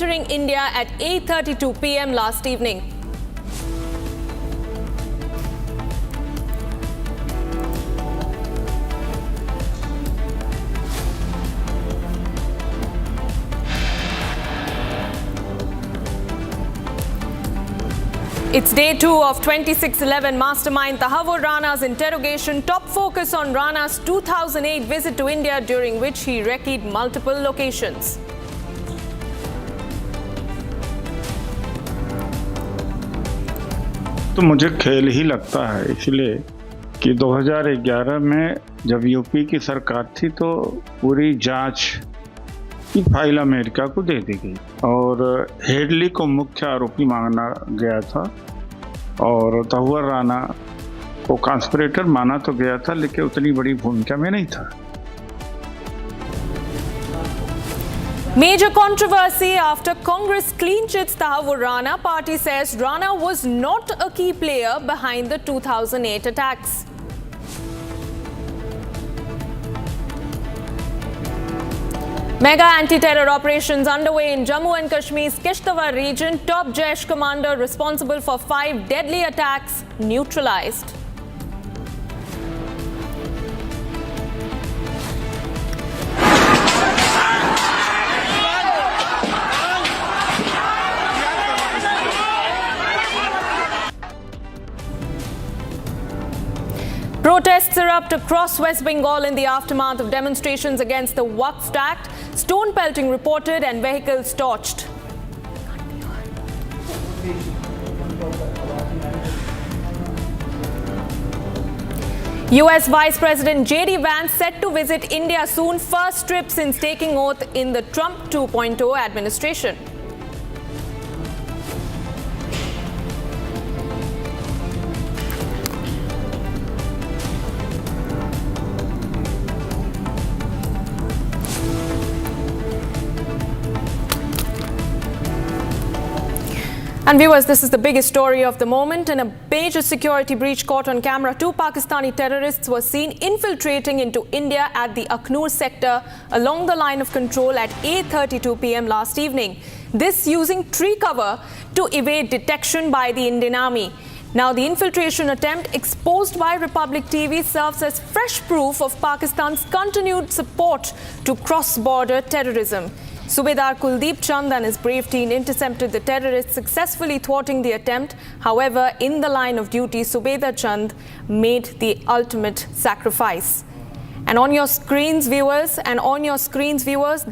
Entering India at 8:32 p.m. last evening. It's day 2 of 2611 mastermind Tahawwur Rana's interrogation. Top focus on Rana's 2008 visit to India, during which he recce'd multiple locations. तो मुझे खेल ही लगता है, इसलिए कि 2011 में जब यूपी की सरकार थी तो पूरी जांच की फाइल अमेरिका को दे दी गई और हेडली को मुख्य आरोपी माना गया था और तहव्वुर राना को कॉन्स्पिरेटर माना तो गया था, लेकिन उतनी बड़ी भूमिका में नहीं था। Major controversy after Congress clean chits Tahawwur Rana. Party says Rana was not a key player behind the 2008 attacks. Mega anti-terror operations underway in Jammu and Kashmir's Kishtwar region. Top Jaish commander responsible for 5 deadly attacks neutralized. Protests erupt across West Bengal in the aftermath of demonstrations against the Waqf Act. Stone pelting reported and vehicles torched. US Vice President J.D. Vance set to visit India soon. First trip since taking oath in the Trump 2.0 administration. And viewers, this is the biggest story of the moment. In a major security breach caught on camera, 2 Pakistani terrorists were seen infiltrating into India at the Akhnoor sector along the line of control at 8:32 p.m. last evening. This using tree cover to evade detection by the Indian Army. Now, the infiltration attempt exposed by Republic TV serves as fresh proof of Pakistan's continued support to cross-border terrorism. Subedar Kuldeep Chand and his brave team intercepted the terrorists, successfully thwarting the attempt. However, in the line of duty, Subedar Chand made the ultimate sacrifice. And on your screens, viewers,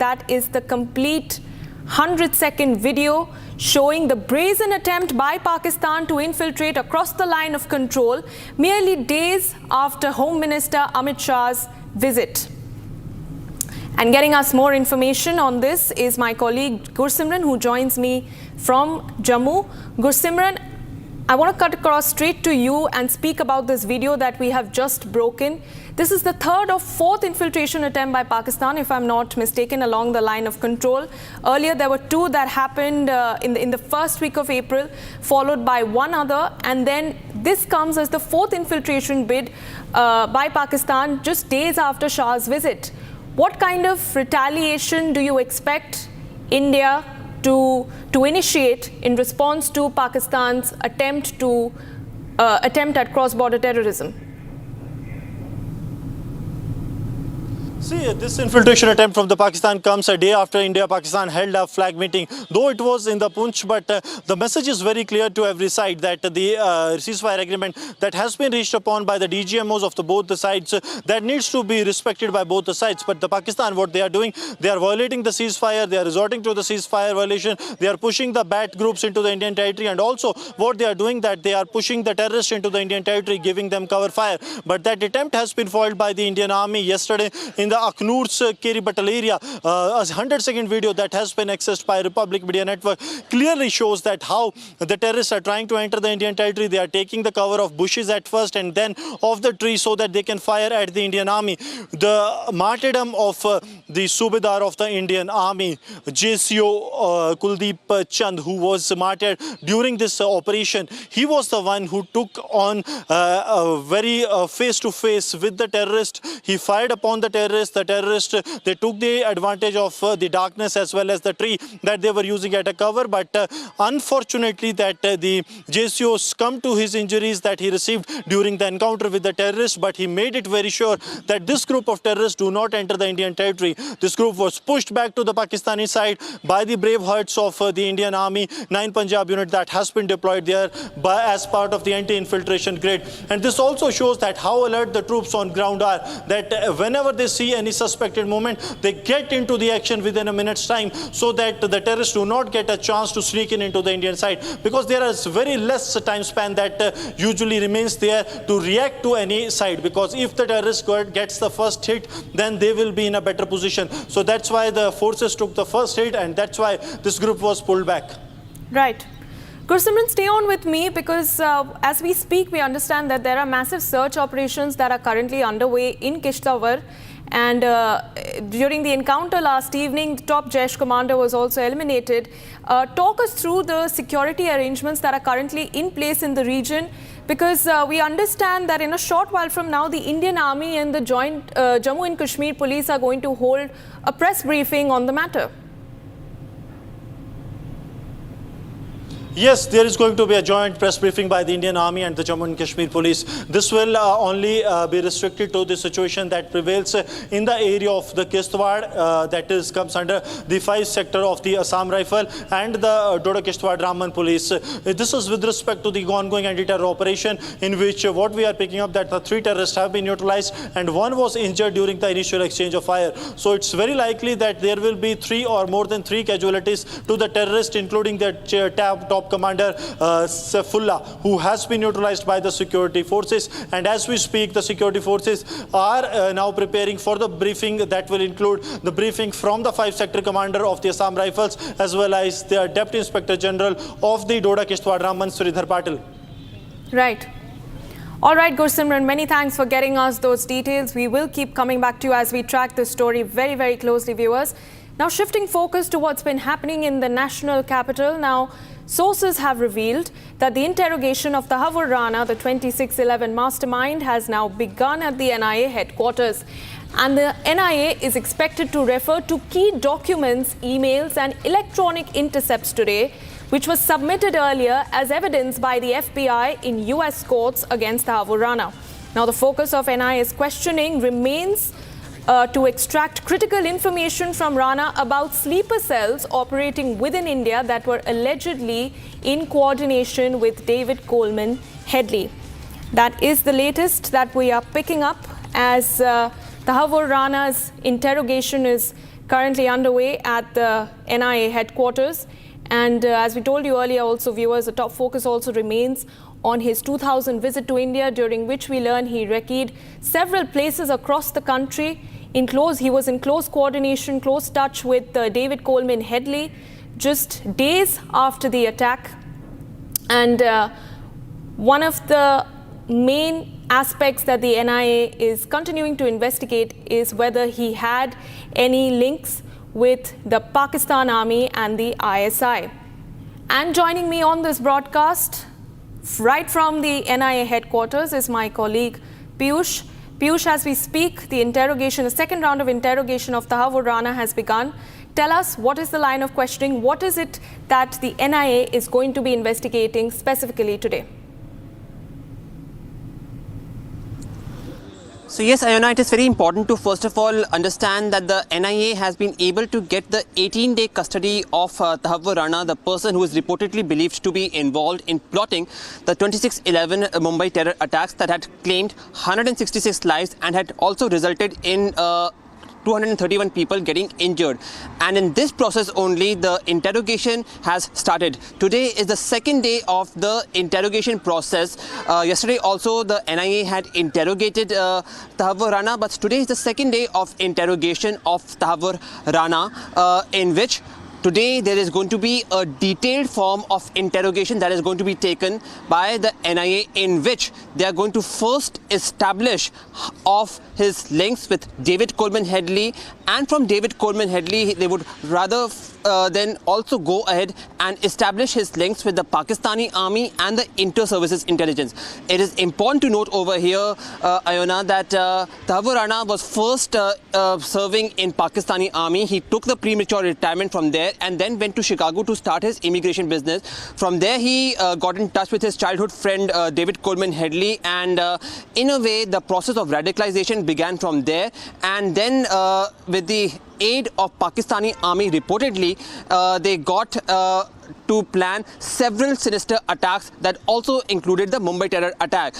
that is the complete 100-second video showing the brazen attempt by Pakistan to infiltrate across the line of control merely days after Home Minister Amit Shah's visit. And getting us more information on this is my colleague Gursimran, who joins me from Jammu. Gursimran, I want to cut across straight to you and speak about this video that we have just broken. This is the 3rd or 4th infiltration attempt by Pakistan, if I'm not mistaken, along the line of control. Earlier, there were 2 that happened in the first week of April, followed by 1 other. And then this comes as the 4th infiltration bid by Pakistan just days after Shah's visit. What kind of retaliation do you expect India to initiate in response to Pakistan's attempt at cross-border terrorism? See, this infiltration attempt from the Pakistan comes a day after India-Pakistan held a flag meeting, though it was in the Punch, but the message is very clear to every side that the ceasefire agreement that has been reached upon by the DGMOs of both the sides, that needs to be respected by both the sides. But the Pakistan, what they are doing, they are violating the ceasefire, they are resorting to the ceasefire violation, they are pushing the BAT groups into the Indian territory, and also what they are doing, that they are pushing the terrorists into the Indian territory, giving them cover fire. But that attempt has been foiled by the Indian Army yesterday in the Akhnoor's Keri Batal area. A 100-second video that has been accessed by Republic Media Network clearly shows that how the terrorists are trying to enter the Indian territory. They are taking the cover of bushes at first and then of the tree so that they can fire at the Indian Army. The martyrdom of the Subedar of the Indian Army, JCO Kuldeep Chand, who was martyred during this operation, he was the one who took on very face-to-face with the terrorist. He fired upon the terrorist. yes, the terrorists, they took the advantage of the darkness as well as the tree that they were using at a cover. But unfortunately, that the JCO succumbed to his injuries that he received during the encounter with the terrorists. But he made it very sure that this group of terrorists do not enter the Indian territory. This group was pushed back to the Pakistani side by the brave hearts of the Indian Army 9 Punjab unit that has been deployed there as part of the anti-infiltration grid. And this also shows that how alert the troops on ground are, that whenever they see any suspected movement, they get into the action within a minute's time so that the terrorists do not get a chance to sneak into the Indian side, because there is very less time span that usually remains there to react to any side, because if the terrorist gets the first hit, then they will be in a better position. So that's why the forces took the first hit, and that's why this group was pulled back. Right. Gursimran, stay on with me, because as we speak, we understand that there are massive search operations that are currently underway in Kishtwar. And during the encounter last evening, the top Jaish commander was also eliminated. Talk us through the security arrangements that are currently in place in the region, because we understand that in a short while from now, the Indian Army and the joint Jammu and Kashmir police are going to hold a press briefing on the matter. Yes, there is going to be a joint press briefing by the Indian Army and the Jammu and Kashmir police. This will only be restricted to the situation that prevails in the area of the Kishtwar, that is comes under the 5th sector of the Assam Rifle and the Doda Kishtwar Brahman police. This is with respect to the ongoing anti-terror operation, in which what we are picking up that the 3 terrorists have been neutralized and 1 was injured during the initial exchange of fire. So it's very likely that there will be 3 or more than 3 casualties to the terrorists, including the top commander Saifullah, who has been neutralized by the security forces. And as we speak, the security forces are now preparing for the briefing that will include the briefing from the 5th sector commander of the Assam Rifles, as well as the Deputy Inspector General of the Doda Kishtwar Raman, Sridhar Patil. Right. All right, Gursimran, many thanks for getting us those details. We will keep coming back to you as we track this story very, very closely, viewers. Now, shifting focus to what's been happening in the national capital. Now, sources have revealed that the interrogation of Tahawwur Rana, the 26/11 mastermind, has now begun at the NIA headquarters. And the NIA is expected to refer to key documents, emails and electronic intercepts today, which was submitted earlier as evidence by the FBI in US courts against Tahawwur Rana. Now, the focus of NIA's questioning remains to extract critical information from Rana about sleeper cells operating within India that were allegedly in coordination with David Coleman Headley. That is the latest that we are picking up as Tahawwur Rana's interrogation is currently underway at the NIA headquarters. And as we told you earlier also, viewers, the top focus also remains on his 2000 visit to India, during which we learn he recce'd several places across the country. He was in close coordination, close touch with David Coleman Headley just days after the attack. And one of the main aspects that the NIA is continuing to investigate is whether he had any links with the Pakistan Army and the ISI. And joining me on this broadcast, right from the NIA headquarters, is my colleague Piyush. Piyush, as we speak, the second round of interrogation of Tahawwur Rana has begun. Tell us, what is the line of questioning? What is it that the NIA is going to be investigating specifically today? So yes, Ayana, it is very important to first of all understand that the NIA has been able to get the 18-day custody of Tahawwur Rana, the person who is reportedly believed to be involved in plotting the 26/11 Mumbai terror attacks that had claimed 166 lives and had also resulted in 231 people getting injured. And in this process only, the interrogation has started. Today is the second day of the interrogation process. Yesterday also the NIA had interrogated Tahawwur Rana, but today is the second day of interrogation of Tahawwur Rana, in which today there is going to be a detailed form of interrogation that is going to be taken by the NIA, in which they are going to first establish of his links with David Coleman Headley, and from David Coleman Headley they would rather then also go ahead and establish his links with the Pakistani army and the inter-services intelligence. It is important to note over here, Ayona, that Tahawwur Rana was first serving in Pakistani army. He took the premature retirement from there and then went to Chicago to start his immigration business. From there, he got in touch with his childhood friend David Coleman Headley, and in a way, the process of radicalization began from there. And then, with the aid of Pakistani army, reportedly, they got to plan several sinister attacks that also included the Mumbai terror attack.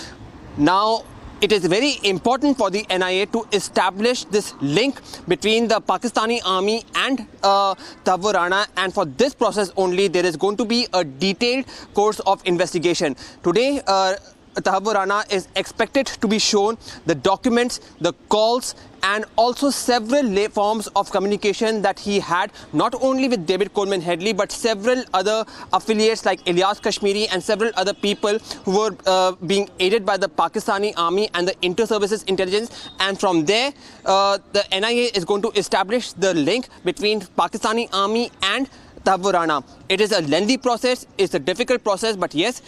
Now, it is very important for the NIA to establish this link between the Pakistani army and Tahawwur Rana, and for this process only there is going to be a detailed course of investigation. Today, Tahawwur Rana is expected to be shown the documents, the calls, and also several forms of communication that he had, not only with David Coleman Headley, but several other affiliates like Ilyas Kashmiri and several other people who were being aided by the Pakistani army and the inter-services intelligence. And from there, the NIA is going to establish the link between Pakistani army and Tahawwur Rana. It is a lengthy process, it's a difficult process, but yes,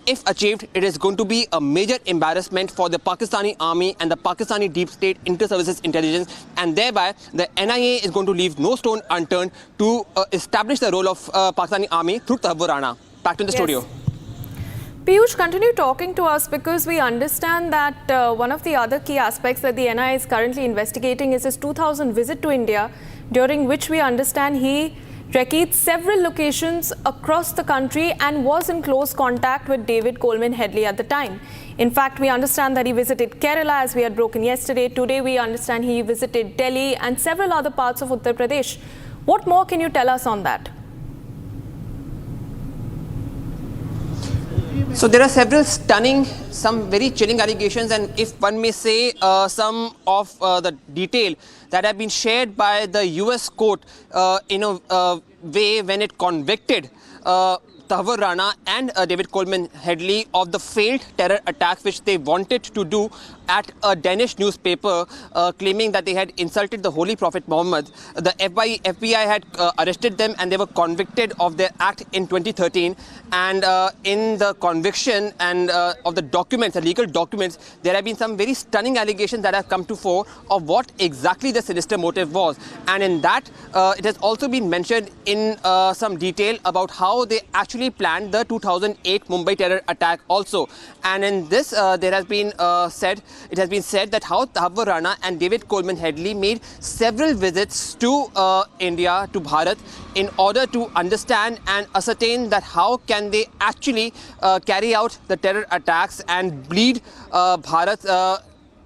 if achieved, it is going to be a major embarrassment for the Pakistani army and the Pakistani deep state inter-services intelligence, and thereby the NIA is going to leave no stone unturned to establish the role of Pakistani army through Tahawwur Rana. Back to the studio. Piyush, continue talking to us, because we understand that one of the other key aspects that the NIA is currently investigating is his 2000 visit to India, during which we understand he recce'd several locations across the country and was in close contact with David Coleman Headley at the time. In fact, we understand that he visited Kerala, as we had broken yesterday. Today, we understand he visited Delhi and several other parts of Uttar Pradesh. What more can you tell us on that? So there are several stunning, some very chilling allegations, and if one may say, some of the detail that have been shared by the US court in a way when it convicted Tahawwur Rana and David Coleman Headley of the failed terror attacks which they wanted to do at a Danish newspaper, claiming that they had insulted the Holy Prophet Muhammad. The FBI had arrested them and they were convicted of their act in 2013. And in the conviction and of the documents, the legal documents, there have been some very stunning allegations that have come to fore of what exactly the sinister motive was. And in that, it has also been mentioned in some detail about how they actually planned the 2008 Mumbai terror attack also. And in this, it has been said that how Tahawwur Rana and David Coleman Headley made several visits to India, to Bharat, in order to understand and ascertain that how can they actually carry out the terror attacks and bleed Bharat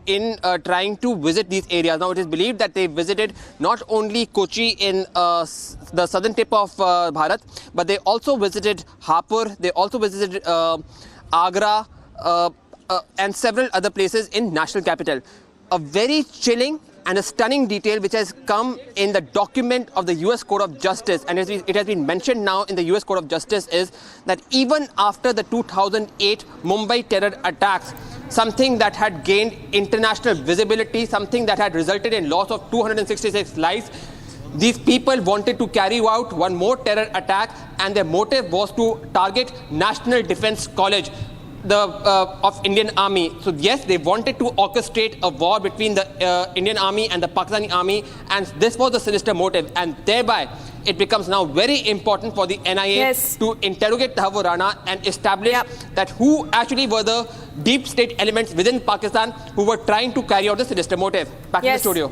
in trying to visit these areas. Now, it is believed that they visited not only Kochi in the southern tip of Bharat, but they also visited Hapur, they also visited Agra, and several other places in national capital. A very chilling and a stunning detail which has come in the document of the US Court of Justice, and it has been mentioned now in the US Court of Justice, is that even after the 2008 Mumbai terror attacks, something that had gained international visibility, something that had resulted in loss of 266 lives, these people wanted to carry out one more terror attack, and their motive was to target National Defence College of Indian Army. So yes, they wanted to orchestrate a war between the Indian Army and the Pakistani Army, and this was the sinister motive, and thereby it becomes now very important for the NIA to interrogate Tahawwur Rana and establish that who actually were the deep state elements within Pakistan who were trying to carry out the sinister motive. Back to the studio.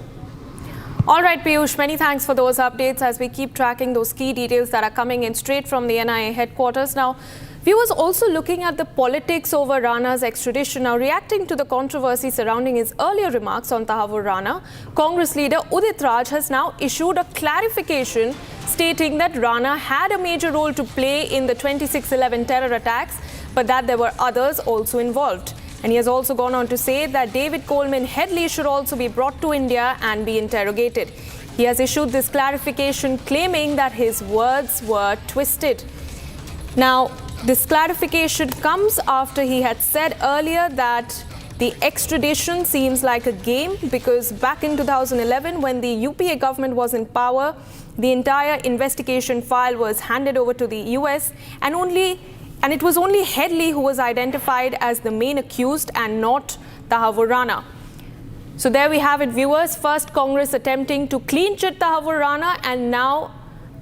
All right, Piyush, many thanks for those updates as we keep tracking those key details that are coming in straight from the NIA headquarters. Now, viewers also looking at the politics over Rana's extradition. Now, reacting to the controversy surrounding his earlier remarks on Tahawwur Rana, Congress leader Udit Raj has now issued a clarification stating that Rana had a major role to play in the 26/11 terror attacks, but that there were others also involved. And he has also gone on to say that David Coleman Headley should also be brought to India and be interrogated. He has issued this clarification claiming that his words were twisted. Now, this clarification comes after he had said earlier that The extradition seems like a game because back in 2011, when the UPA government was in power, the entire investigation file was handed over to the US, and it was only Headley who was identified as the main accused and not Tahawwur Rana. So there we have it, viewers. First, Congress attempting to clean chit Tahawwur Rana, and now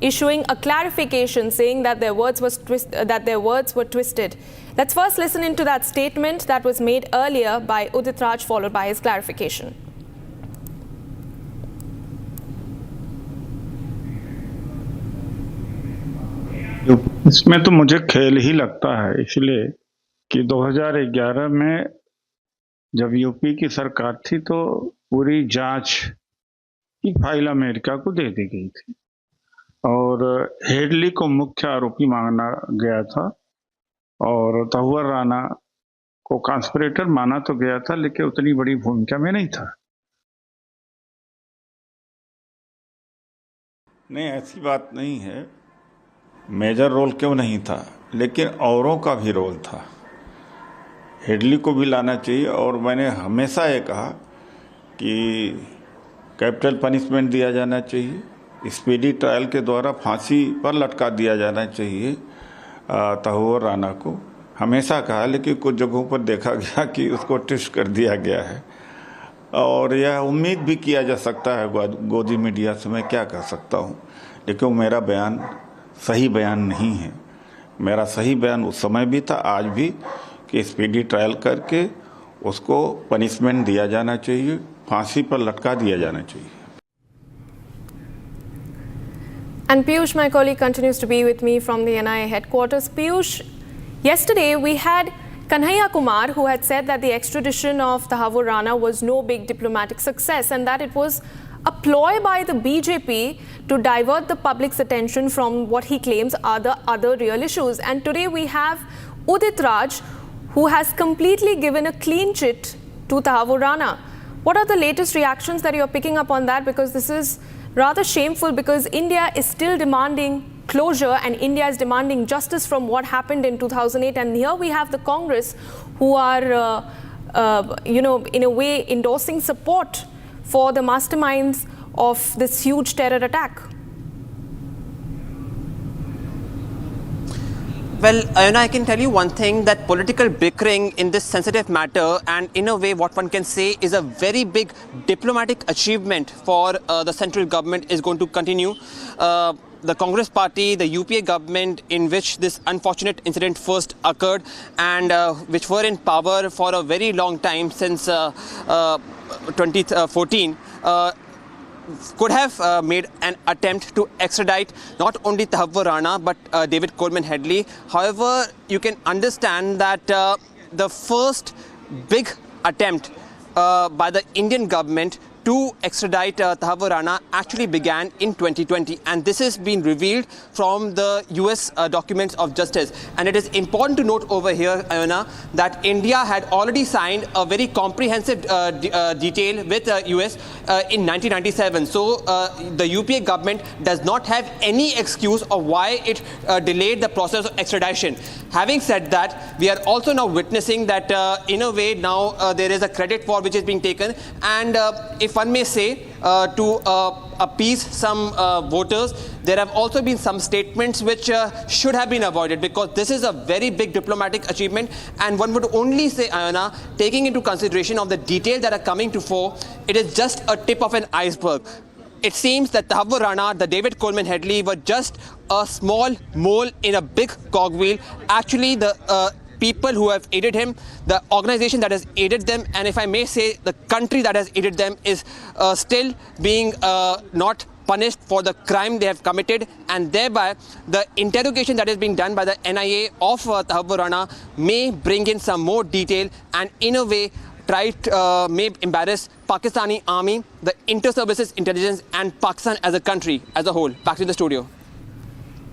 issuing a clarification saying that their words were twisted. Let's first listen into that statement that was made earlier by Udit Raj, followed by his clarification. इसमें तो मुझे खेल ही लगता है, इसलिए कि 2011 में जब यूपी की सरकार थी तो पूरी जांच की फाइल अमेरिका को दे दी गई थी और हेडली को मुख्य आरोपी माना गया था और तहव्वुर राना को कॉन्स्पिरेटर माना तो गया था, लेकिन उतनी बड़ी भूमिका में नहीं था। नहीं, ऐसी बात नहीं है। मेजर रोल क्यों नहीं था, लेकिन औरों का भी रोल था। हेडली को भी लाना चाहिए और मैंने हमेशा ये कहा कि कैपिटल पनिशमेंट दिया जाना चाहिए, स्पीडी ट्रायल के द्वारा फांसी पर लटका दिया जाना चाहिए तहव्वुर राना को। हमेशा कहा, लेकिन कुछ जगहों पर देखा गया कि उसको ट्विस्ट कर दिया गया है और यह उम्मीद भी किया जा सकता है गोदी मीडिया से, मैं क्या कर सकता हूँ, लेकिन मेरा बयान सही बयान नहीं है। मेरा सही बयान उस समय भी था, आज भी, कि स्पीडी ट्रायल करके उसको पनिशमेंट दिया जाना चाहिए, फांसी पर लटका दिया जाना चाहिए। And Piyush, my colleague, continues to be with me from the NIA headquarters. Piyush, yesterday we had Kanhaiya Kumar, who had said that the extradition of Tahawwur Rana was no big diplomatic success and that it was a ploy by the BJP to divert the public's attention from what he claims are the other real issues. And today we have Udit Raj, who has completely given a clean chit to Tahawwur Rana. What are the latest reactions that you're picking up on that? Because this is rather shameful, because India is still demanding closure and India is demanding justice from what happened in 2008. And here we have the Congress who are, in a way endorsing support for the masterminds of this huge terror attack. Well, I can tell you one thing, that political bickering in this sensitive matter, and in a way what one can say is a very big diplomatic achievement for the central government, is going to continue. The Congress party, the UPA government, in which this unfortunate incident first occurred and which were in power for a very long time, since 2014, could have made an attempt to extradite not only Tahawwur Rana but David Coleman Headley. However, you can understand that the first big attempt by the Indian government to extradite Tahawwur Rana actually began in 2020, and this has been revealed from the US documents of justice. And it is important to note over here, Ayana, that India had already signed a very comprehensive detail with US in 1997. So the UPA government does not have any excuse of why it delayed the process of extradition. Having said that, we are also now witnessing that in a way now there is a credit for which is being taken, and if one may say, to appease some voters, there have also been some statements which should have been avoided, because this is a very big diplomatic achievement, and one would only say, Ayana, taking into consideration of the details that are coming to fore, it is just a tip of an iceberg. It seems that Tahawwur Rana, the David Coleman Headley, were just a small mole in a big cogwheel. Actually, the people who have aided him, the organization that has aided them, and if I may say, the country that has aided them, is still being not punished for the crime they have committed, and thereby the interrogation that is being done by the NIA of Tahawwur Rana may bring in some more detail, and in a way may embarrass Pakistani army, the inter-services intelligence, and Pakistan as a country as a whole. Back to the studio.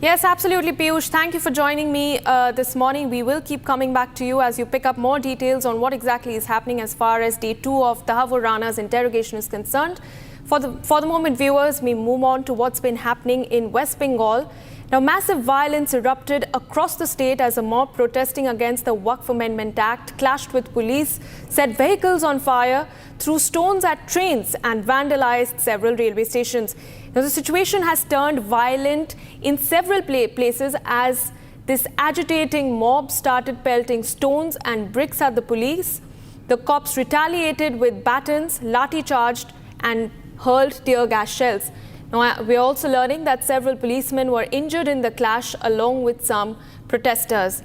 Yes, absolutely, Piyush. Thank you for joining me this morning. We will keep coming back to you as you pick up more details on what exactly is happening as far as day 2 of Tahawwur Rana's interrogation is concerned. For the moment, viewers, we move on to what's been happening in West Bengal, Now, massive violence erupted across the state as a mob protesting against the Waqf Amendment Act clashed with police, set vehicles on fire, threw stones at trains and vandalized several railway stations. Now, the situation has turned violent in several places as this agitating mob started pelting stones and bricks at the police. The cops retaliated with batons, lathi-charged and hurled tear gas shells. Now, we're also learning that several policemen were injured in the clash along with some protesters.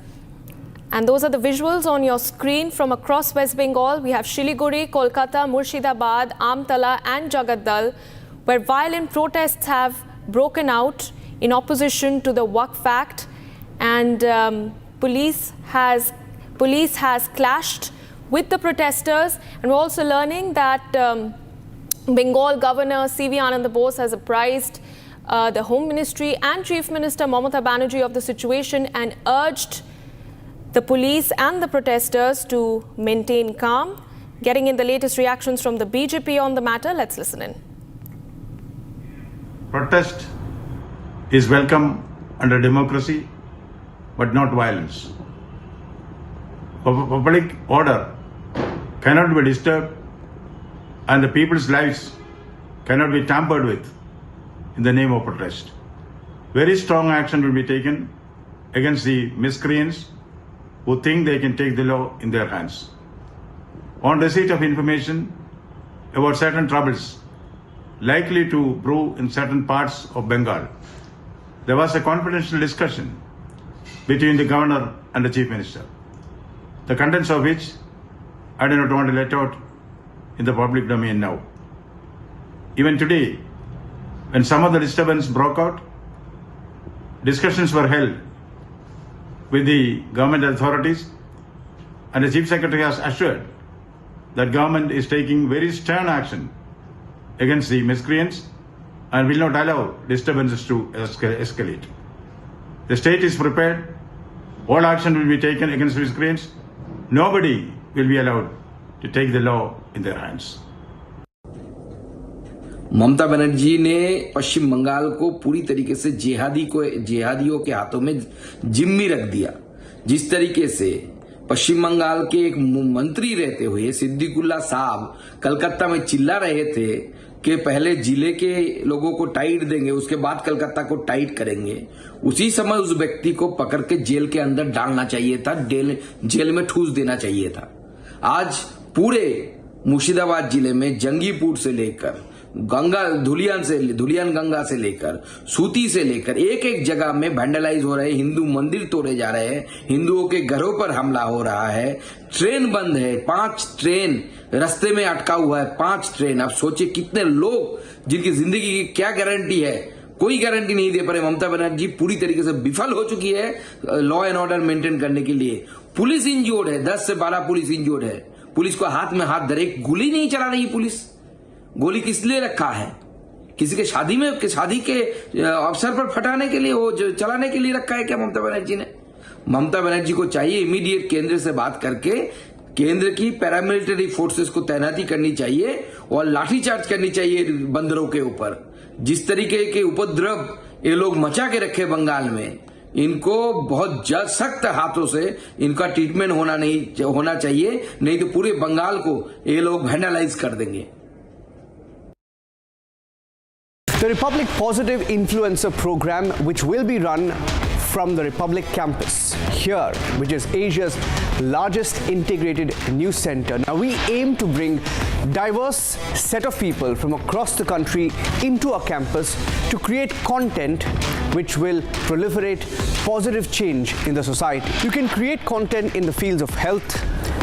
And those are the visuals on your screen from across West Bengal. We have Shiliguri, Kolkata, Murshidabad, Amtala and Jagaddal, where violent protests have broken out in opposition to the Waqf Act, and police has clashed with the protesters. And we're also learning that Bengal Governor C.V. Anand Bose has apprised the Home Ministry and Chief Minister Mamata Banerjee of the situation and urged the police and the protesters to maintain calm. Getting in the latest reactions from the BJP on the matter, let's listen in. Protest is welcome under democracy, but not violence. Public order cannot be disturbed and the people's lives cannot be tampered with in the name of protest. Very strong action will be taken against the miscreants who think they can take the law in their hands. On receipt of information about certain troubles likely to brew in certain parts of Bengal, there was a confidential discussion between the governor and the chief minister, the contents of which I do not want to let out in the public domain now. Even today, when some of the disturbance broke out, discussions were held with the government authorities, and the Chief Secretary has assured that government is taking very stern action against the miscreants and will not allow disturbances to escalate. The state is prepared. All action will be taken against miscreants. Nobody will be allowed to take the law in their hands. Mamata Banerjee ने पश्चिम बंगाल को पूरी तरीके से जिहादियों के हाथों में जिम्मी रख दिया। जिस तरीके से पश्चिम बंगाल के एक मंत्री रहते हुए सिद्दीकुल्ला साहब कलकत्ता में चिल्ला रहे थे कि पहले जिले के लोगों को टाइट देंगे, उसके बाद कलकत्ता को टाइट करेंगे, उसी समय उस व्यक्ति को पकड़ के जेल के अंदर डालना चाहिए था, जेल में ठूस देना चाहिए था। आज पूरे मुर्शिदाबाद जिले में जंगीपुर से लेकर धुलियान गंगा से लेकर सूती से लेकर एक एक जगह में वैंडलाइज हो रहे, हिंदू मंदिर तोड़े जा रहे हैं, हिंदुओं के घरों पर हमला हो रहा है, ट्रेन बंद है, 5 ट्रेन रास्ते में अटका हुआ है, 5 ट्रेन। अब सोचिए कितने लोग जिनकी जिंदगी की क्या गारंटी है, कोई गारंटी नहीं दे पा रहे। ममता बनर्जी पूरी तरीके से विफल हो चुकी है लॉ एंड ऑर्डर मेंटेन करने के लिए। पुलिस इंजोर्ड है, 10 से 12 पुलिस इंजोर्ड है। पुलिस को हाथ में हाथ धरे, गोली नहीं चला रही पुलिस। गोली किस लिए रखा है? किसी के शादी के अवसर पर फटाने के लिए, वो चलाने के लिए रखा है क्या ममता बनर्जी ने? ममता बनर्जी को चाहिए इमीडिएट केंद्र से बात करके केंद्र की पैरामिलिट्री फोर्सेस को तैनाती करनी चाहिए और लाठीचार्ज करनी चाहिए बंदरों के ऊपर। जिस तरीके के उपद्रव ये लोग मचा के रखे बंगाल में, इनको बहुत सख्त हाथों से इनका ट्रीटमेंट होना चाहिए, नहीं तो पूरे बंगाल को ये लोग वैंडलाइज कर देंगे। The Republic Positive Influencer Program, which will be run from the Republic campus here, which is Asia's largest integrated news center. Now, we aim to bring diverse set of people from across the country into our campus to create content which will proliferate positive change in the society. You can create content in the fields of health,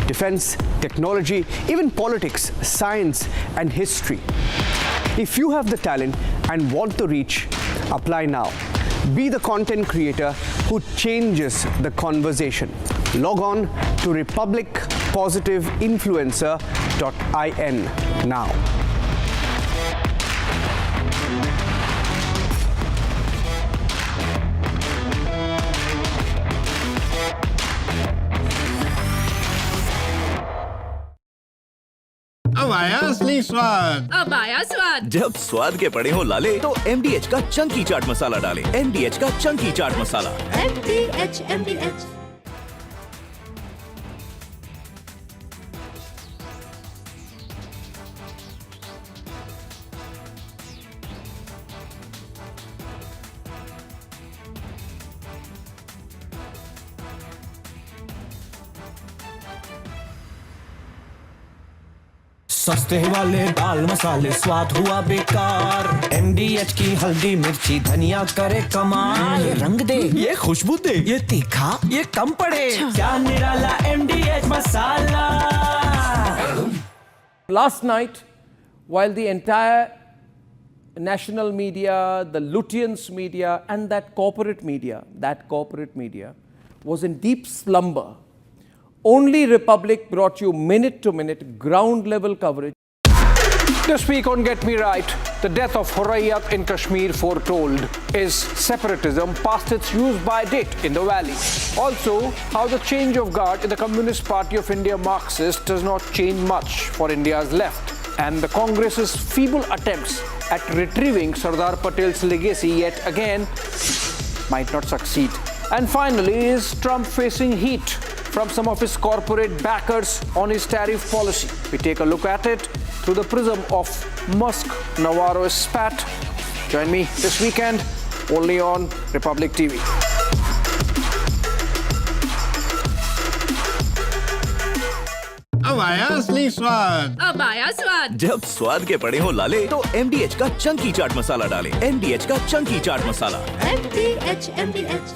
defense, technology, even politics, science, and history. If you have the talent and want the reach, apply now. Be the content creator who changes the conversation. Log on to republicpositiveinfluencer.in now. अब अब आया असली स्वाद। अब आया स्वाद। जब स्वाद के पड़े हो लाले तो MDH का चंकी चाट मसाला डालें। MDH का चंकी चाट मसाला। MDH। सस्ते वाले दाल मसाले स्वाद हुआ बेकार। MDH की हल्दी मिर्ची धनिया करे कमाल। ये रंग दे, ये खुशबू दे, ये तीखा, ये कम पड़े। क्या निराला MDH masala. Last night, while the entire national media, the Lutyens media and that corporate media was in deep slumber, only Republic brought you minute-to-minute, ground-level coverage. This week on Get Me Right, the death of Hurriyat in Kashmir foretold. Is separatism past its use-by date in the valley? Also, how the change of guard in the Communist Party of India Marxist does not change much for India's left. And the Congress's feeble attempts at retrieving Sardar Patel's legacy yet again might not succeed. And finally, is Trump facing heat from some of his corporate backers on his tariff policy? We take a look at it through the prism of Musk-Navarro spat. Join me this weekend only on Republic TV. अब आया असली स्वाद। अब आया स्वाद। जब स्वाद के पड़े हो लाले तो MDH का चंकी चाट मसाला डालें। MDH का चंकी चाट मसाला। MDH।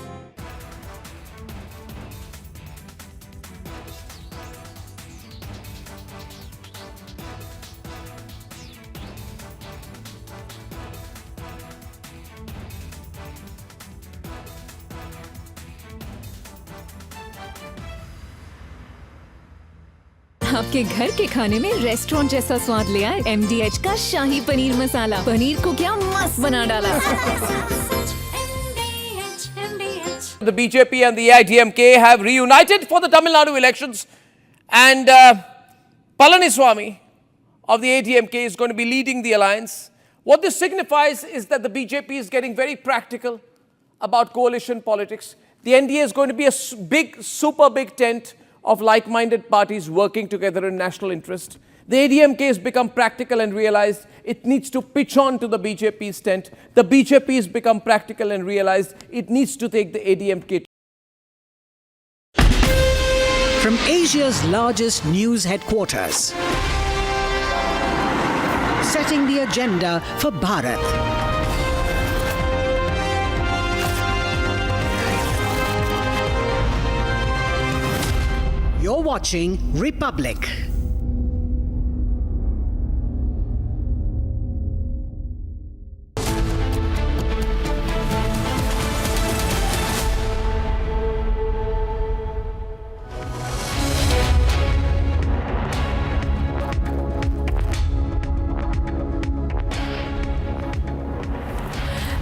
आपके घर के खाने में रेस्टोरेंट जैसा स्वाद ले आए MDH का शाही पनीर मसाला। पनीर को क्या मस्त बना डाला। The BJP and the AIDMK have reunited for the Tamil Nadu elections, and Palaniswamy of the AIDMK is going to be leading the alliance. What this signifies is that the BJP is getting very practical about coalition politics. The NDA is going to be a super big tent of like-minded parties working together in national interest. The AIDMK has become practical and realized it needs to pitch on to the BJP's tent. The BJP has become practical and realized it needs to take the AIDMK. From Asia's largest news headquarters, setting the agenda for Bharat. You're watching Republic.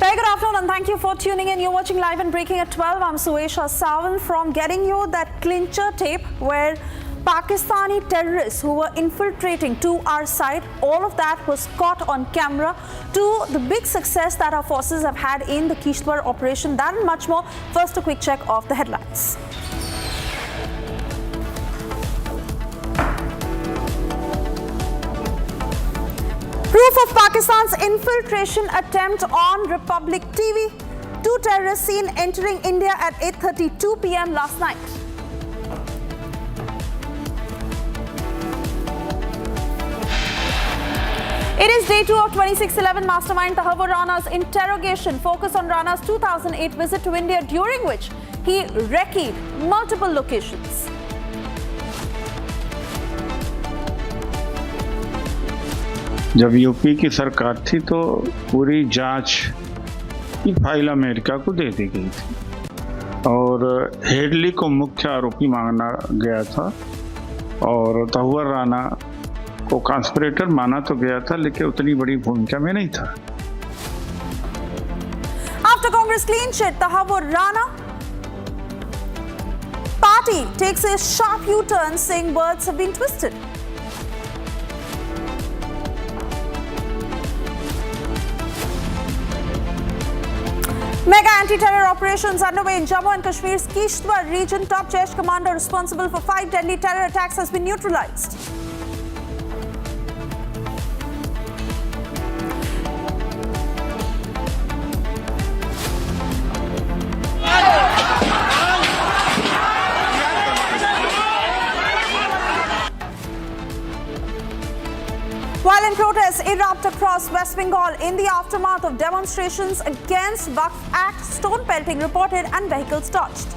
Very good afternoon and thank you for tuning in. You're watching Live and Breaking at 12. I'm Suesha Sawan from getting you that clincher tape where Pakistani terrorists who were infiltrating to our side, all of that was caught on camera, to the big success that our forces have had in the Kishtwar operation. That and much more. First, a quick check of the headlines. Proof of Pakistan's infiltration attempt on Republic TV. 2 terrorists seen entering India at 8:32 p.m. last night. It is day 2 of 2611 Mastermind Tahawwur Rana's interrogation. Focus on Rana's 2008 visit to India, during which he recce'd multiple locations. जब UP की सरकार थी तो पूरी जांच की file America को दे दी गई थी और हेडली को मुख्य आरोपी माना गया था और तहव्वुर राना को कॉन्स्पिरेटर माना तो गया था, लेकिन उतनी बड़ी भूमिका में नहीं था। After Congress clean sheet, Tahawwur Rana party takes a sharp U-turn, saying words have been twisted. Anti-terror operations underway in Jammu and Kashmir's Kishtwar region. Top Jaish commander responsible for 5 deadly terror attacks has been neutralized. Violent protests erupt across West Bengal in the aftermath of demonstrations against Waqf Act, stone pelting reported and vehicles touched.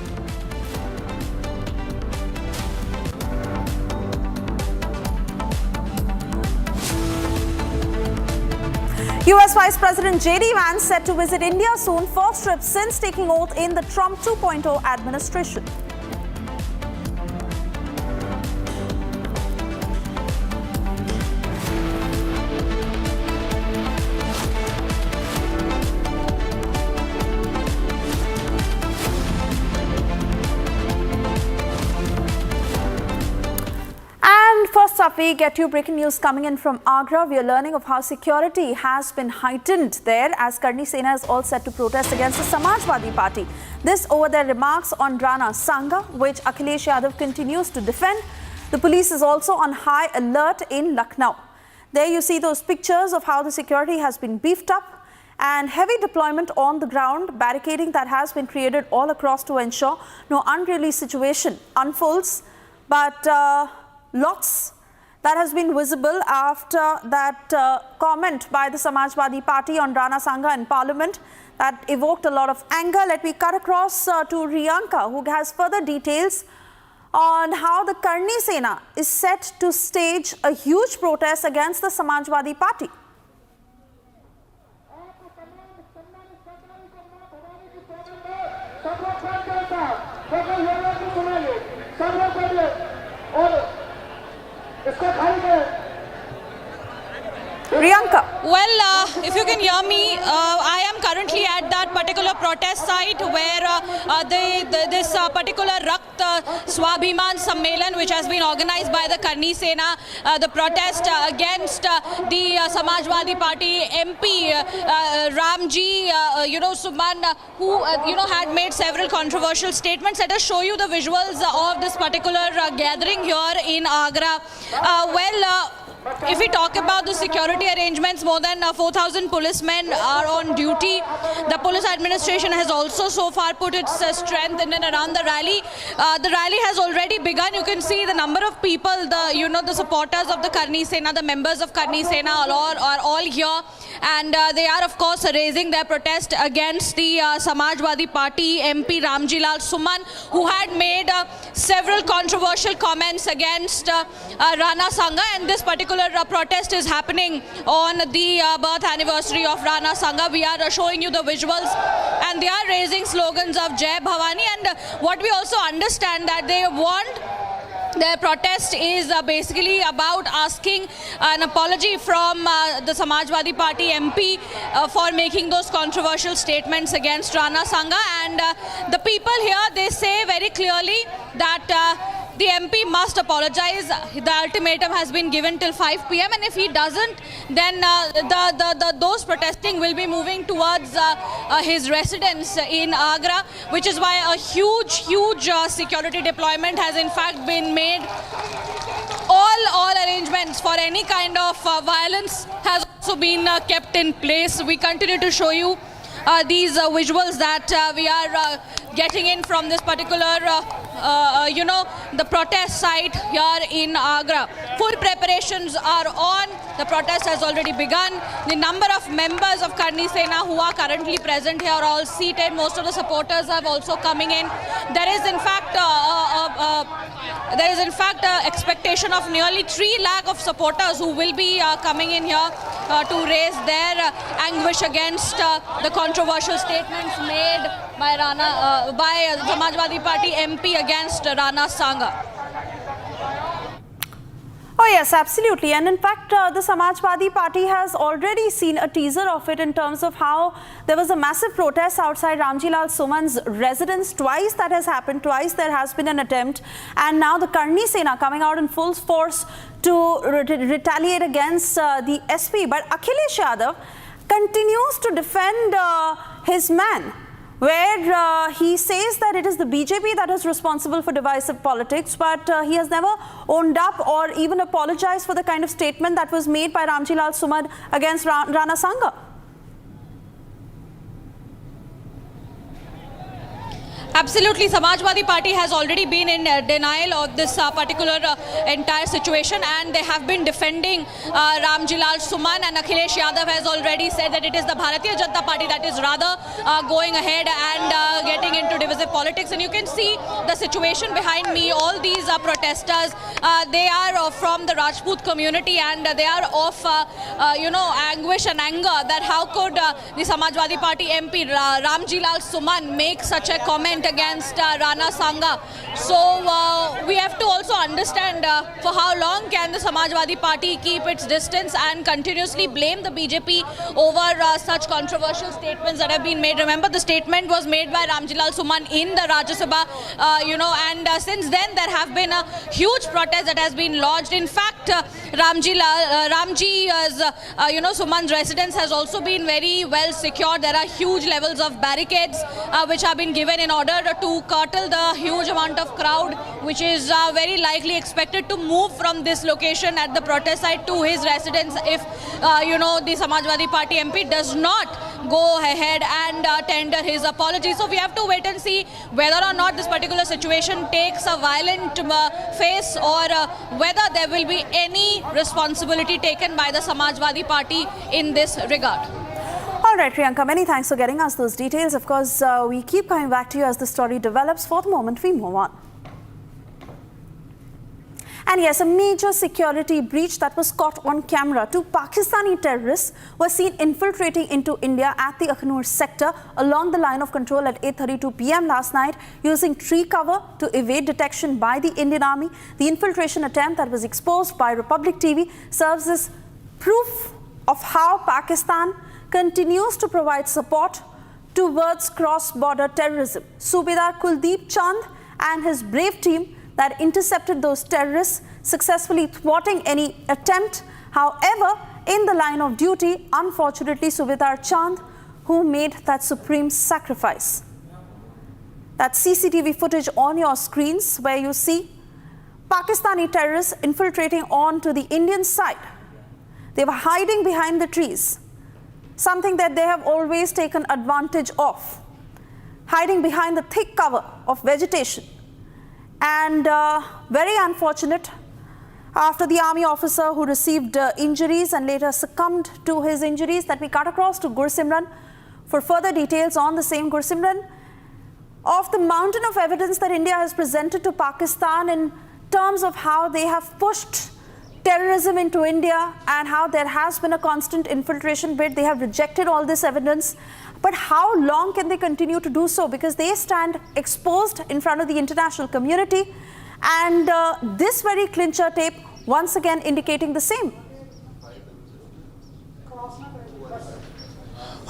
US Vice President J.D. Vance set to visit India soon, first trip since taking oath in the Trump 2.0 administration. First up, we get you breaking news coming in from Agra. We are learning of how security has been heightened there as Karni Sena is all set to protest against the Samajwadi Party. This over their remarks on Rana Sangha, which Akhilesh Yadav continues to defend. The police is also on high alert in Lucknow. There you see those pictures of how the security has been beefed up and heavy deployment on the ground, barricading that has been created all across to ensure no unruly situation unfolds. But lots that has been visible after that comment by the Samajwadi Party on Rana Sangha in Parliament that evoked a lot of anger. Let me cut across to Riyanka, who has further details on how the Karni Sena is set to stage a huge protest against the Samajwadi Party. Riyanka. Well, if you can hear me, I am currently at that particular protest site where this particular Rakt Swabhiman Sammelan, which has been organized by the Karni Sena, the protest against the Samajwadi Party MP Ramji, Suman, who had made several controversial statements. Let us show you the visuals of this particular gathering here in Agra. If we talk about the security arrangements, more than 4,000 policemen are on duty. The police administration has also so far put its strength in and around the rally. The rally has already begun. You can see the number of people, the supporters of the Karni Sena, the members of Karni Sena are all here. And they are, of course, raising their protest against the Samajwadi Party MP Ramjilal Suman, who had made several controversial comments against Rana Sangha. And this particular protest is happening on the birth anniversary of Rana Sangha. We are showing you the visuals, and they are raising slogans of Jai Bhavani. And what we also understand that they want, their protest is basically about asking an apology from the Samajwadi Party MP for making those controversial statements against Rana Sangha. And the people here, they say very clearly that the MP must apologize. The ultimatum has been given till 5 p.m. and if he doesn't, then those protesting will be moving towards his residence in Agra, which is why a huge security deployment has in fact been made. All arrangements for any kind of violence has also been kept in place. We continue to show you these visuals that we are getting in from this particular the protest site here in Agra. Full preparations are on. The protest has already begun. The number of members of Karni Sena who are currently present here are all seated. Most of the supporters are also coming in. There is in fact expectation of nearly 3 lakh of supporters who will be coming in here to raise their anguish against the controversial statements made by Samajwadi Party MP against Rana Sangha. Oh yes, absolutely. And in fact, the Samajwadi Party has already seen a teaser of it in terms of how there was a massive protest outside Ramjilal Suman's residence. Twice that has happened. Twice there has been an attempt. And now the Karni Sena coming out in full force to retaliate against the SP. But Akhilesh Yadav continues to defend his man. where he says that it is the BJP that is responsible for divisive politics, but he has never owned up or even apologized for the kind of statement that was made by Ramji Lal Sumad against Rana Sangha. Absolutely, Samajwadi Party has already been in denial of this particular entire situation, and they have been defending Ramji Lal Suman, and Akhilesh Yadav has already said that it is the Bharatiya Janata Party that is rather going ahead and getting into divisive politics. And you can see the situation behind me. All these protesters, they are from the Rajput community, and they are of anguish and anger that how could the Samajwadi Party MP Ramji Lal Suman make such a comment against Rana Sangha. So we have to also understand for how long can the Samajwadi Party keep its distance and continuously blame the BJP over such controversial statements that have been made. Remember, the statement was made by Ramji Lal Suman in the Rajya Sabha, and since then there have been a huge protest that has been lodged. In fact, Ramji Suman's residence has also been very well secured. There are huge levels of barricades which have been given in order to curtail the huge amount of crowd which is very likely expected to move from this location at the protest site to his residence if the Samajwadi Party MP does not go ahead and tender his apology. So we have to wait and see whether or not this particular situation takes a violent face, or whether there will be any responsibility taken by the Samajwadi Party in this regard. All right, Priyanka, many thanks for getting us those details. Of course, we keep coming back to you as the story develops. For the moment, we move on. And yes, a major security breach that was caught on camera. Two Pakistani terrorists were seen infiltrating into India at the Akhnoor sector along the line of control at 8:32 p.m. last night, using tree cover to evade detection by the Indian Army. The infiltration attempt that was exposed by Republic TV serves as proof of how Pakistan continues to provide support towards cross-border terrorism. Subedar Kuldeep Chand and his brave team that intercepted those terrorists, successfully thwarting any attempt. However, in the line of duty, unfortunately, Subedar Chand, who made that supreme sacrifice. That CCTV footage on your screens where you see Pakistani terrorists infiltrating onto the Indian side. They were hiding behind the trees, something that they have always taken advantage of, hiding behind the thick cover of vegetation. And very unfortunate, after the army officer who received injuries and later succumbed to his injuries, that we cut across to Gursimran for further details on the same. Gursimran, of the mountain of evidence that India has presented to Pakistan in terms of how they have pushed terrorism into India and how there has been a constant infiltration bid, they have rejected all this evidence. But how long can they continue to do so? Because they stand exposed in front of the international community, and this very clincher tape once again indicating the same.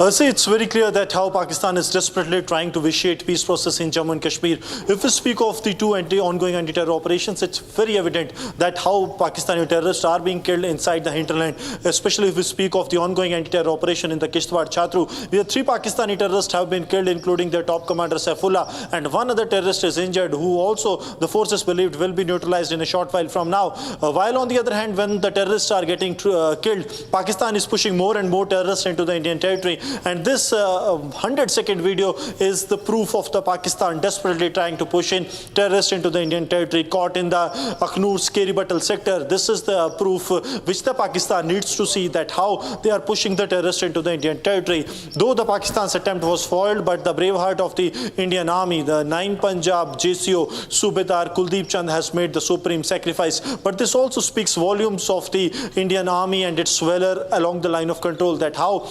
See, it's very clear that how Pakistan is desperately trying to vitiate peace process in Jammu and Kashmir. If we speak of the two ongoing anti-terror operations, it's very evident that how Pakistani terrorists are being killed inside the hinterland, especially if we speak of the ongoing anti-terror operation in the Kishtwar Chatru, where 3 Pakistani terrorists have been killed, including their top commander Saifullah, and 1 other terrorist is injured, who also the forces believed will be neutralized in a short while from now. While on the other hand, when the terrorists are getting killed, Pakistan is pushing more and more terrorists into the Indian territory. And this 100-second video is the proof of the Pakistan desperately trying to push in terrorists into the Indian territory, caught in the Akhnoor scary battle sector. This is the proof which the Pakistan needs to see, that how they are pushing the terrorists into the Indian territory. Though the Pakistan's attempt was foiled, but the brave heart of the Indian Army, the 9 Punjab JCO Subedar Kuldeep Chand, has made the supreme sacrifice. But this also speaks volumes of the Indian Army and its valor along the line of control, that how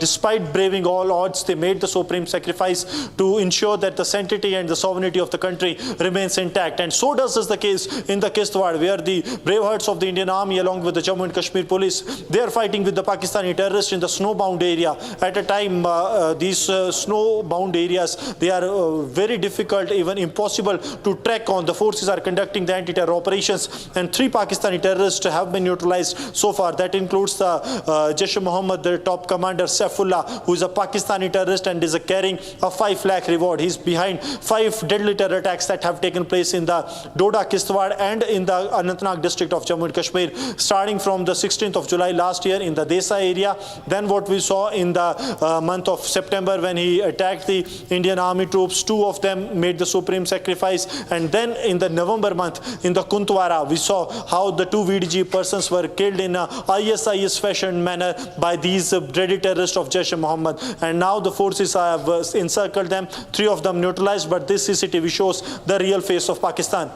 despite braving all odds, they made the supreme sacrifice to ensure that the sanctity and the sovereignty of the country remains intact. And so does is the case in the Kishtwar, where the brave hearts of the Indian Army along with the Jammu and Kashmir police, they are fighting with the Pakistani terrorists in the snowbound area. At a time, these snowbound areas, they are very difficult, even impossible to track on. The forces are conducting the anti-terror operations, and 3 Pakistani terrorists have been neutralized so far. That includes the Jaish-e-Mohammed, their top commander Saifullah, Abdullah, who is a Pakistani terrorist and is carrying a 5 lakh reward. He's behind 5 deadly terror attacks that have taken place in the Doda, Kishtwar and in the Anantnag district of Jammu and Kashmir, starting from the 16th of July last year in the Desa area. Then what we saw in the month of September when he attacked the Indian Army troops, 2 of them made the supreme sacrifice. And then in the November month in the Kuntwara, we saw how the 2 VDG persons were killed in a ISIS fashion manner by these dreaded terrorists of Jaish-e-Mohammed. And now the forces have encircled them, 3 of them neutralized, but this CCTV shows the real face of Pakistan.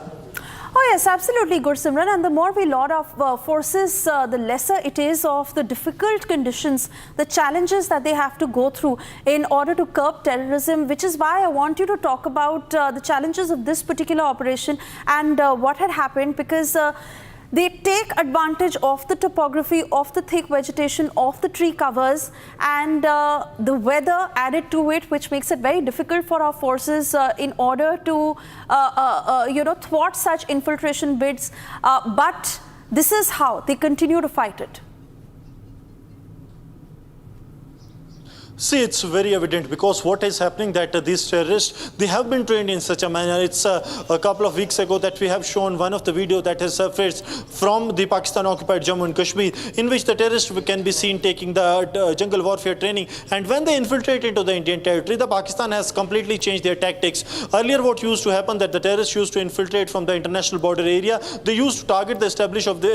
Oh yes, absolutely, Gursimran. And the more we lot of forces, the lesser it is of the difficult conditions, the challenges that they have to go through in order to curb terrorism, which is why I want you to talk about the challenges of this particular operation and what had happened, because they take advantage of the topography, of the thick vegetation, of the tree covers, and the weather added to it, which makes it very difficult for our forces in order to, thwart such infiltration bids. But this is how they continue to fight it. See, it's very evident because what is happening that these terrorists, they have been trained in such a manner. It's a couple of weeks ago that we have shown one of the video that has surfaced from the Pakistan-occupied Jammu and Kashmir, in which the terrorists can be seen taking the jungle warfare training. And when they infiltrate into the Indian territory, the Pakistan has completely changed their tactics. Earlier, what used to happen that the terrorists used to infiltrate from the international border area. They used to target the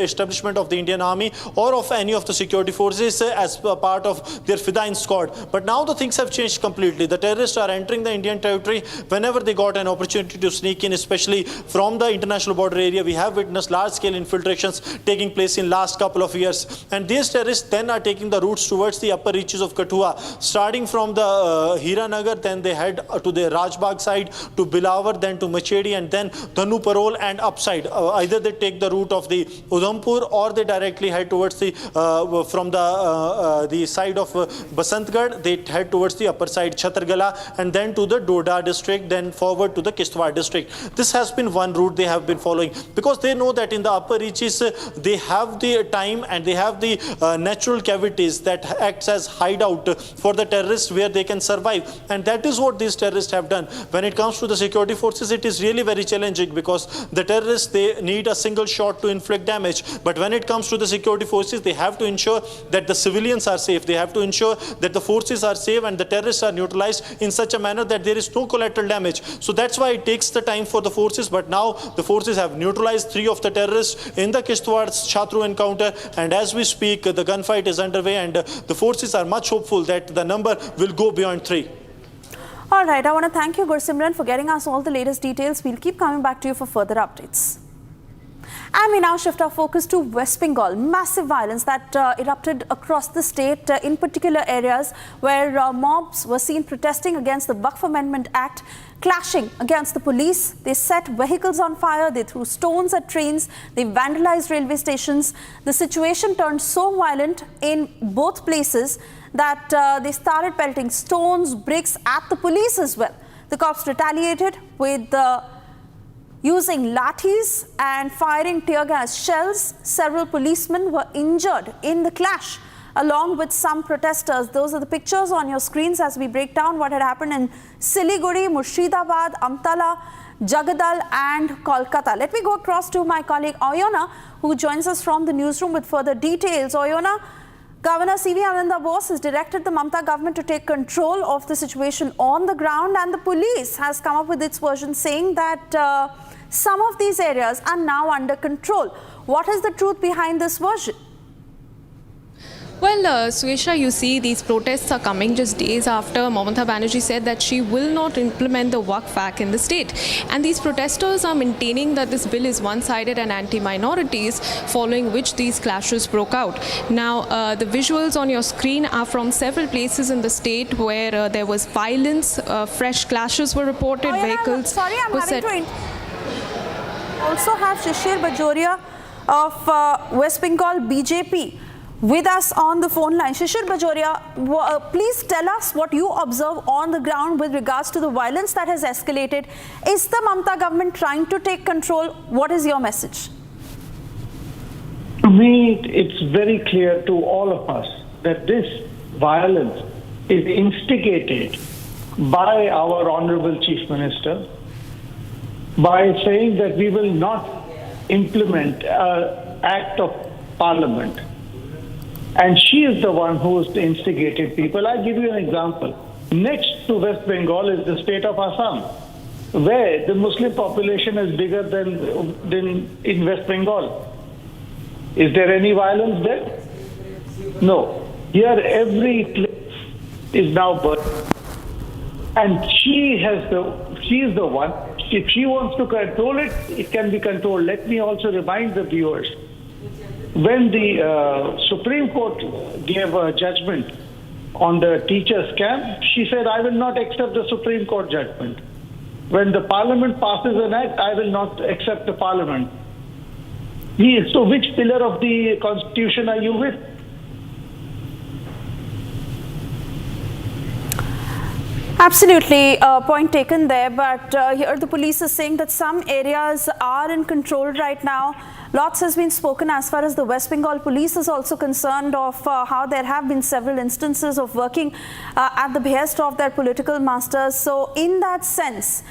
establishment of the Indian Army or of any of the security forces as part of their Fidain squad. But now the things have changed completely. The terrorists are entering the Indian territory whenever they got an opportunity to sneak in, especially from the international border area. We have witnessed large-scale infiltrations taking place in last couple of years. And these terrorists then are taking the routes towards the upper reaches of Kathua. Starting from the Hiranagar, then they head to the Rajbagh side, to Bilawar, then to Machedi, and then Dhanu Parol and upside. Either they take the route of the Udhampur or they directly head towards the, from the side of Basantgarh. They head towards the upper side, Chhatargala, and then to the Doda district, then forward to the Kishtwar district. This has been one route they have been following because they know that in the upper reaches, they have the time and they have the natural cavities that acts as hideout for the terrorists where they can survive. And that is what these terrorists have done. When it comes to the security forces, it is really very challenging because the terrorists, they need a single shot to inflict damage. But when it comes to the security forces, they have to ensure that the civilians are safe. They have to ensure that the forces are safe and the terrorists are neutralized in such a manner that there is no collateral damage. So that's why it takes the time for the forces. But now the forces have neutralized 3 of the terrorists in the Kishtwar Chatru encounter. And as we speak, the gunfight is underway and the forces are much hopeful that the number will go beyond 3. All right, I want to thank you, Gursimran, for getting us all the latest details. We'll keep coming back to you for further updates. And we now shift our focus to West Bengal. Massive violence that erupted across the state, in particular areas where mobs were seen protesting against the Waqf Amendment Act, clashing against the police. They set vehicles on fire, they threw stones at trains, they vandalized railway stations. The situation turned so violent in both places that they started pelting stones, bricks at the police as well. The cops retaliated with using lathis and firing tear gas shells. Several policemen were injured in the clash, along with some protesters. Those are the pictures on your screens as we break down what had happened in Siliguri, Murshidabad, Amtala, Jagadal and Kolkata. Let me go across to my colleague Oyona, who joins us from the newsroom with further details. Oyona, Governor C.V. Ananda Bose has directed the Mamata government to take control of the situation on the ground, and the police has come up with its version saying that some of these areas are now under control. What is the truth behind this version? Well, Suesha, you see, these protests are coming just days after Mamata Banerjee said that she will not implement the Waqf Act in the state. And these protesters are maintaining that this bill is one-sided and anti-minorities, following which these clashes broke out. Now, the visuals on your screen are from several places in the state where there was violence, fresh clashes were reported, vehicles were set. Also have Shishir Bajoria of West Bengal BJP with us on the phone line. Shishir Bajoria, please tell us what you observe on the ground with regards to the violence that has escalated. Is the Mamata government trying to take control? What is your message? To me, it's very clear to all of us that this violence is instigated by our Honorable Chief Minister by saying that we will not implement an act of Parliament. And she is the one who has instigated people. I'll give you an example. Next to West Bengal is the state of Assam, where the Muslim population is bigger than in West Bengal. Is there any violence there? No. Here every place is now burnt. And she is the one. If she wants to control it, it can be controlled. Let me also remind the viewers, when the Supreme Court gave a judgment on the teachers' camp, she said, I will not accept the Supreme Court judgment. When the Parliament passes an act, I will not accept the Parliament. So which pillar of the Constitution are you with? Absolutely, point taken there, but here the police is saying that some areas are in control right now. Lots has been spoken as far as the West Bengal police is also concerned of how there have been several instances of working at the behest of their political masters. So in that sense,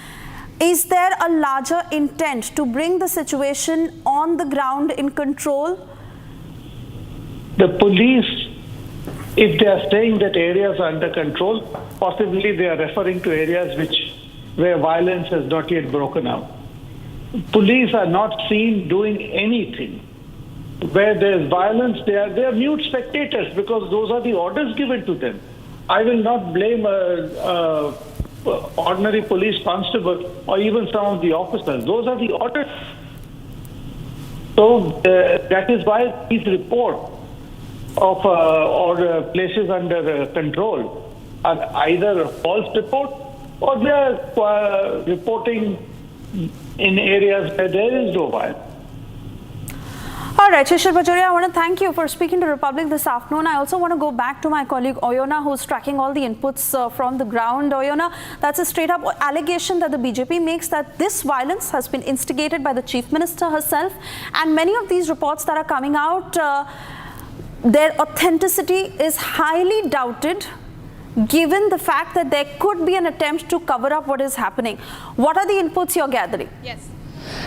is there a larger intent to bring the situation on the ground in control? The police, if they are saying that areas are under control, possibly they are referring to areas where violence has not yet broken out. Police are not seen doing anything. Where there is violence, they are mute spectators because those are the orders given to them. I will not blame ordinary police constable or even some of the officers. Those are the orders. So that is why these reports of or places under control are either a false report or they are reporting in areas where there is no violence. All right, Shishir Bajoria, I want to thank you for speaking to Republic this afternoon. I also want to go back to my colleague Oyona, who's tracking all the inputs from the ground. Oyona, that's a straight up allegation that the BJP makes that this violence has been instigated by the Chief Minister herself. And many of these reports that are coming out, their authenticity is highly doubted, given the fact that there could be an attempt to cover up what is happening. What are the inputs you're gathering? Yes.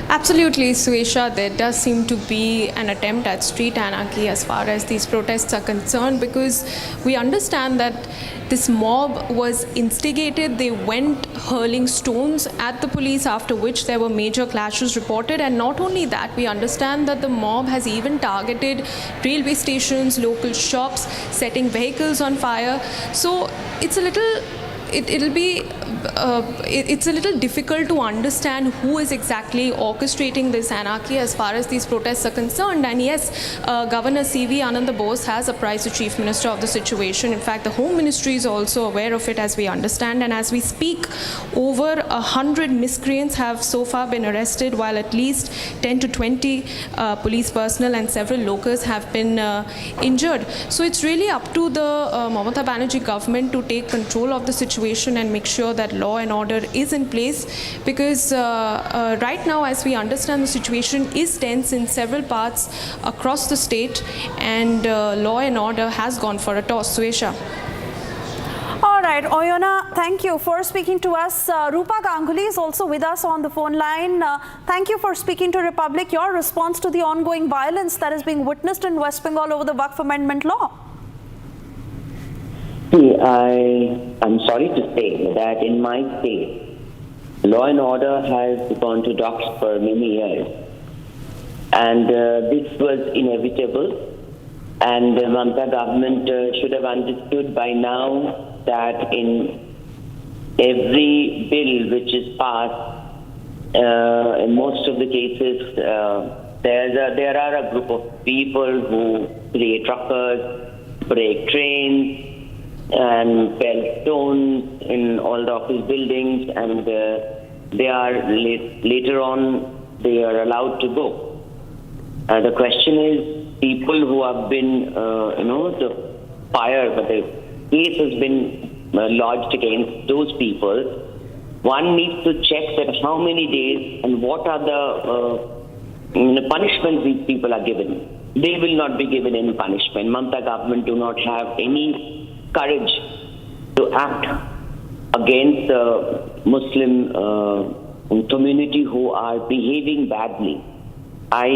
Absolutely, Suesha. There does seem to be an attempt at street anarchy as far as these protests are concerned, because we understand that this mob was instigated. They went hurling stones at the police, after which there were major clashes reported. And not only that, we understand that the mob has even targeted railway stations, local shops, setting vehicles on fire. So it's a little it's a little difficult to understand who is exactly orchestrating this anarchy as far as these protests are concerned. And yes, Governor C.V. Ananda Bose has apprised the Chief Minister of the situation. In fact, the Home Ministry is also aware of it, as we understand. And as we speak, over 100 miscreants have so far been arrested, while at least 10 to 20 police personnel and several locals have been injured. So it's really up to the Mamata Banerjee government to take control of the situation and make sure that law and order is in place, because right now, as we understand, the situation is tense in several parts across the state, and law and order has gone for a toss. Suesha. All right, Oyona, thank you for speaking to us. Rupa Ganguly is also with us on the phone line. Thank you for speaking to Republic. Your response to the ongoing violence that is being witnessed in West Bengal over the Waqf Amendment law? See, I'm sorry to say that in my state, law and order has gone to dogs for many years. And this was inevitable. And the Mamata government should have understood by now that in every bill which is passed, in most of the cases, there are a group of people who create truckers, break trains, and fell stones in all the office buildings, and they are later on they are allowed to go. The question is, people who have been, the fire, but the case has been lodged against those people. One needs to check that how many days and what are the punishments these people are given. They will not be given any punishment. Mamata government do not have any courage to act against the Muslim community who are behaving badly. I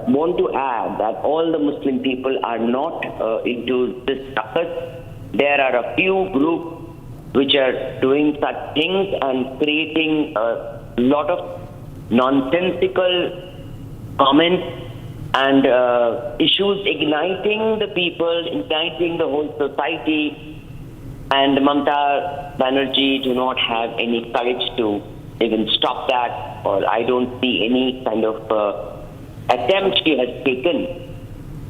want to add that all the Muslim people are not into this ruckus. There are a few groups which are doing such things and creating a lot of nonsensical comments and issues, igniting the people, igniting the whole society. And Mamata Banerjee do not have any courage to even stop that, or I don't see any kind of attempt she has taken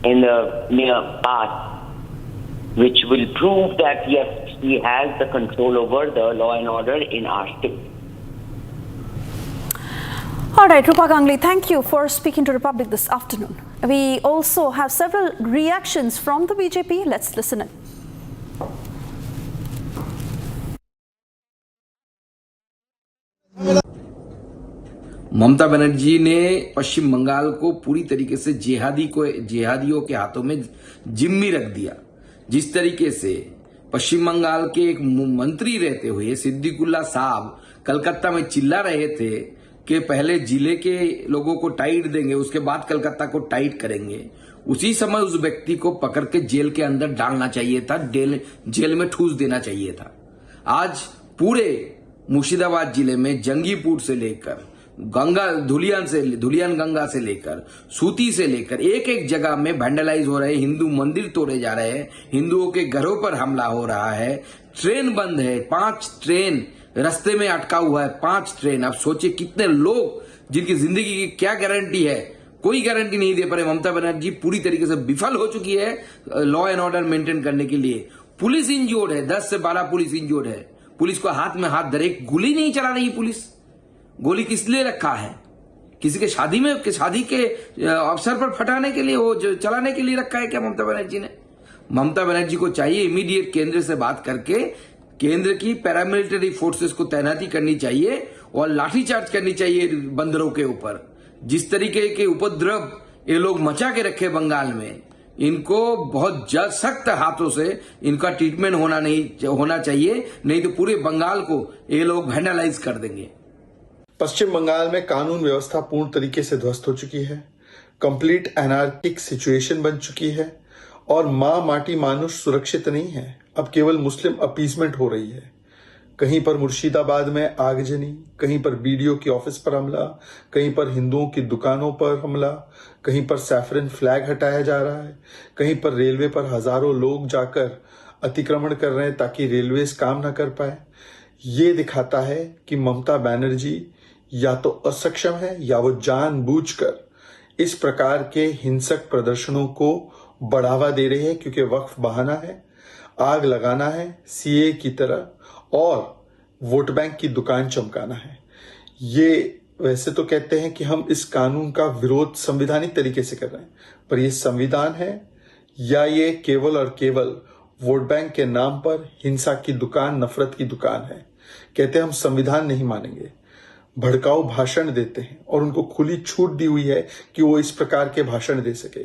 in the near past, which will prove that yes, he has the control over the law and order in our state. All right, Rupa Gangli, thank you for speaking to Republic this afternoon. We also have several reactions from the BJP. Let's listen in. Mamata Banerjee ने पश्चिम बंगाल को पूरी तरीके से जिहादियों के हाथों में जिम्मी रख दिया। जिस तरीके से पश्चिम बंगाल के एक मंत्री रहते हुए सिद्दीकुल्ला साहब कलकत्ता में चिल्ला रहे थे कि पहले जिले के लोगों को टाइट देंगे, उसके बाद कलकत्ता को टाइट करेंगे, उसी समय उस व्यक्ति को पकड़ के जेल के अंदर डालना चाहिए था, जेल में ठूस देना चाहिए था। आज पूरे मुर्शिदाबाद जिले में जंगीपुर से लेकर धुलियान गंगा से लेकर सूती से लेकर एक एक जगह में वैंडलाइज हो रहे, हिंदू मंदिर तोड़े जा रहे हैं, हिंदुओं के घरों पर हमला हो रहा है, ट्रेन बंद है, 5 ट्रेन रास्ते में अटका हुआ है, 5 ट्रेन। आप सोचिए कितने लोग जिनकी जिंदगी की क्या गारंटी है, कोई गारंटी नहीं दे पा रहे। ममता बनर्जी पूरी तरीके से विफल हो चुकी है लॉ एंड ऑर्डर मेंटेन करने के लिए। पुलिस इंजोर्ड है, 10 से 12 पुलिस इंजोर्ड है। पुलिस को हाथ में हाथ धरे, गोली नहीं चला रही पुलिस। गोली किस लिए रखा है? किसी के शादी के अवसर पर फटाने के लिए, वो जो चलाने के लिए रखा है क्या ममता बनर्जी ने? ममता बनर्जी को चाहिए इमीडिएट केंद्र से बात करके केंद्र की पैरामिलिट्री फोर्सेस को तैनाती करनी चाहिए और लाठीचार्ज करनी चाहिए बंदरों के ऊपर। जिस तरीके के उपद्रव ये लोग मचा के रखे बंगाल में, इनको बहुत सख्त हाथों से इनका ट्रीटमेंट होना चाहिए, नहीं तो पूरे बंगाल को ये लोग वैंडलाइज कर देंगे। पश्चिम बंगाल में कानून व्यवस्था पूर्ण तरीके से ध्वस्त हो चुकी है, कंप्लीट एनार्किक सिचुएशन बन चुकी है और मां माटी मानुष सुरक्षित नहीं है। अब केवल मुस्लिम अपीसमेंट हो रही है। कहीं पर मुर्शिदाबाद में आगजनी, कहीं पर बीडीओ के ऑफिस पर हमला, कहीं पर हिंदुओं की दुकानों पर हमला, कहीं पर सैफरन फ्लैग हटाया जा रहा है, कहीं पर रेलवे पर हजारों लोग जाकर अतिक्रमण कर रहे हैं ताकि रेलवेज काम न कर पाए। ये दिखाता है कि ममता बनर्जी या तो असक्षम है या वो जानबूझकर इस प्रकार के हिंसक प्रदर्शनों को बढ़ावा दे रही है, क्योंकि वक्फ बहाना है, आग लगाना है सीए की तरह और वोट बैंक की दुकान चमकाना है। ये वैसे तो कहते हैं कि हम इस कानून का विरोध संवैधानिक तरीके से कर रहे हैं, पर ये संविधान है या ये केवल और केवल वोट बैंक के नाम पर हिंसा की दुकान, नफरत की दुकान है। कहते हैं हम संविधान नहीं मानेंगे, भड़काऊ भाषण देते हैं और उनको खुली छूट दी हुई है कि वो इस प्रकार के भाषण दे सके।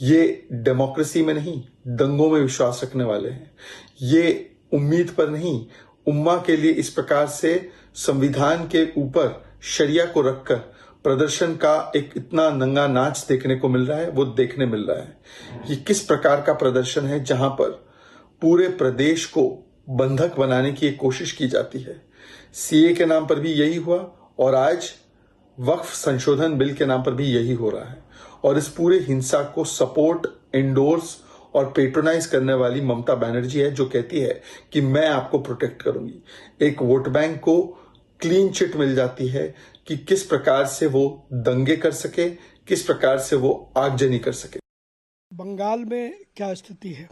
ये डेमोक्रेसी में नहीं, दंगों में विश्वास रखने वाले हैं। ये उम्मीद पर नहीं, उम्मा के लिए इस प्रकार से संविधान के ऊपर शरिया को रखकर प्रदर्शन का एक इतना नंगा नाच देखने को मिल रहा है, वो देखने मिल रहा है। ये किस प्रकार का प्रदर्शन है जहां पर पूरे प्रदेश को बंधक बनाने की एक कोशिश की जाती है। सीए के नाम पर भी यही हुआ और आज वक्फ संशोधन बिल के नाम पर भी यही हो रहा है। और इस पूरे हिंसा को सपोर्ट, एंडोर्स और पेट्रोनाइज करने वाली ममता बनर्जी है, जो कहती है कि मैं आपको प्रोटेक्ट करूंगी। एक वोट बैंक को क्लीन चिट मिल जाती है कि किस प्रकार से वो दंगे कर सके, किस प्रकार से वो आगजनी कर सके। बंगाल में क्या स्थिति है?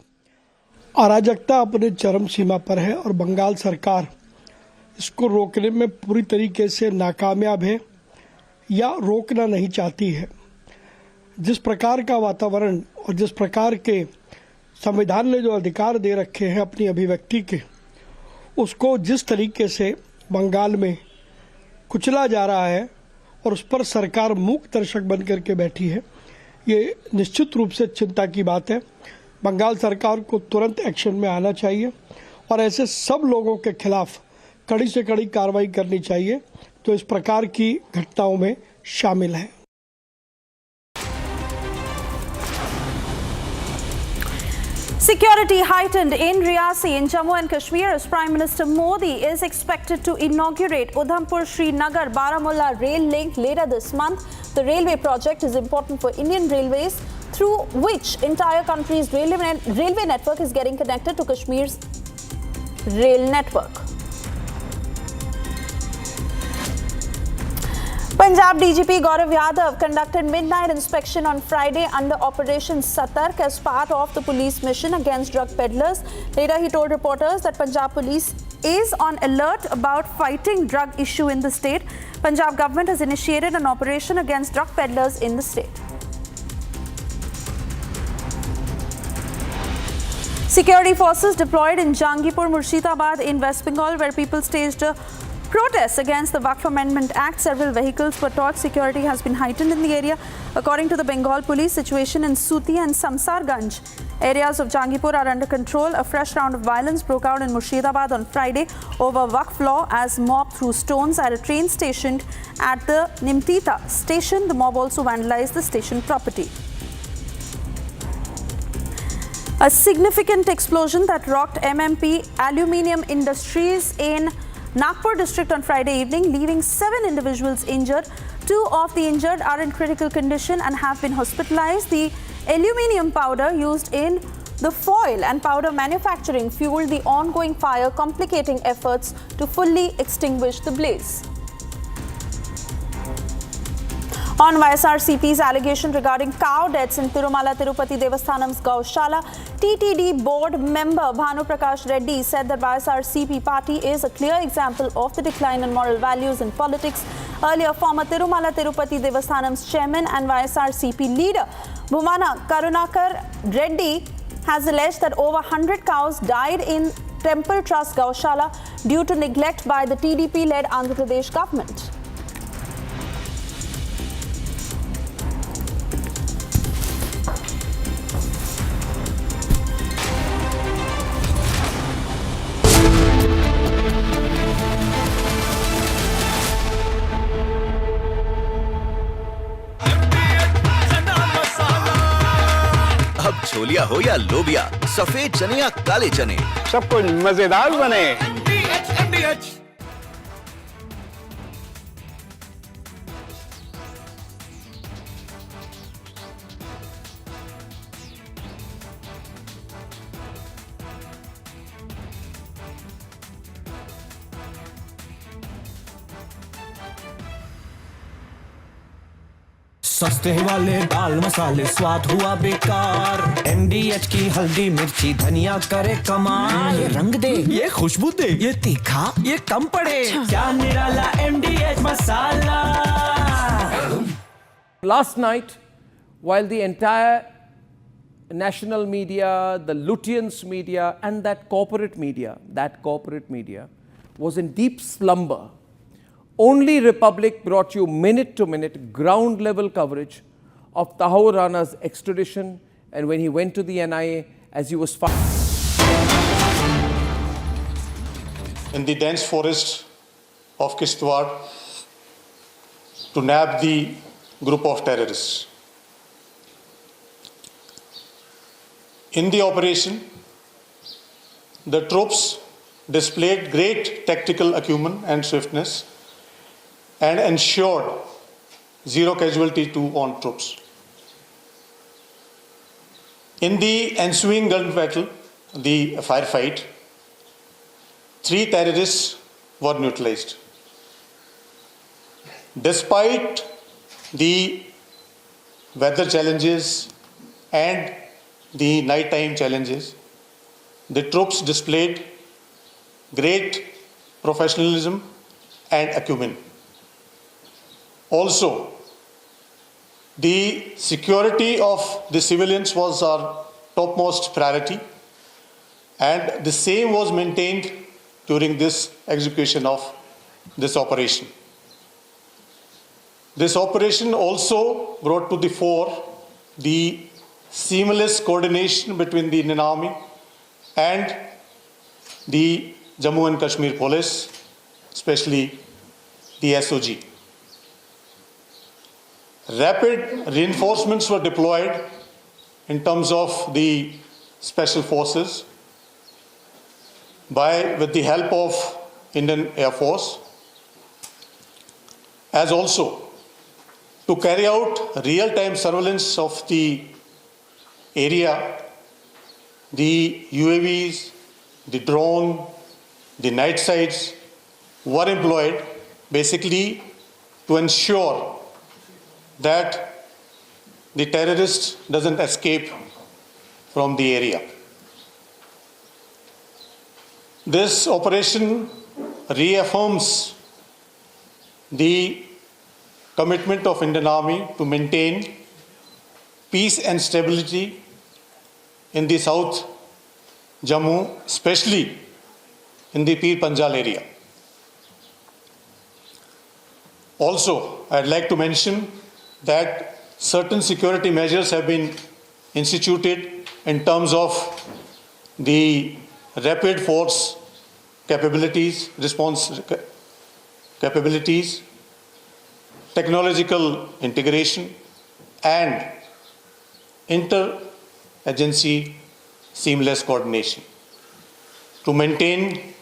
अराजकता अपने चरम सीमा पर है और बंगाल सरकार इसको रोकने में पूरी तरीके से नाकामयाब है या रोकना नहीं चाहती है। जिस प्रकार का वातावरण और जिस प्रकार के संविधान ने जो अधिकार दे रखे हैं अपनी अभिव्यक्ति के, उसको जिस तरीके से बंगाल में कुचला जा रहा है और उस पर सरकार मूक दर्शक बन करके बैठी है, ये निश्चित रूप से चिंता की बात है। बंगाल सरकार को तुरंत एक्शन में आना चाहिए और ऐसे सब लोगों के खिलाफ कड़ी से कड़ी कार्रवाई करनी चाहिए तो इस प्रकार की घटनाओं में शामिल हैं। Security heightened in Riyasi in Jammu and Kashmir as Prime Minister Modi is expected to inaugurate Udhampur-Srinagar Baramulla rail link later this month. The railway project is important for Indian Railways, through which entire country's railway network is getting connected to Kashmir's rail network. Punjab DGP Gaurav Yadav conducted midnight inspection on Friday under Operation Satark as part of the police mission against drug peddlers. Later, he told reporters that Punjab police is on alert about fighting drug issue in the state. Punjab government has initiated an operation against drug peddlers in the state. Security forces deployed in Jangipur, Murshidabad in West Bengal, where people staged a protests against the Waqf Amendment Act. Several vehicles were towed. Security has been heightened in the area. According to the Bengal police, situation in Suti and Samsarganj areas of Jangipur are under control. A fresh round of violence broke out in Murshidabad on Friday over Waqf law as mob threw stones at a train stationed at the Nimtita station. The mob also vandalized the station property. A significant explosion that rocked MMP Aluminium Industries in Nagpur district on Friday evening, leaving 7 individuals injured. 2 of the injured are in critical condition and have been hospitalized. The aluminium powder used in the foil and powder manufacturing fueled the ongoing fire, complicating efforts to fully extinguish the blaze. On YSRCP's allegation regarding cow deaths in Tirumala Tirupati Devasthanam's Gaushala, TTD board member Bhanu Prakash Reddy said that YSRCP party is a clear example of the decline in moral values in politics. Earlier, former Tirumala Tirupati Devasthanam's chairman and YSRCP leader Bhumana Karunakar Reddy has alleged that over 100 cows died in Temple Trust Gaushala due to neglect by the TDP-led Andhra Pradesh government. अब छोलिया हो या लोबिया, सफेद चने या काले चने, सब कुछ मजेदार बने। सस्ते वाले दाल मसाले स्वाद हुआ बेकार। MDH की हल्दी मिर्ची धनिया करे कमाल। ये रंग दे, ये खुशबू दे, ये तीखा, ये कम पड़े। क्या निराला MDH masala. Last night, while the entire national media, the Lutyens media and that corporate media was in deep slumber, only Republic brought you minute-to-minute, ground-level coverage of Tahawwur Rana's extradition and when he went to the NIA as he was found. In the dense forest of Kishtwar to nab the group of terrorists. In the operation, the troops displayed great tactical acumen and swiftness and ensured zero casualty to on troops. In the ensuing gun battle, the firefight, 3 terrorists were neutralized. Despite the weather challenges and the nighttime challenges, the troops displayed great professionalism and acumen. Also, the security of the civilians was our topmost priority, and the same was maintained during this execution of this operation. This operation also brought to the fore the seamless coordination between the Indian Army and the Jammu and Kashmir police, especially the SOG. Rapid reinforcements were deployed in terms of the special forces with the help of Indian Air Force, as also to carry out real-time surveillance of the area. The UAVs, the drone, the night sights were employed basically to ensure that the terrorist doesn't escape from the area. This operation reaffirms the commitment of Indian Army to maintain peace and stability in the South Jammu, especially in the Pir Panjal area. Also, I'd like to mention that certain security measures have been instituted in terms of the rapid force capabilities, response capabilities, technological integration, and inter-agency seamless coordination to maintain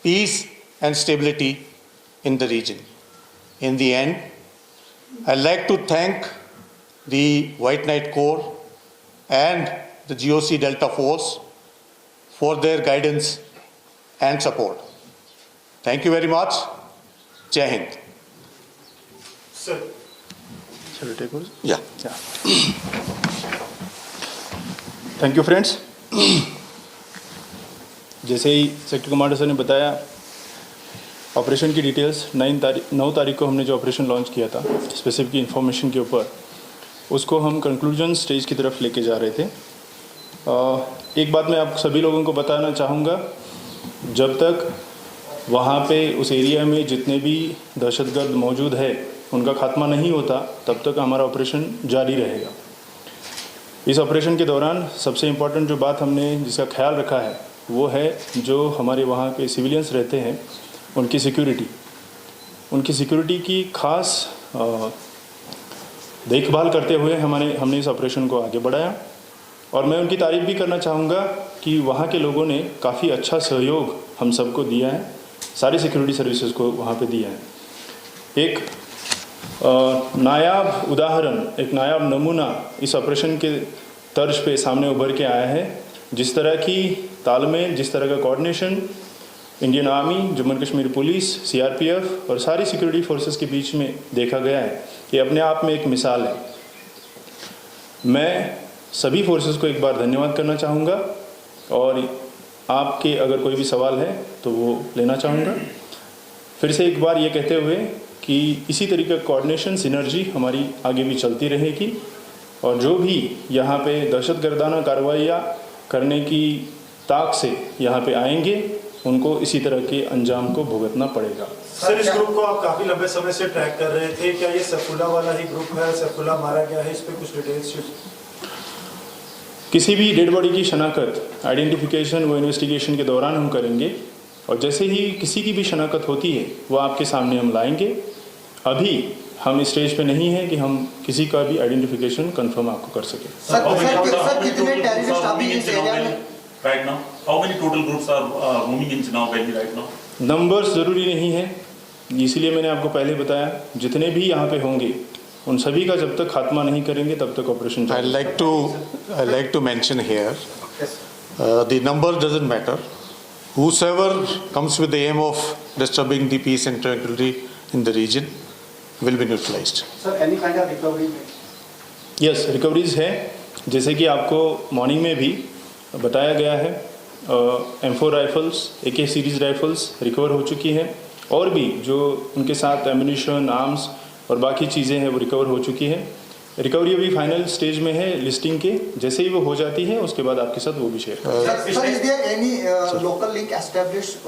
peace and stability in the region. In the end, I'd like to thank the White Knight Corps and the GOC Delta Force for their guidance and support. Thank you very much. Jai Hind. Sir. Shall we take over? Yeah. Thank you friends. जैसे ही sector commander sir ने बताया, operation की details 9 तारीख को हमने जो operation launch किया था स्पेसिफिक इन्फॉर्मेशन के ऊपर, उसको हम कंक्लूजन स्टेज की तरफ लेके जा रहे थे। एक बात मैं आप सभी लोगों को बताना चाहूँगा, जब तक वहाँ पे उस एरिया में जितने भी दहशतगर्द मौजूद है उनका खात्मा नहीं होता, तब तक हमारा ऑपरेशन जारी रहेगा। इस ऑपरेशन के दौरान सबसे इम्पॉर्टेंट जो बात हमने जिसका ख्याल रखा है वो है जो हमारे वहाँ पे सिविलियंस रहते हैं उनकी सिक्योरिटी की खास देखभाल करते हुए हमने इस ऑपरेशन को आगे बढ़ाया। और मैं उनकी तारीफ़ भी करना चाहूँगा कि वहाँ के लोगों ने काफ़ी अच्छा सहयोग हम सबको दिया है, सारी सिक्योरिटी सर्विसेज को वहाँ पे दिया है। एक नायाब उदाहरण, एक नायाब नमूना इस ऑपरेशन के तर्ज पे सामने उभर के आया है। जिस तरह की तालमेल, जिस तरह का coordination Indian army, Jammu and Kashmir police, CRPF और सारी सिक्योरिटी फोर्सेस के बीच में देखा गया है, ये अपने आप में एक मिसाल है। मैं सभी फोर्सेस को एक बार धन्यवाद करना चाहूँगा और आपके अगर कोई भी सवाल है तो वो लेना चाहूँगा। फिर से एक बार ये कहते हुए कि इसी तरीके का कोऑर्डिनेशन, सिनर्जी हमारी आगे भी चलती रहेगी और जो भी यहाँ पे दहशतगर्दाना कार्रवाइयाँ करने की ताक से यहाँ पे आएंगे उनको इसी तरह के अंजाम को भुगतना पड़ेगा। सर, इस ग्रुप को आप काफ़ी लंबे समय से ट्रैक कर रहे थे, क्या ये सैफुल्ला वाला ही ग्रुप है? सैफुल्ला मारा गया है, इस पर कुछ डिटेल्स? किसी भी डेड बॉडी की शनाख्त, आइडेंटिफिकेशन वो इन्वेस्टिगेशन के दौरान हम करेंगे और जैसे ही किसी की भी शनाख्त होती है वो आपके सामने हम लाएंगे। अभी हम इस स्टेज पे नहीं है कि हम किसी का भी आइडेंटिफिकेशन कंफर्म आपको कर सके। सर, कितने टेररिस्ट अभी इस एरिया में right now? How many total groups are moving in Chenab Valley right now? Numbers ज़रूरी नहीं है, इसीलिए मैंने आपको पहले बताया जितने भी यहाँ पे होंगे उन सभी का जब तक खात्मा नहीं करेंगे तब तक operation. I like to mention here, the number doesn't matter. Whosoever comes with the aim of disturbing the peace and tranquility in the region will be neutralized. Sir, any kind of recovery? Yes, recoveries है, जैसे कि आपको morning में भी बताया गया है। M4 rifles, AK series rifles recover हो चुकी हैं और भी जो उनके साथ एम्युनिशन, आर्म्स और बाकी चीज़ें हैं वो रिकवर हो चुकी हैं। रिकवरी अभी फाइनल स्टेज में है लिस्टिंग के, जैसे ही वो हो जाती है उसके बाद आपके साथ वो भी शेयर करेंगे। Sir, is there any local link established?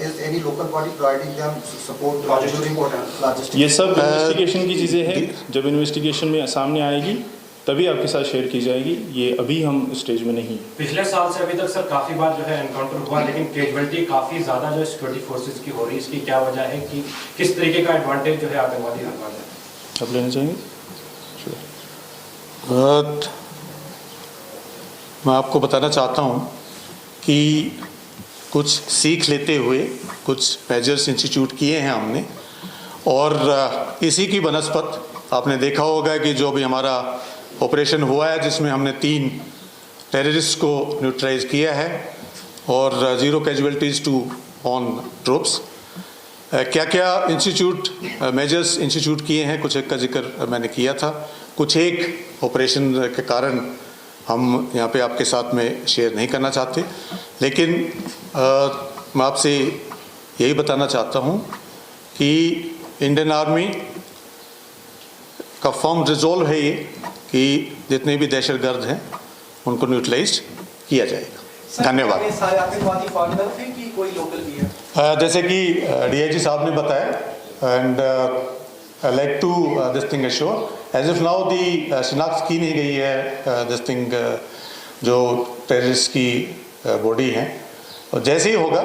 Is any local body providing them support during logistics? ये सब इन्वेस्टिगेशन की चीज़ें हैं, जब इन्वेस्टिगेशन में सामने आएगी तभी आपके साथ शेयर की जाएगी। ये अभी हम स्टेज में नहीं। पिछले साल से अभी तक सर काफ़ी बार जो है एनकाउंटर हुआ, लेकिन कैजुअलिटी काफ़ी ज़्यादा जो सिक्योरिटी फोर्सेज की हो रही है। इसकी क्या वजह है कि किस तरीके का एडवांटेज जो है आतंकवादी हमला है? आप लेना चाहेंगे? मैं आपको बताना चाहता हूँ कि कुछ सीख लेते हुए कुछ मेजर्स इंस्टीट्यूट किए हैं हमने, और इसी की बनस्पत आपने देखा होगा कि जो भी हमारा ऑपरेशन हुआ है जिसमें हमने 3 टेररिस्ट को न्यूट्रलाइज किया है और 0 कैजुअलिटीज़ टू ऑन ट्रूप्स। क्या क्या इंस्टीट्यूट मेजर्स इंस्टीट्यूट किए हैं, कुछ एक का जिक्र मैंने किया था। कुछ एक ऑपरेशन के कारण हम यहाँ पे आपके साथ में शेयर नहीं करना चाहते, लेकिन मैं आपसे यही बताना चाहता हूँ कि इंडियन आर्मी का फर्म रिजॉल्व है ये कि जितने भी दहशतगर्द हैं उनको न्यूट्रलाइज किया जाएगा। धन्यवाद। सारे आतंकवादी फॉरेनर थे कि कोई लोकल भी है? जैसे कि डीआईजी साहब ने बताया, and I like to this thing assure as if now the शिनाख्त की नहीं गई है दिस थिंग जो टेररिस्ट की बॉडी है, और जैसे ही होगा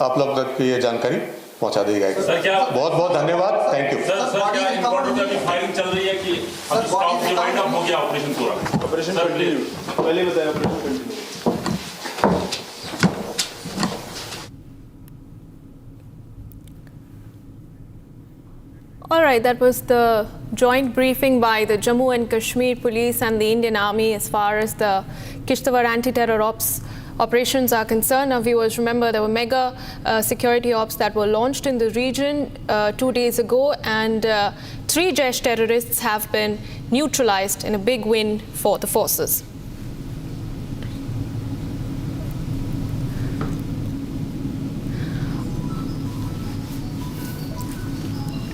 आप लोग तक ये जानकारी पहुंचा दी जाएगी। बहुत बहुत धन्यवाद, थैंक यू। सर क्या एनकाउंटर की फायरिंग चल रही है कि अब स्टॉप डिवाइड अप हो गया ऑपरेशन पूरा? ऑपरेशन कंटिन्यू, पहले बताया operation continue. All right, that was the joint briefing by the Jammu and Kashmir Police and the Indian Army as far as the Kishtwar anti-terror operations are concerned. Now, viewers, remember there were mega security ops that were launched in the region 2 days ago, and 3 Jaish terrorists have been neutralized in a big win for the forces.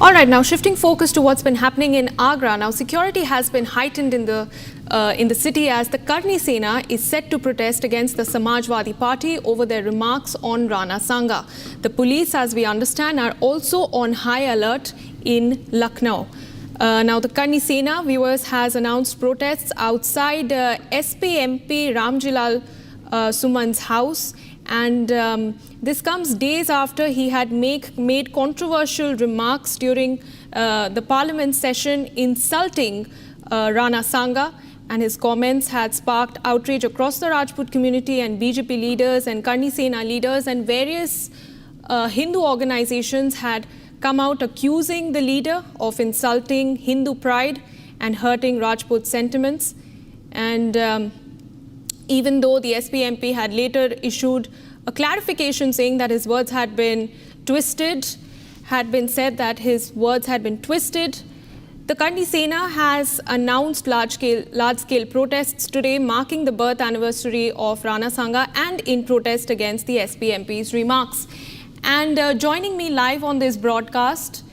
All right, now shifting focus to what's been happening in Agra. Now, security has been heightened in the city as the Karni Sena is set to protest against the Samajwadi Party over their remarks on Rana Sanga. The police, as we understand, are also on high alert in Lucknow. Now, the Karni Sena, viewers, has announced protests outside SP MP Ramjilal Suman's house. And this comes days after he had made controversial remarks during the parliament session insulting Rana Sanga, and his comments had sparked outrage across the Rajput community, and BJP leaders and Karni Sena leaders and various Hindu organizations had come out accusing the leader of insulting Hindu pride and hurting Rajput sentiments. And even though the SP MP had later issued a clarification saying that his words had been twisted, had been said that his words had been twisted, the Karni Sena has announced large-scale protests today, marking the birth anniversary of Rana Sanga and in protest against the SP MP's remarks. And joining me live on this broadcast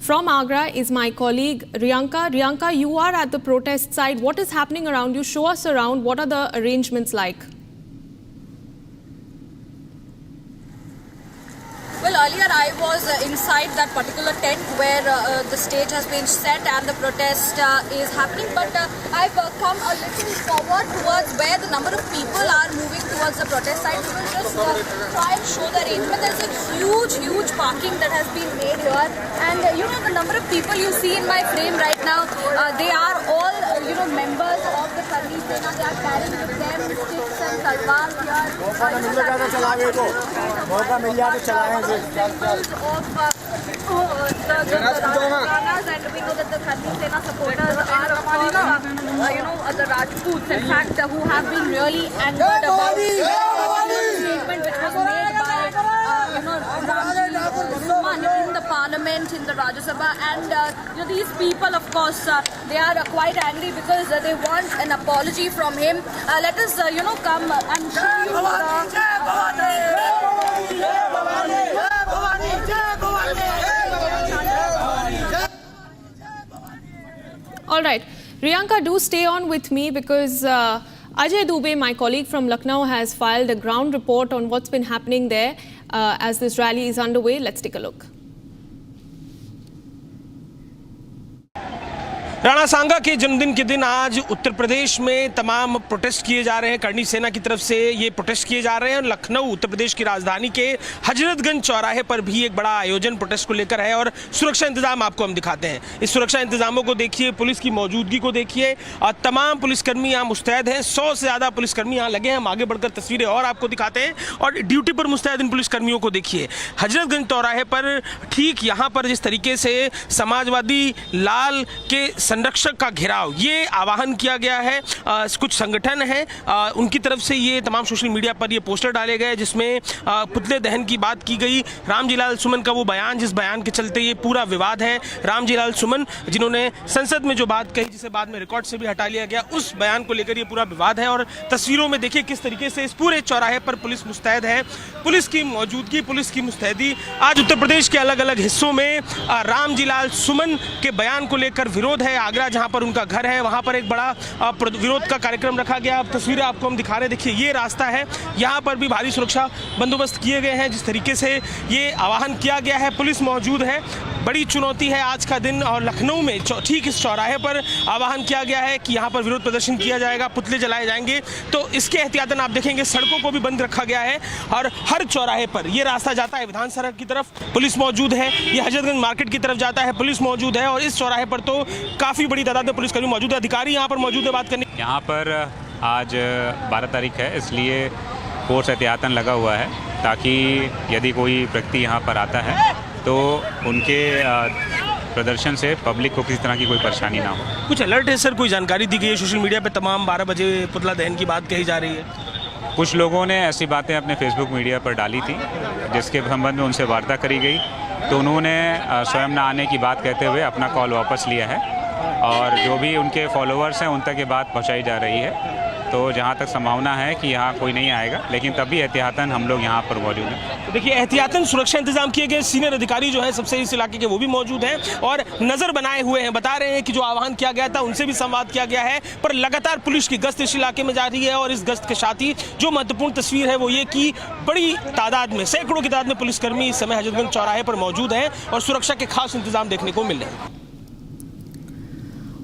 from Agra is my colleague Riyanka. Riyanka, you are at the protest side. What is happening around you? Show us around. What are the arrangements like? Well, earlier I was inside that particular tent where the stage has been set and the protest is happening, but I've come a little forward towards where the number of people are moving towards the protest side. We will just try and show the arrangement. There's a huge parking that has been made here, and you know, the number of people you see in my frame right now, they are all members of the Karni Sena. They are carrying with them sticks and talwars here. Ranas, and we know that the Karni Sena supporters are of course, the Rajputs, in fact, who have been really angered about the statement which was made by Ramji in the parliament, in the Rajya Sabha, and these people, of course, they are quite angry because they want an apology from him. Let us, come and show you All right. Riyanka, do stay on with me because Ajay Dubey, my colleague from Lucknow, has filed a ground report on what's been happening there as this rally is underway. Let's take a look. Rana Sanga के जन्मदिन के दिन आज उत्तर प्रदेश में तमाम protest किए जा रहे हैं। करनी सेना की तरफ से ये प्रोटेस्ट किए जा रहे हैं। लखनऊ उत्तर प्रदेश की राजधानी के हजरतगंज चौराहे पर भी एक बड़ा आयोजन प्रोटेस्ट को लेकर है और सुरक्षा इंतजाम आपको हम दिखाते हैं। इस सुरक्षा इंतजामों को देखिए, पुलिस की मौजूदगी को देखिए और तमाम पुलिसकर्मी यहाँ मुस्तैद हैं। 100 से ज़्यादा पुलिसकर्मी यहाँ लगे हैं। हम आगे बढ़कर तस्वीरें और आपको दिखाते हैं और ड्यूटी पर मुस्तैद इन पुलिसकर्मियों को देखिए। हजरतगंज चौराहे पर ठीक यहाँ पर जिस तरीके से समाजवादी लाल के संरक्षक का घेराव, ये आवाहन किया गया है। कुछ संगठन हैं उनकी तरफ से ये तमाम सोशल मीडिया पर ये पोस्टर डाले गए जिसमें पुतले दहन की बात की गई। रामजीलाल सुमन का वो बयान, जिस बयान के चलते ये पूरा विवाद है। रामजीलाल सुमन जिन्होंने संसद में जो बात कही, जिसे बाद में रिकॉर्ड से भी हटा लिया गया, उस बयान को लेकर ये पूरा विवाद है। और तस्वीरों में देखिए किस तरीके से इस पूरे चौराहे पर पुलिस मुस्तैद है। पुलिस की मौजूदगी, पुलिस की मुस्तैदी। आज उत्तर प्रदेश के अलग अलग हिस्सों में रामजीलाल सुमन के बयान को लेकर विरोध है। आगरा जहां पर उनका घर है वहां पर एक बड़ा विरोध का कार्यक्रम रखा गया। अब तस्वीरें आपको हम दिखा रहे हैं। देखिए ये रास्ता है, यहां पर भी भारी सुरक्षा बंदोबस्त किए गए हैं। जिस तरीके से ये आह्वान किया गया है, पुलिस मौजूद है। बड़ी चुनौती है आज का दिन और लखनऊ में ठीक इस चौराहे पर आह्वान किया गया है कि यहाँ पर विरोध प्रदर्शन किया जाएगा, पुतले जलाए जाएंगे। तो इसके एहतियातन आप देखेंगे सड़कों को भी बंद रखा गया है और हर चौराहे पर ये रास्ता जाता है विधान सड़क की तरफ, पुलिस मौजूद है। ये हजरतगंज मार्केट की तरफ जाता है, पुलिस मौजूद है। और इस चौराहे पर तो काफ़ी बड़ी तादाद में पुलिसकर्मी मौजूद है। अधिकारी यहाँ पर मौजूद है बात करने। यहाँ पर आज 12 तारीख है, इसलिए फोर्स एहतियातन लगा हुआ है ताकि यदि कोई व्यक्ति यहाँ पर आता है तो उनके प्रदर्शन से पब्लिक को किसी तरह की कोई परेशानी ना हो। कुछ अलर्ट है सर, कोई जानकारी दी गई है सोशल मीडिया पे? तमाम 12 बजे पुतला दहन की बात कही जा रही है। कुछ लोगों ने ऐसी बातें अपने फेसबुक मीडिया पर डाली थी जिसके संबंध में उनसे वार्ता करी गई, तो उन्होंने स्वयं ना आने की बात कहते हुए अपना कॉल वापस लिया है और जो भी उनके फॉलोअर्स हैं उन तक ये बात पहुँचाई जा रही है। तो जहाँ तक संभावना है कि यहाँ कोई नहीं आएगा, लेकिन तब भी एहतियातन हम लोग यहाँ पर मौजूद हैं। तो देखिए एहतियातन सुरक्षा इंतजाम किए गए। सीनियर अधिकारी जो है सबसे इस इलाके के वो भी मौजूद हैं और नज़र बनाए हुए हैं। बता रहे हैं कि जो आह्वान किया गया था उनसे भी संवाद किया गया है, पर लगातार पुलिस की गश्त इस इलाके में जारी है। और इस गश्त के साथ ही जो महत्वपूर्ण तस्वीर है वो ये कि बड़ी तादाद में, सैकड़ों की तादाद में पुलिसकर्मी इस समय हजरतगंज चौराहे पर मौजूद हैं और सुरक्षा के खास इंतजाम देखने को मिल रहे हैं।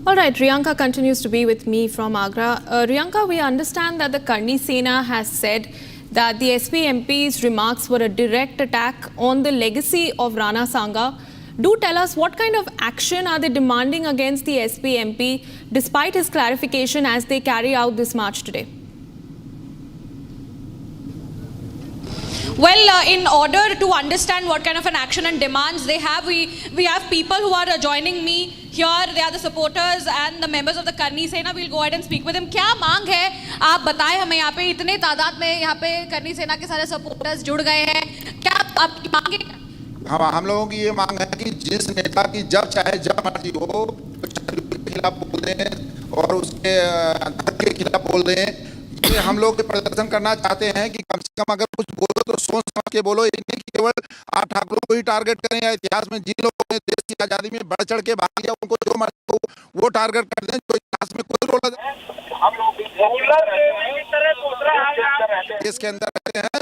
All right, Riyanka continues to be with me from Agra. Riyanka, we understand that the Karni Sena has said that the SP MP's remarks were a direct attack on the legacy of Rana Sanga. Do tell us what kind of action are they demanding against the SP MP despite his clarification as they carry out this march today? Well, in order to understand what kind of an action and demands they have, we have people who are joining me here. They are the supporters and the members of the Karni Sena. We'll go ahead and speak with them. क्या मांग है आप बताएं हमें। यहाँ पे इतने तादाद में यहाँ पे करनी सेना के सारे सपोर्टर्स जुड़ गए हैं, क्या आपकी मांग है? हम लोगों की ये मांग है कि जिस नेता की जब चाहे जब मर्जी हो चट्रू के खिलाफ बोल दें और उसके धर्म के खिलाफ बोल दें। ये हम लोग प्रदर्शन करना चाहते हैं कि कम से कम अगर कुछ बोलो तो सोच समझ के बोलो। ये नहीं कि केवल आप ठाकुरों को ही टारगेट करें या इतिहास में जिन लोगों ने देश की आज़ादी में बढ़ चढ़ के भाग लिया उनको जो मर्जी हो वो टारगेट कर दें, जो इतिहास में कोई रोल देश के अंदर रहते हैं,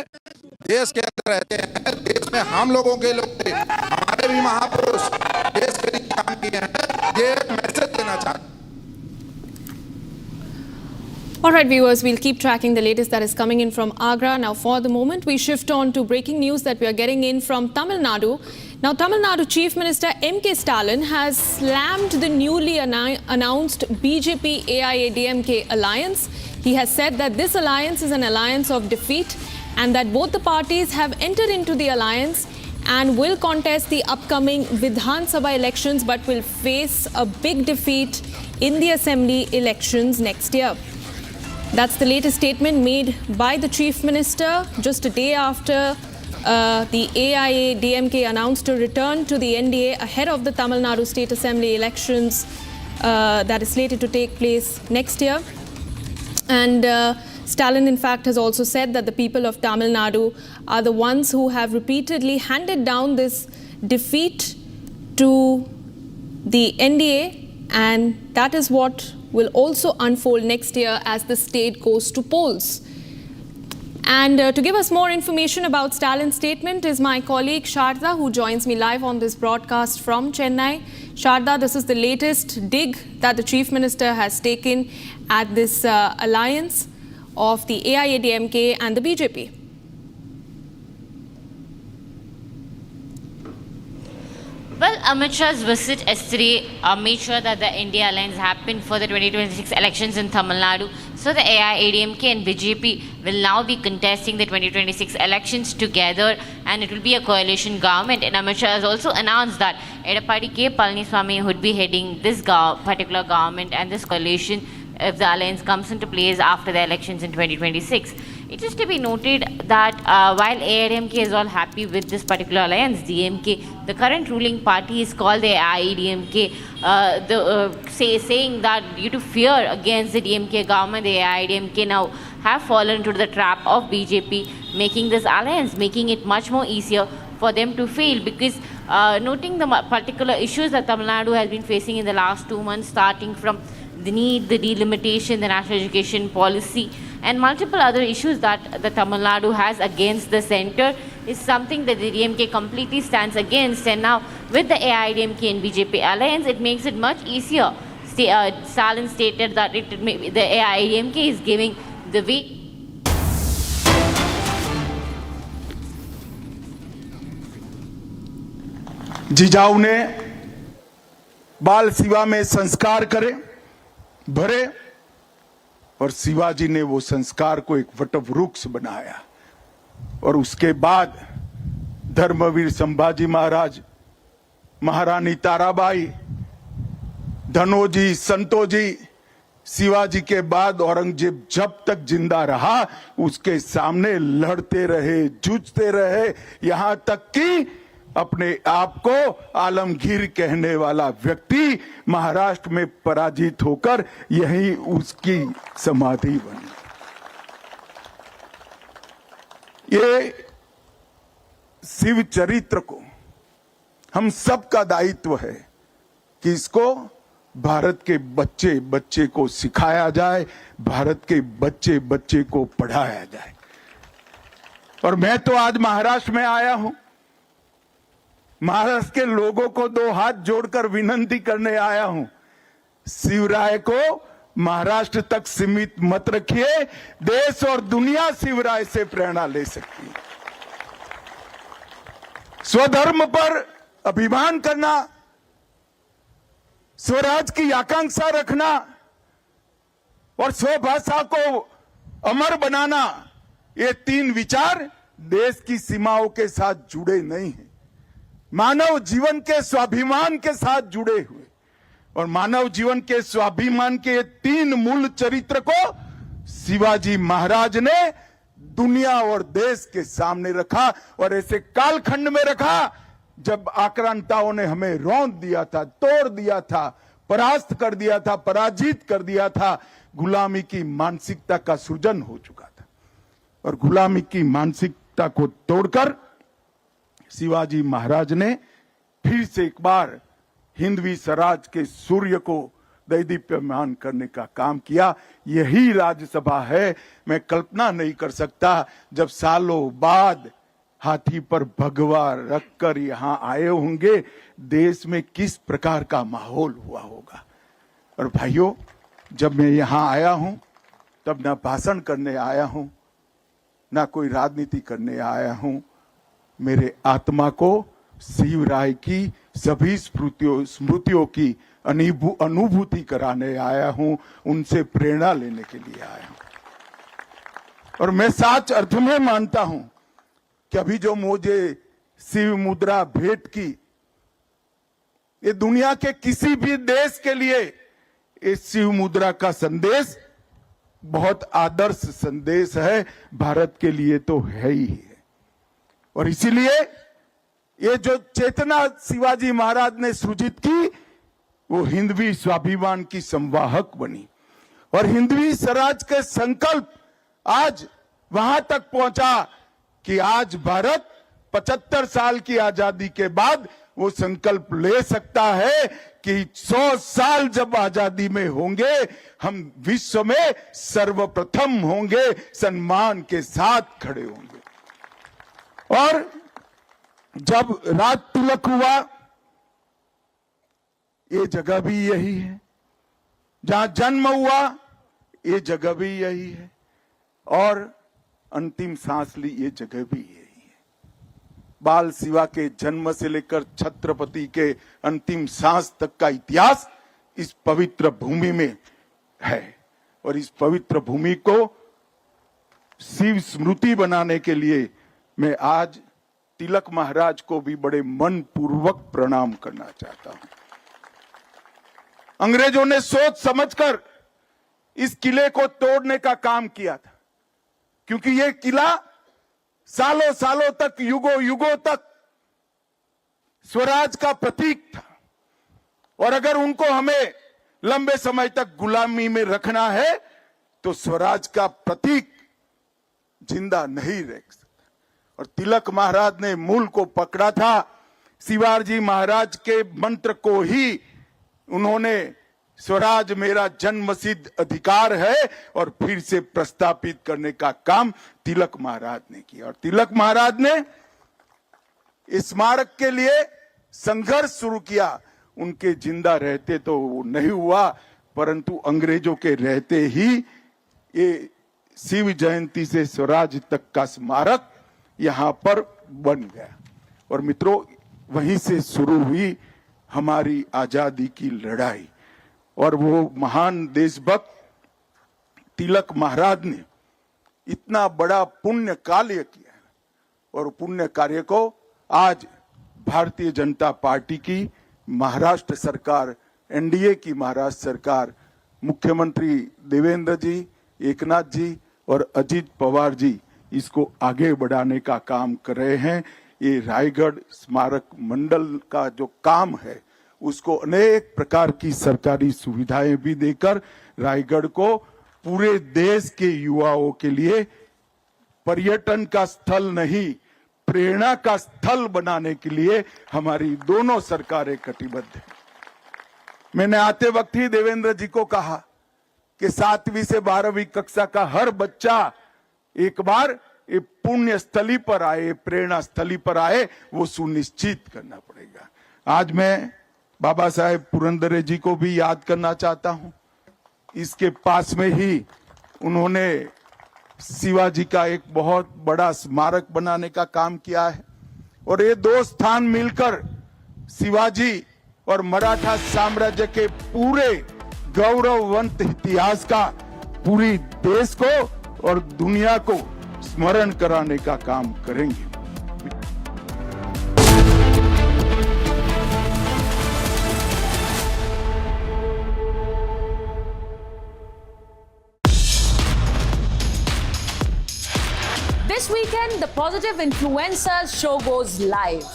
देश के अंदर रहते हैं, देश में हम लोगों के लोग थे, हमारे भी महापुरुष देश के लिए काम किए हैं। ये मैसेज देना चाहते हैं। All right, viewers, we'll keep tracking the latest that is coming in from Agra. Now, for the moment, we shift on to breaking news that we are getting in from Tamil Nadu. Now, Tamil Nadu Chief Minister M.K. Stalin has slammed the newly announced BJP-AIADMK alliance. He has said that this alliance is an alliance of defeat and that both the parties have entered into the alliance and will contest the upcoming Vidhan Sabha elections but will face a big defeat in the assembly elections next year. That's the latest statement made by the Chief Minister just a day after the AIADMK announced a return to the NDA ahead of the Tamil Nadu State Assembly elections that is slated to take place next year. And Stalin, in fact, has also said that the people of Tamil Nadu are the ones who have repeatedly handed down this defeat to the NDA, and that is what will also unfold next year as the state goes to polls. And to give us more information about Stalin's statement is my colleague Sharda, who joins me live on this broadcast from Chennai. Sharda, this is the latest dig that the Chief Minister has taken at this alliance of the AIADMK and the BJP. Well, Amit Shah's visit yesterday made sure that the India alliance happened for the 2026 elections in Tamil Nadu. So the AIADMK and BJP will now be contesting the 2026 elections together, and it will be a coalition government. And Amit Shah has also announced that Edappadi K. Palaniswamy would be heading this particular government and this coalition if the alliance comes into place after the elections in 2026. It is to be noted that while AIADMK is all happy with this particular alliance, DMK, the current ruling party, is called the AIADMK, saying that due to fear against the DMK government, the AIADMK now have fallen into the trap of BJP, making this alliance, making it much more easier for them to fail, because noting the particular issues that Tamil Nadu has been facing in the last 2 months, starting from the need, the delimitation, the national education policy, and multiple other issues that the Tamil Nadu has against the centre, is something that the DMK completely stands against. And now with the AIADMK and BJP alliance, it makes it much easier. Stalin stated that the AIADMK is giving the way. Jijau ने बाल सेवा में संस्कार करे भरे, और शिवाजी ने वो संस्कार को एक वटवृक्ष बनाया, और उसके बाद धर्मवीर संभाजी महाराज, महारानी ताराबाई, धनोजी, संतोजी, शिवाजी के बाद औरंगजेब जब तक जिंदा रहा उसके सामने लड़ते रहे, जूझते रहे, यहां तक कि अपने आप को आलमगीर कहने वाला व्यक्ति महाराष्ट्र में पराजित होकर यही उसकी समाधि बनी। ये शिव चरित्र को हम सबका दायित्व है कि इसको भारत के बच्चे बच्चे को सिखाया जाए, भारत के बच्चे बच्चे को पढ़ाया जाए। और मैं तो आज महाराष्ट्र में आया हूं, महाराष्ट्र के लोगों को 2 हाथ जोड़कर विनती करने आया हूं, शिवराय को महाराष्ट्र तक सीमित मत रखिए, देश और दुनिया शिवराय से प्रेरणा ले सकती है। स्वधर्म पर अभिमान करना, स्वराज की आकांक्षा रखना और स्वभाषा को अमर बनाना, ये 3 विचार देश की सीमाओं के साथ जुड़े नहीं हैं, मानव जीवन के स्वाभिमान के साथ जुड़े हुए। और मानव जीवन के स्वाभिमान के 3 मूल चरित्र को शिवाजी महाराज ने दुनिया और देश के सामने रखा, और ऐसे कालखंड में रखा जब आक्रांताओं ने हमें रौंद दिया था, तोड़ दिया था, परास्त कर दिया था, पराजित कर दिया था। गुलामी की मानसिकता का सृजन हो चुका था, और गुलामी की मानसिकता को तोड़कर शिवाजी महाराज ने फिर से एक बार हिंदवी स्वराज के सूर्य को दैदीप्यमान करने का काम किया। यही राज्यसभा है। मैं कल्पना नहीं कर सकता जब सालों बाद हाथी पर भगवा रखकर यहां आए होंगे, देश में किस प्रकार का माहौल हुआ होगा। और भाइयों, जब मैं यहां आया हूं तब ना भाषण करने आया हूं, ना कोई राजनीति करने आया हूं, मेरे आत्मा को शिवराय की सभी स्मृतियों की अनुभूति कराने आया हूं, उनसे प्रेरणा लेने के लिए आया हूं। और मैं सच अर्थ में मानता हूं कि अभी जो मुझे शिव मुद्रा भेंट की, ये दुनिया के किसी भी देश के लिए इस शिव मुद्रा का संदेश बहुत आदर्श संदेश है, भारत के लिए तो है ही है। और इसीलिए ये जो चेतना शिवाजी महाराज ने सृजित की, वो हिंदवी स्वाभिमान की संवाहक बनी, और हिंदवी स्वराज के संकल्प आज वहां तक पहुंचा कि आज भारत 75 साल की आजादी के बाद वो संकल्प ले सकता है कि 100 साल जब आजादी में होंगे हम विश्व में सर्वप्रथम होंगे, सम्मान के साथ खड़े होंगे। और जब राज तिलक हुआ, ये जगह भी यही है, जहां जन्म हुआ ये जगह भी यही है, और अंतिम सांस ली ये जगह भी यही है। बाल शिवा के जन्म से लेकर छत्रपति के अंतिम सांस तक का इतिहास इस पवित्र भूमि में है, और इस पवित्र भूमि को शिव स्मृति बनाने के लिए मैं आज तिलक महाराज को भी बड़े मन पूर्वक प्रणाम करना चाहता हूं। अंग्रेजों ने सोच समझकर इस किले को तोड़ने का काम किया था, क्योंकि यह किला सालों सालों तक, युगों युगों तक स्वराज का प्रतीक था, और अगर उनको हमें लंबे समय तक गुलामी में रखना है तो स्वराज का प्रतीक जिंदा नहीं रह सकता। और तिलक महाराज ने मूल को पकड़ा था, शिवाजी महाराज के मंत्र को ही उन्होंने स्वराज मेरा जन्मसिद्ध अधिकार है और फिर से प्रस्तापित करने का काम तिलक महाराज ने किया। और तिलक महाराज ने इस स्मारक के लिए संघर्ष शुरू किया। उनके जिंदा रहते तो वो नहीं हुआ, परंतु अंग्रेजों के रहते ही ये शिव जयंती से स्वराज तक का स्मारक यहां पर बन गया। और मित्रों, वहीं से शुरू हुई हमारी आजादी की लड़ाई, और वो महान देशभक्त तिलक महाराज ने इतना बड़ा पुण्य कार्य किया, और पुण्य कार्य को आज भारतीय जनता पार्टी की महाराष्ट्र सरकार, एनडीए की महाराष्ट्र सरकार, मुख्यमंत्री देवेंद्र जी, एकनाथ जी और अजित पवार जी इसको आगे बढ़ाने का काम कर रहे हैं। ये रायगढ़ स्मारक मंडल का जो काम है उसको अनेक प्रकार की सरकारी सुविधाएं भी देकर रायगढ़ को पूरे देश के युवाओं के लिए पर्यटन का स्थल नहीं, प्रेरणा का स्थल बनाने के लिए हमारी दोनों सरकारें कटिबद्ध हैं। मैंने आते वक्त ही देवेंद्र जी को कहा कि 7वीं से 12वीं कक्षा का हर बच्चा एक बार ये पुण्य स्थली पर आए, प्रेरणा स्थली पर आए, वो सुनिश्चित करना पड़ेगा। आज मैं बाबा साहेब पुरंदरे जी को भी याद करना चाहता हूं। इसके पास में ही उन्होंने शिवाजी का एक बहुत बड़ा स्मारक बनाने का काम किया है, और ये दो स्थान मिलकर शिवाजी और मराठा साम्राज्य के पूरे गौरववंत इतिहास का पूरी देश को और दुनिया को स्मरण कराने का काम करेंगे। This weekend, the Positive Influencers show goes live.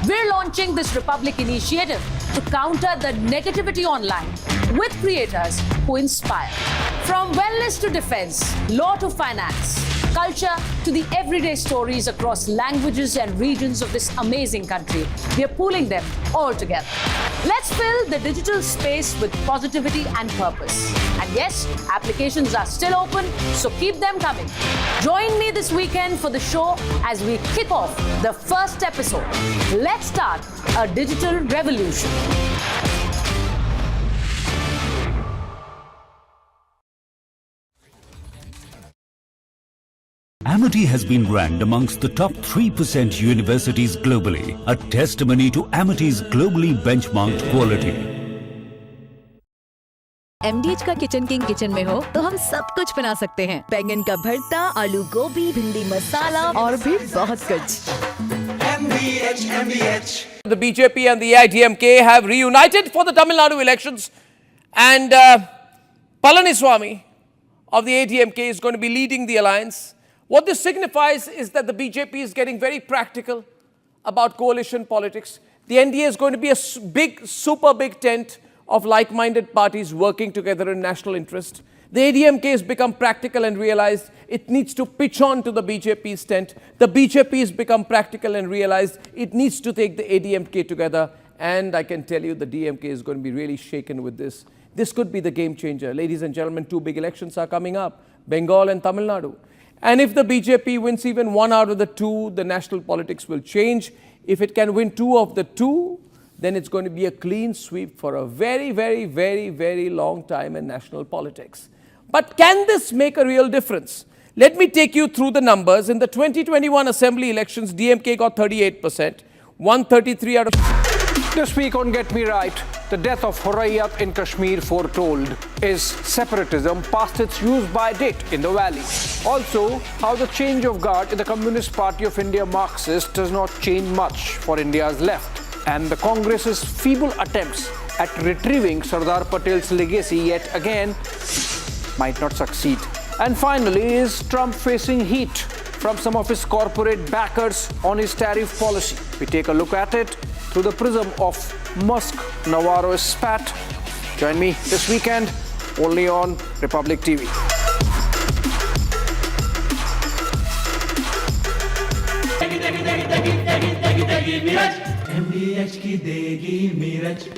We're launching this Republic initiative to counter the negativity online with creators who inspire. From wellness to defense, law to finance, culture to the everyday stories across languages and regions of this amazing country, we are pooling them all together. Let's fill the digital space with positivity and purpose. And yes, applications are still open, so keep them coming. Join me this weekend for the show as we kick off the first episode. Let's start a digital revolution. Amity has been ranked amongst the top 3% universities globally, a testimony to Amity's globally benchmarked quality. MDH का kitchen king kitchen में हो तो हम सब कुछ बना सकते हैं। बैंगन का भरता, आलू गोभी, भिंडी मसाला और भी बहुत कुछ। The BJP and the AIDMK have reunited for the Tamil Nadu elections, and Karni Sena of the AIDMK is going to be leading the alliance. What this signifies is that the BJP is getting very practical about coalition politics. The NDA is going to be a big, super big tent of like-minded parties working together in national interest. The AIDMK has become practical and realized it needs to pitch on to the BJP's tent. The BJP has become practical and realized it needs to take the AIDMK together and I can tell you the DMK is going to be really shaken with this. This could be the game changer. Ladies and gentlemen, two big elections are coming up, Bengal and Tamil Nadu. And if the BJP wins even one out of the two, the national politics will change. If it can win two of the two, then it's going to be a clean sweep for a very, very, very, very long time in national politics. But can this make a real difference? Let me take you through the numbers. In the 2021 assembly elections, DMK got 38%, 133 out of... This week on Get Me Right, the death of Hurriyat in Kashmir foretold. Is separatism past its use-by date in the valley? Also, how the change of guard in the Communist Party of India Marxist does not change much for India's left. And the Congress's feeble attempts at retrieving Sardar Patel's legacy yet again might not succeed. And finally, is Trump facing heat from some of his corporate backers on his tariff policy? We take a look at it through the prism of Musk-Navarro spat. Join me this weekend only on Republic TV. MDH की देगी मिर्च,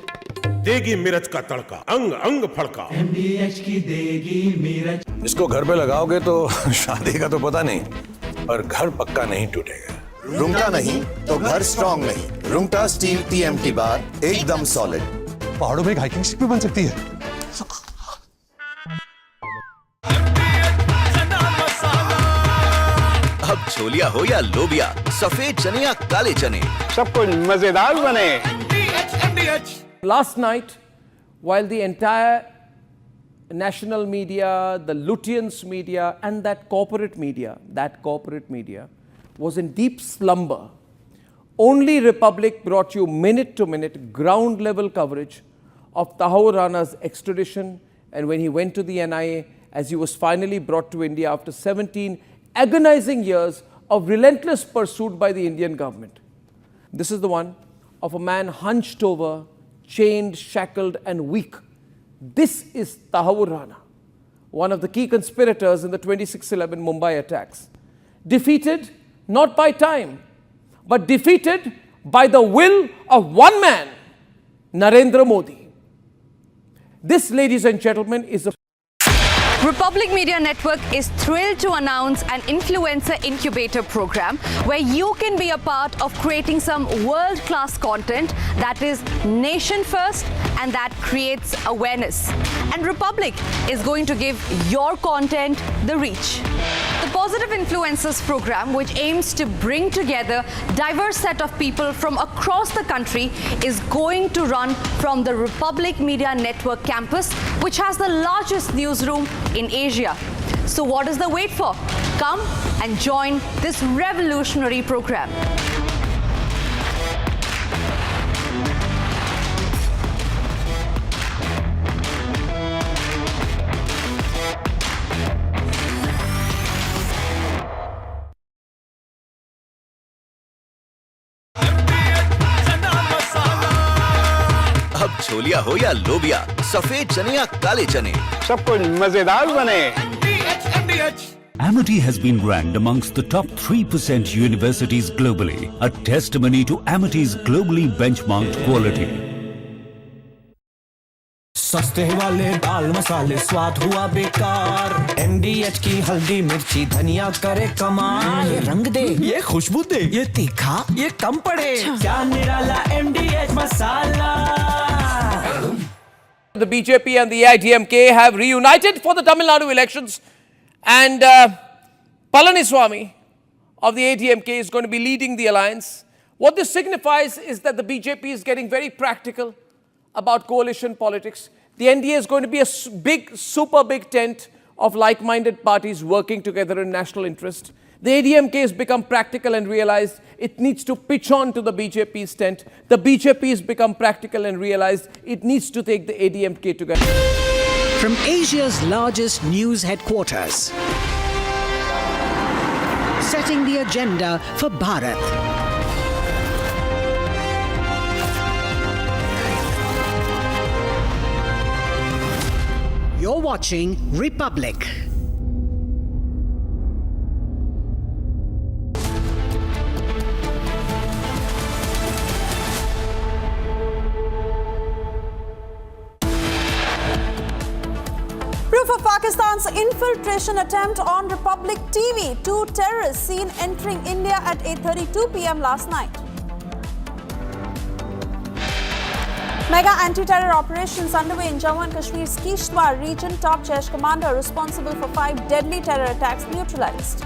देगी मिर्च का तड़का, अंग अंग फड़का। MDH की देगी मिर्च। इसको घर पे लगाओगे तो शादी का तो पता नहीं, पर घर पक्का नहीं टूटेगा। रुंगटा नहीं तो घर स्ट्रॉन्ग नहीं। रुंगटा स्टील TMT बार एकदम सॉलिड। पहाड़ों में एक हाइकिंग शिप भी बन सकती है। अब छोलिया हो या लोबिया, सफेद चने या काले चने, सब कुछ मजेदार बने। Last night, while the entire national media, the Lutyens media and that corporate media was in deep slumber, only Republic brought you minute-to-minute ground-level coverage of Tahawwur Rana's extradition and when he went to the NIA as he was finally brought to India after 17 agonizing years of relentless pursuit by the Indian government. This is the one of a man hunched over, chained, shackled and weak. This is Tahawwur Rana, one of the key conspirators in the 26/11 Mumbai attacks. Defeated not by time, but defeated by the will of one man, Narendra Modi. This, ladies and gentlemen, is a Republic Media Network is thrilled to announce an influencer incubator program where you can be a part of creating some world-class content that is nation first and that creates awareness. And Republic is going to give your content the reach. The Positive Influencers program, which aims to bring together diverse set of people from across the country, is going to run from the Republic Media Network campus, which has the largest newsroom in Asia. So what is the wait for? Come and join this revolutionary program. अब छोलिया हो या लोबिया, सफेद चने या काले चने, सब कुछ मजेदार बने। Amity has been ranked amongst the top 3% universities globally, a testimony to Amity's globally benchmarked quality. सस्ते वाले दाल मसाले स्वाद हुआ बेकार। MDH की हल्दी मिर्ची धनिया करे कमाल। ये रंग दे, ये खुशबू दे, ये तीखा, ये कम पड़े। क्या निराला MDH masala. The BJP and the AIDMK have reunited for the Tamil Nadu elections, and Karni Sena of the AIDMK is going to be leading the alliance. What this signifies is that the BJP is getting very practical about coalition politics. The NDA is going to be a big, super big tent of like-minded parties working together in national interest. The AIDMK has become practical and realized it needs to pitch on to the BJP's tent. The BJP has become practical and realized it needs to take the AIDMK together. From Asia's largest news headquarters, setting the agenda for Bharat. You're watching Republic. Proof of Pakistan's infiltration attempt on Republic TV. 2 terrorists seen entering India at 8:32 p.m. last night. Mega anti-terror operations underway in Jammu and Kashmir's Kishtwar region. Top Jaish commander responsible for 5 deadly terror attacks neutralized.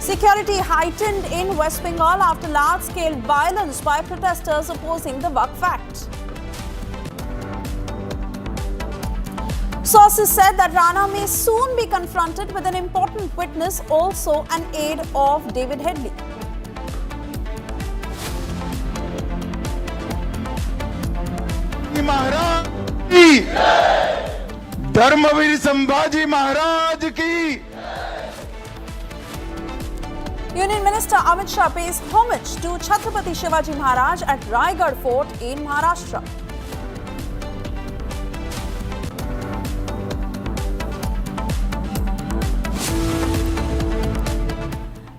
Security heightened in West Bengal after large-scale violence by protesters opposing the Waqf Act. Sources said that Rana may soon be confronted with an important witness, also an aide of David Headley. महाराज की धर्मवीर संभाजी महाराज की Union Minister Amit Shah pays homage to Chhatrapati Shivaji Maharaj at Raigad Fort in Maharashtra.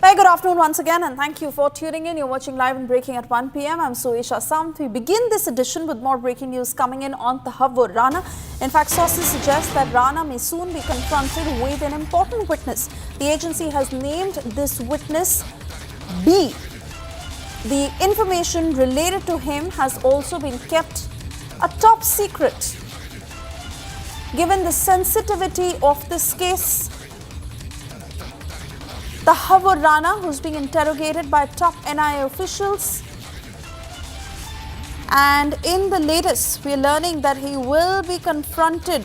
Very good afternoon once again, and thank you for tuning in. You're watching Live and Breaking at 1 p.m. I'm Suesha Samt. We begin this edition with more breaking news coming in on Tahawwur Rana. In fact, sources suggest that Rana may soon be confronted with an important witness. The agency has named this witness B. The information related to him has also been kept a top secret. Given the sensitivity of this case, Tahawwur Rana, who's being interrogated by top NIA officials, and in the latest, we are learning that he will be confronted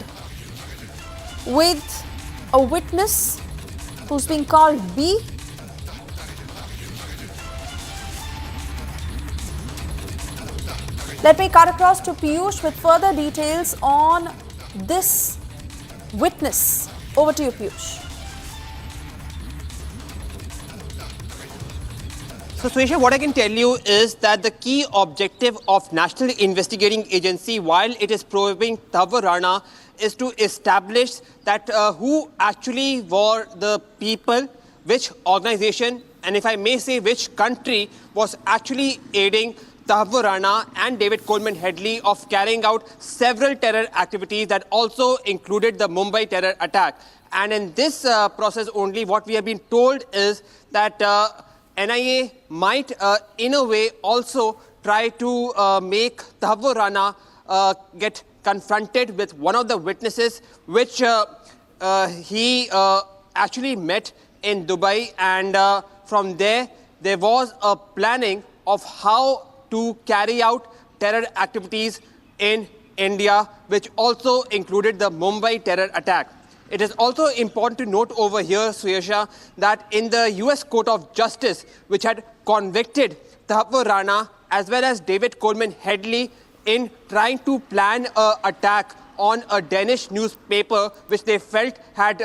with a witness who's being called B. Let me cut across to Piyush with further details on this witness. Over to you, Piyush. So, Suesha, what I can tell you is that the key objective of National Investigating Agency, while it is probing Tahawwur Rana, is to establish that who actually were the people, which organization, and if I may say which country was actually aiding Tahawwur Rana and David Coleman Headley of carrying out several terror activities that also included the Mumbai terror attack. And in this process only, what we have been told is that NIA might, in a way, also try to make Tahawwur Rana get confronted with one of the witnesses, which he actually met in Dubai. And from there was a planning of how to carry out terror activities in India, which also included the Mumbai terror attack. It is also important to note over here, Suesha, that in the US Court of Justice, which had convicted Tahawwur Rana as well as David Coleman Headley in trying to plan an attack on a Danish newspaper, which they felt had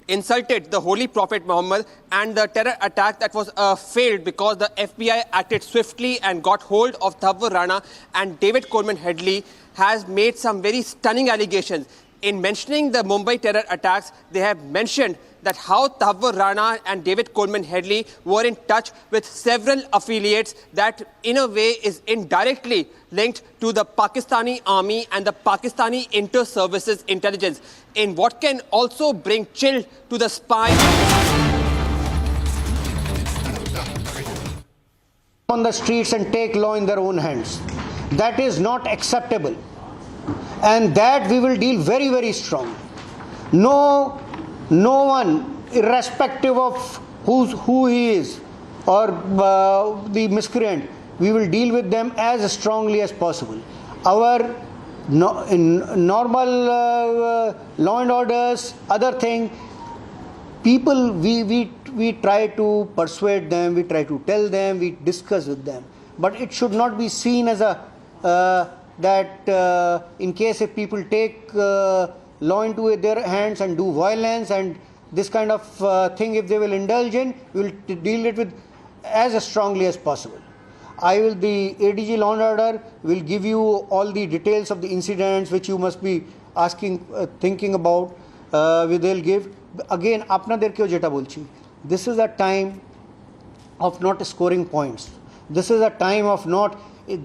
insulted the Holy Prophet Muhammad, and the terror attack that was failed because the FBI acted swiftly and got hold of Tahawwur Rana, and David Coleman Headley has made some very stunning allegations. In mentioning the Mumbai terror attacks, they have mentioned that how Tahawwur Rana and David Coleman Headley were in touch with several affiliates that in a way is indirectly linked to the Pakistani army and the Pakistani inter-services intelligence, in what can also bring chill to the spine. On the streets and take law in their own hands. That is not acceptable. And that we will deal very, very strong. No one, irrespective of who he is or the miscreant, we will deal with them as strongly as possible. Our normal law and orders, other thing, people, we try to persuade them, we try to tell them, we discuss with them. But it should not be seen as a that in case if people take law into their hands and do violence and this kind of thing, if they will indulge in, we will deal it with as strongly as possible. The ADG Law and Order will give you all the details of the incidents which you must be asking, thinking about. they'll give. Again, আপনাদেরকেও যেটা বলছি, this is a time of not scoring points. This is a time of not,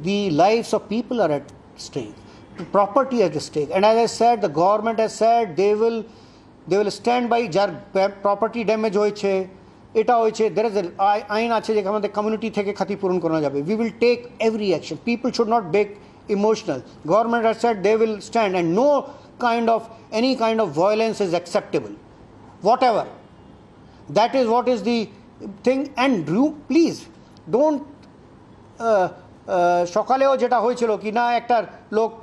the lives of people are at stake, property at stake. And as I said, the government has said they will stand by যার property damage হয়েছে, এটা হয়েছে, there is a আইন আছে যে আমাদের community থেকে ক্ষতিপূরণ করা যাবে. We will take every action. People should not be emotional. Government has said they will stand, and no any kind of violence is acceptable. Whatever. That is what is the thing. And please don't সকালেও যেটা হয়েছিল কি না একটা লোক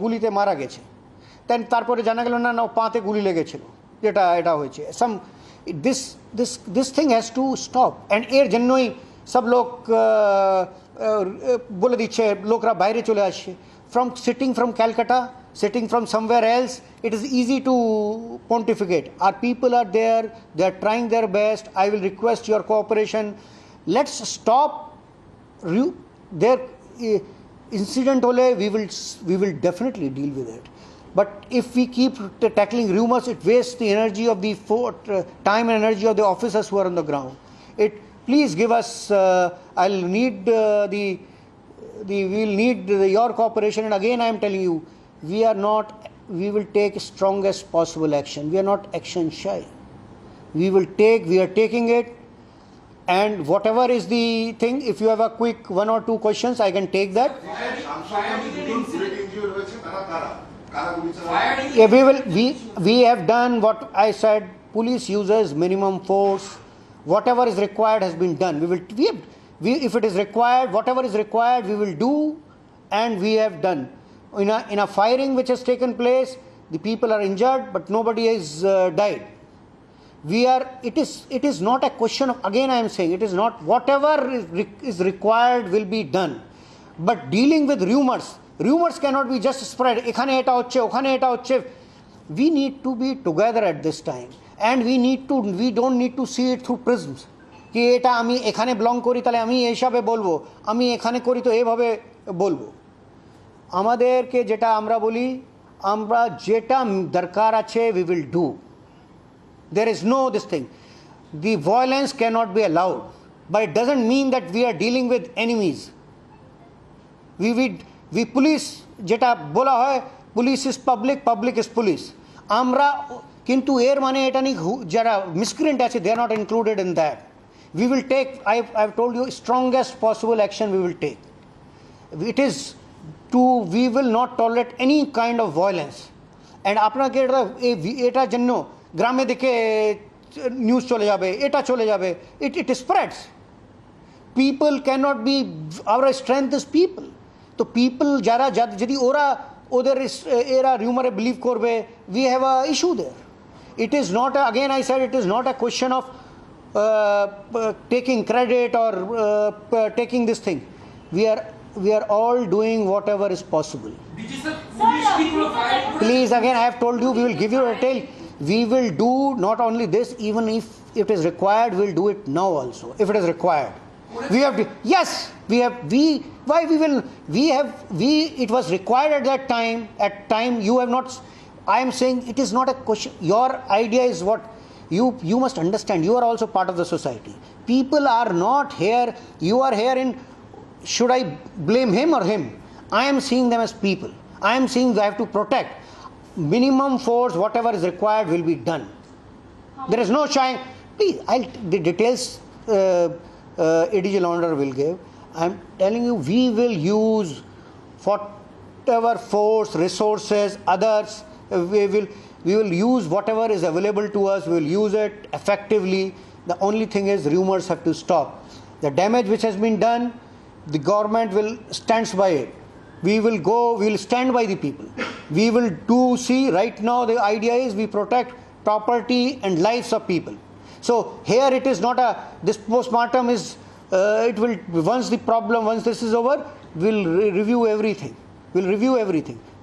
গুলিতে মারা গেছে, দেন তারপরে জানা গেল না পাতে গুলি লেগেছিল, যেটা এটা হয়েছে some this thing has to stop. and এর জন্যই সব লোক বলে দিচ্ছে, লোকরা বাইরে চলে আসছে, sitting from Calcutta, sitting from somewhere else. It is easy to pontificate. Our people are there, they are trying their best. I will request your cooperation. Let's stop their incident hole. We will definitely deal with it. But if we keep tackling rumors, it wastes the energy of the time and energy of the officers who are on the ground. Please give us, I'll need we'll need your cooperation. And again, I am telling you, we will take strongest possible action. We are not action shy. We are taking it. And whatever is the thing, if you have a quick 1 or 2 questions, I can take that. We have done what I said. Police uses minimum force. Whatever is required has been done. If it is required, whatever is required, we will do, and we have done. In a firing which has taken place, the people are injured, but nobody has died. It is not a question of, again I am saying, it is not, whatever is required will be done. But dealing with rumors cannot be just spread. এখানে এটা হচ্ছে, ওখানে এটা হচ্ছে. We need to be together at this time, and we don't need to see it through prisms. কি এটা আমি এখানে বিলং করি তাহলে আমি এই হিসাবে বলবো, আমি এখানে করি তো এইভাবে বলবো. আমাদেরকে যেটা আমরা বলি, আমরা যেটা দরকার আছে we will do. There is no this thing. The violence cannot be allowed, but it doesn't mean that we are dealing with enemies. We police যেটা বলা হয়, police is public is police. আমরা কিন্তু এর মানে এটা নেই যারা miscreant আছে, they are not included in that. We will take, I've told you, strongest possible action we will take. We will not tolerate any kind of violence. And আপনাকে এটা জন্য গ্রামে দেখে নিউজ চলে যাবে, এটা চলে যাবে, it spreads. People cannot be, our strength is people. তো people যারা যদি ওদের এরা রিউমারে বিলিভ করবে, we have a issue there. It is not, again I said, it is not a question of taking credit or taking this thing. We are all doing whatever is possible. Please, again I have told you, we will give you a detail. We will do not only this, even if it is required, we will do it now also, if it is required. It was required at that time. You have not, I am saying it is not a question. Your idea is what you must understand. You are also part of the society. People are not here. You are here in, should I blame him or him? I am seeing them as people. I am saying we have to protect. Minimum force, whatever is required, will be done. There is no shying. Please, the details ADG Launder will give. I am telling you, we will use whatever force, resources, others. We will use whatever is available to us. We will use it effectively. The only thing is, rumors have to stop. The damage which has been done, the government will stand by it. We will stand by the people. We will see, right now the idea is we protect property and lives of people. So here it is not this postmortem is, it will, once this is over, we'll review everything.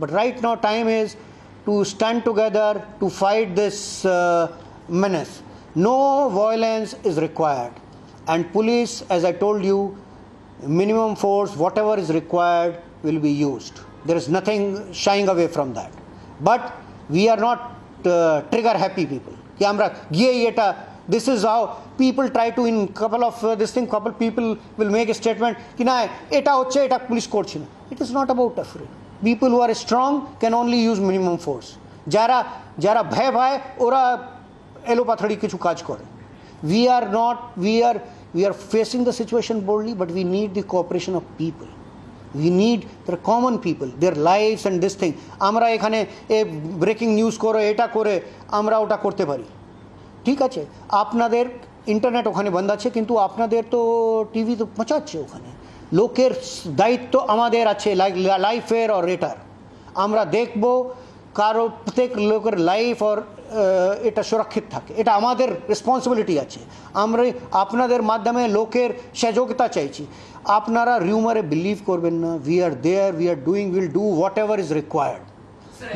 But right now time is to stand together to fight this menace. No violence is required. And police, as I told you, minimum force, whatever is required, will be used. There is nothing shying away from that. But we are not trigger happy people ki amra giye eta. This is how people try to, in couple of couple people will make a statement ki na eta hocche eta police korche na. It is not about afraid. People who are strong can only use minimum force. jara bhay bhay ora elopathadi kichu kaj kore. We are facing the situation boldly, but we need the cooperation of people. We need the common people, their lives and this thing. আমরা এখানে breaking news করে এটা করে আমরা ওটা করতে পারি, ঠিক আছে। আপনাদের ইন্টারনেট ওখানে বন্ধ আছে, কিন্তু আপনাদের তো টিভি তো পৌঁছাচ্ছে ওখানে। লোকের দায়িত্ব আমাদের আছে, লাইফের আর এটার আমরা দেখব কারো প্রত্যেক লোকের লাইফ আর এটা সুরক্ষিত থাকে, এটা আমাদের রেসপন্সিবিলিটি আছে। আমরা আপনাদের মাধ্যমে লোকের সহযোগিতা চাইছি। আপনারা রিউমারে বিলিভ করবেন না। We are there, we are doing, will do whatever is required.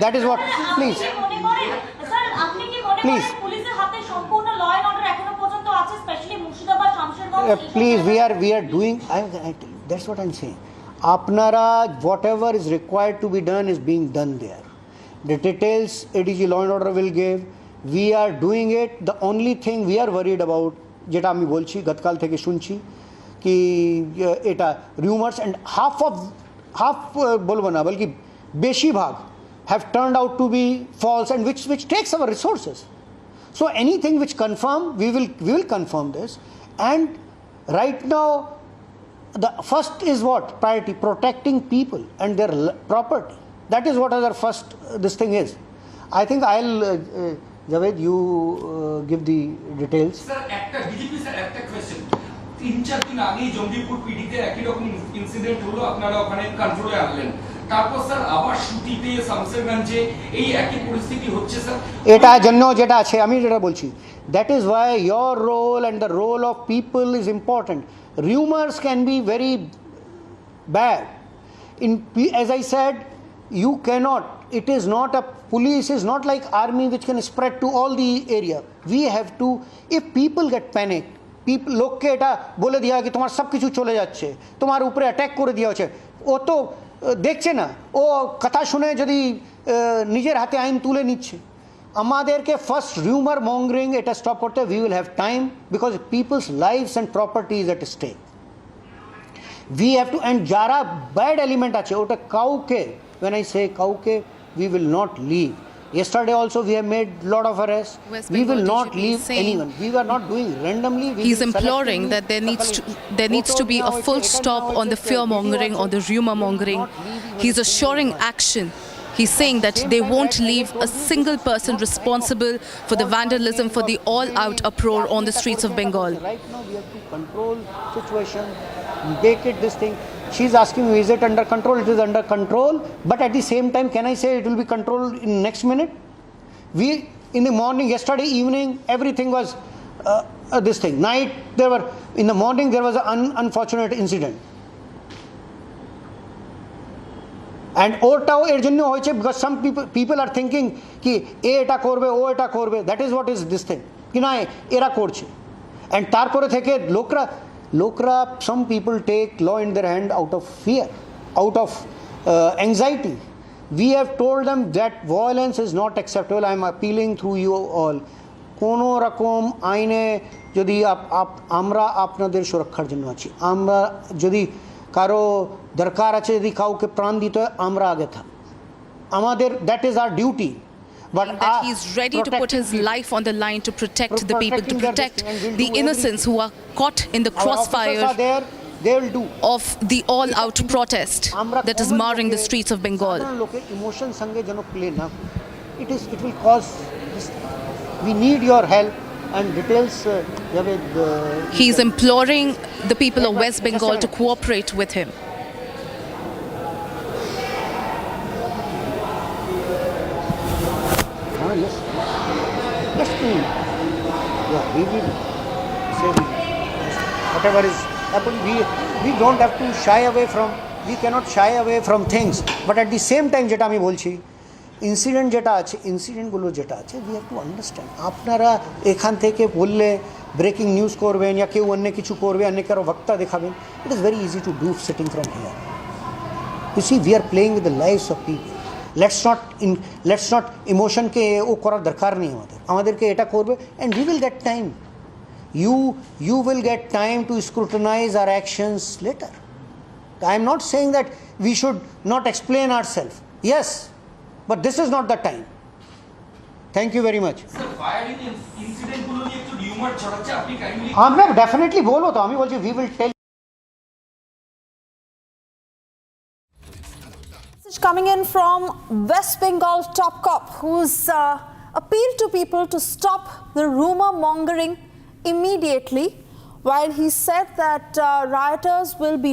That is what. Please please please we are doing, that's what I am saying. আপনারা whatever is required to be done is being done there. The details ADG Law and Order will give. We are doing it. The only thing we are worried about, যেটা আমি বলছি গতকাল থেকে শুনছি কি এটা rumors and half বলবো না বলকি বেশিরভাগ have turned out to be false and which takes our resources. So anything which confirm, we will confirm this. And right now the first is what? Priority, protecting people and their property. That is what our first this thing is. I think I'll Javed, you give the details. Sir, DGP sir, একটা question. 3-4 দিন আগে জঙ্গিপুর পিডিতে একই রকম incident হলো, আপনারা ওখানে কন্ট্রোলে আনলেন। তারপর স্যার আবার সুতিতে শামসেরগঞ্জে এই একই পরিস্থিতি হচ্ছে স্যার। এটা জন্য যেটা আছে আমি যেটা বলছি, that is why your role and the role of people is important. Rumors can be very bad. As I said, you cannot, it is not a police is not like army which can spread to all the area. We have to, if people get panic, people লোককে এটা বলে দেওয়া কি তোমার সব কিছু চলে যাচ্ছে, তোমার উপরে অ্যাটাক করে দেওয়া হচ্ছে, ও তো দেখছে না, ও কথা শুনে যদি নিজের হাতে আইন তুলে নিচ্ছে। আমাদেরকে ফার্স্ট রিউমার মঙ্গারিং এটা স্টপ করতে, we will have time because people's lives and property is at stake. We have to, and যারা bad element আছে ওটা কাউকে, when I say kauke, we will not leave. Yesterday also we have made lot of arrests. We will not leave anyone. We were not doing randomly. He's imploring that there needs to be a full stop on the fear mongering, on the rumor mongering. He's assuring action. He's saying that they won't leave a single person responsible for the vandalism, for the all-out uproar on the streets of Bengal. Right now we have to control situation, make it this thing. She's asking me, is it under control? It is under control, but at the same time, can I say it will be controlled in next minute? We, in the morning, yesterday evening, everything was this thing. Night, in the morning, there was an unfortunate incident. And ওটাও এর জন্য হয়েছে because some people are thinking কি এটা করবে ও এটা করবে, that is what is this thing কি না এরা করছে। and তারপরে থেকে লোকরা some people take law in their hand out of fear, out of anxiety. We have told them that violence is not acceptable. I am appealing through you all, কোনো রকম আইনে যদি আমরা আপনাদের সুরক্ষার জন্য আছি, আমরা যদি কারো দরকার আছে, যদি কাউকে প্রাণ দিতে হয় আমরা আগে থাক, আমাদের that is our duty. But that he's ready to put his life on the line to protect the people, to protect the innocents who are caught in the crossfire of the all-out protest that is marring the streets of Bengal. It will cause this. We need your help and details. He's imploring the people of West Bengal to cooperate with him. Yes. Yeah, we will say whatever is happening. We don't have to shy away from. We cannot shy away from things. But at the same time, যেটা আমি বলছি, incident যেটা আছে, ইনসিডেন্টগুলো যেটা আছে, we have to understand. আপনারা এখান থেকে বললে ব্রেকিং নিউজ করবেন या কেউ অন্য কিছু করবে, অন্য কারো বক্তা দেখাবেন. It is very easy to do sitting from here. You see, we are playing with the lives of people. let's not emotion ke o korar darkar nahi amaderke eta korbe, and we will get time. You will get time to scrutinize our actions later. I am not saying that we should not explain ourselves. Yes, but this is not the time. Thank you very much. Sir, firing incident গুলো নিয়ে একটু rumour ছড়াচ্ছে, আপনি kindly আমরা definitely বলবো তো, আমি বলছি we will tell. Coming in from West Bengal top cop, who's appealed to people to stop the rumor mongering immediately, while he said that rioters will be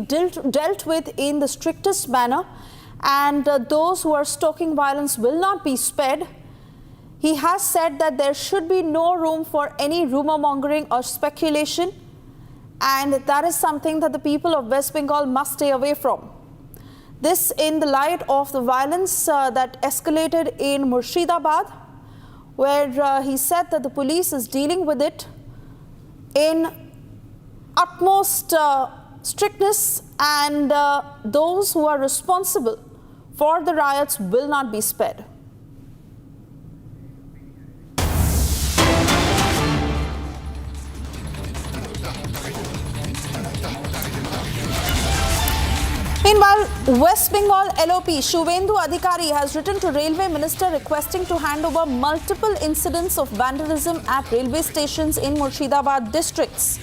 dealt with in the strictest manner, and those who are stoking violence will not be spared. He has said that there should be no room for any rumor mongering or speculation, and that is something that the people of West Bengal must stay away from. This in the light of the violence that escalated in Murshidabad, where he said that the police is dealing with it in utmost strictness, and those who are responsible for the riots will not be spared. Meanwhile, West Bengal LOP Shuvendu Adhikari has written to Railway Minister requesting to hand over multiple incidents of vandalism at railway stations in Murshidabad districts.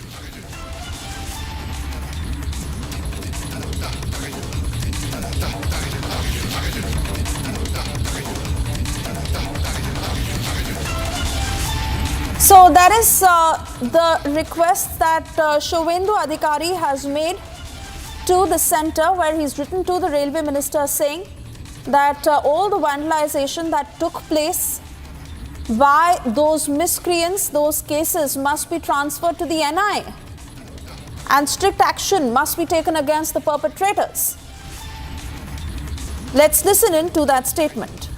So that is the request that Shuvendu Adhikari has made to the centre, where he's written to the railway minister saying that all the vandalization that took place by those miscreants, those cases must be transferred to the NI, and strict action must be taken against the perpetrators. Let's listen in to that statement.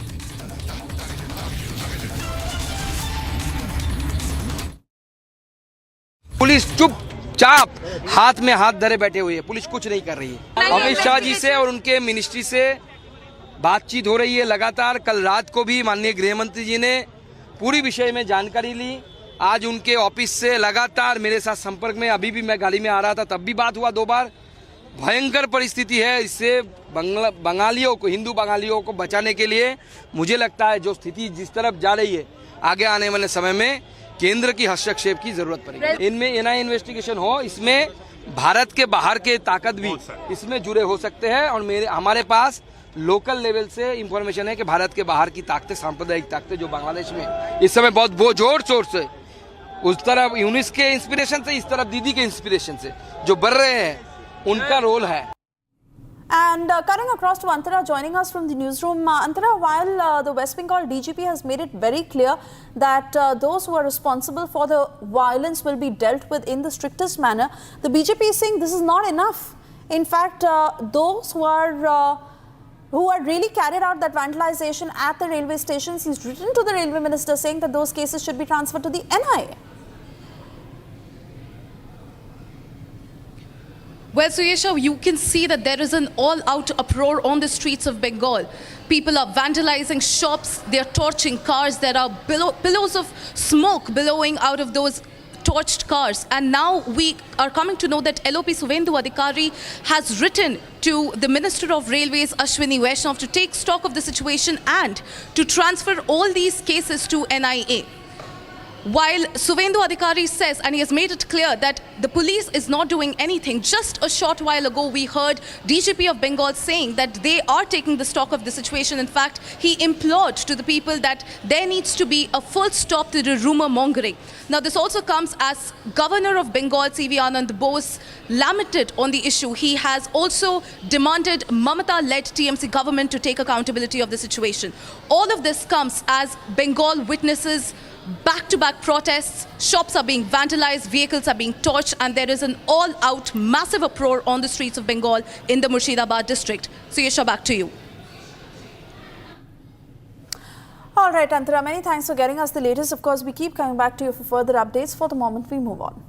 Police चुपचाप हाथ में हाथ धरे बैठे हुए है, police कुछ नहीं कर रही है। अमित शाह जी से और उनके मिनिस्ट्री से बातचीत हो रही है लगातार। कल रात को भी माननीय गृह मंत्री जी ने पूरी विषय में जानकारी ली। आज उनके ऑफिस से लगातार मेरे साथ संपर्क में, अभी भी मैं गाड़ी में आ रहा था तब भी बात हुआ 2 बार। भयंकर परिस्थिति है, इससे बंगालियों को, हिंदू बंगालियों को बचाने के लिए मुझे लगता है जो स्थिति जिस तरफ जा रही है, आगे आने वाले समय में केंद्र की हस्तक्षेप की जरूरत पड़ेगी। इनमें एनआई इन्वेस्टिगेशन हो, इसमें भारत के बाहर के ताकत भी इसमें जुड़े हो सकते हैं। और हमारे पास लोकल लेवल से इंफॉर्मेशन है कि भारत के बाहर की ताकतें, सांप्रदायिक ताकतें जो बांग्लादेश में इस समय बहुत जोर शोर से, उस तरफ यूनिस के इंस्पिरेशन से, इस तरफ दीदी के इंस्पिरेशन से जो बढ़ रहे हैं, उनका रोल है। And cutting across to Antara, joining us from the newsroom. Antara, while the West Bengal DGP has made it very clear that those who are responsible for the violence will be dealt with in the strictest manner, the BJP is saying this is not enough. In fact, those who are really carried out that vandalization at the railway stations, he's written to the railway minister saying that those cases should be transferred to the NI. Well, Suyesha, you can see that there is an all-out uproar on the streets of Bengal. People are vandalizing shops, they are torching cars, there are billows of smoke billowing out of those torched cars. And now we are coming to know that LOP Shuvendu Adhikari has written to the Minister of Railways, Ashwini Vaishnav, to take stock of the situation and to transfer all these cases to NIA. While Shuvendu Adhikari says, and he has made it clear, that the police is not doing anything. Just a short while ago, we heard DGP of Bengal saying that they are taking the stock of the situation. In fact, he implored to the people that there needs to be a full stop to the rumor mongering. Now, this also comes as Governor of Bengal, C.V. Anand Bose, lamented on the issue. He has also demanded Mamata-led TMC government to take accountability of the situation. All of this comes as Bengal witnesses back-to-back protests, shops are being vandalized, vehicles are being torched, and there is an all-out massive uproar on the streets of Bengal in the Murshidabad district. So, Yesha, back to you. All right, Antara, many thanks for getting us the latest. Of course, we keep coming back to you for further updates. For the moment, we move on.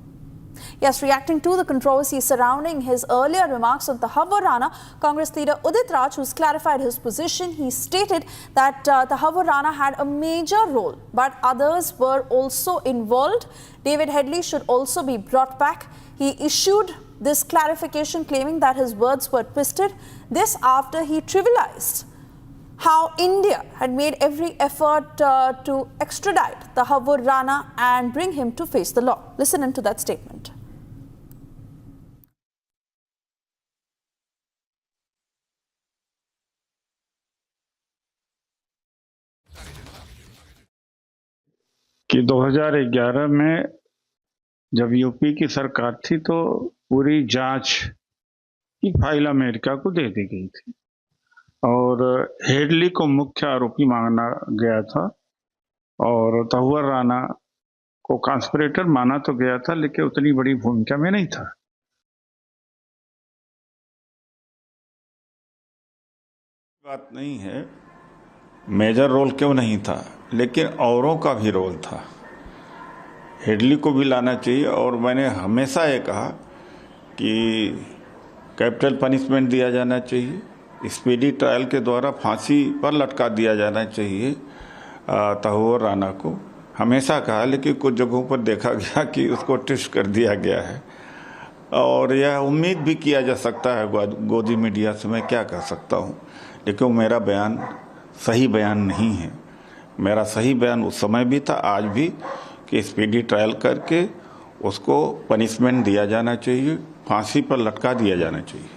Yes, reacting to the controversy surrounding his earlier remarks on Tahawwur Rana, Congress leader Udit Raj, who's clarified his position, he stated that Tahawwur Rana had a major role, but others were also involved. David Headley should also be brought back. He issued this clarification claiming that his words were twisted. This after he trivialized how India had made every effort to extradite Tahawwur Rana and bring him to face the law. Listen into that statement. कि 2011 में जब UP की सरकार थी तो पूरी जांच की फाइल अमेरिका को दे दी गई थी और हेडली को मुख्य आरोपी माना गया था और तहव्वुर राना को कॉन्स्पिरेटर माना तो गया था, लेकिन उतनी बड़ी भूमिका में नहीं था। बात नहीं है मेजर रोल क्यों नहीं था, लेकिन औरों का भी रोल था। हेडली को भी लाना चाहिए और मैंने हमेशा ये कहा कि कैपिटल पनिशमेंट दिया जाना चाहिए, स्पीडी ट्रायल के द्वारा फांसी पर लटका दिया जाना चाहिए तहव्वुर राना को। हमेशा कहा, लेकिन कुछ जगहों पर देखा गया कि उसको ट्विस्ट कर दिया गया है और यह उम्मीद भी किया जा सकता है गोदी मीडिया से, मैं क्या कर सकता हूँ, लेकिन मेरा बयान सही बयान नहीं है। मेरा सही बयान उस समय भी था, आज भी, कि स्पीडी ट्रायल करके उसको पनिशमेंट दिया जाना चाहिए, फांसी पर लटका दिया जाना चाहिए।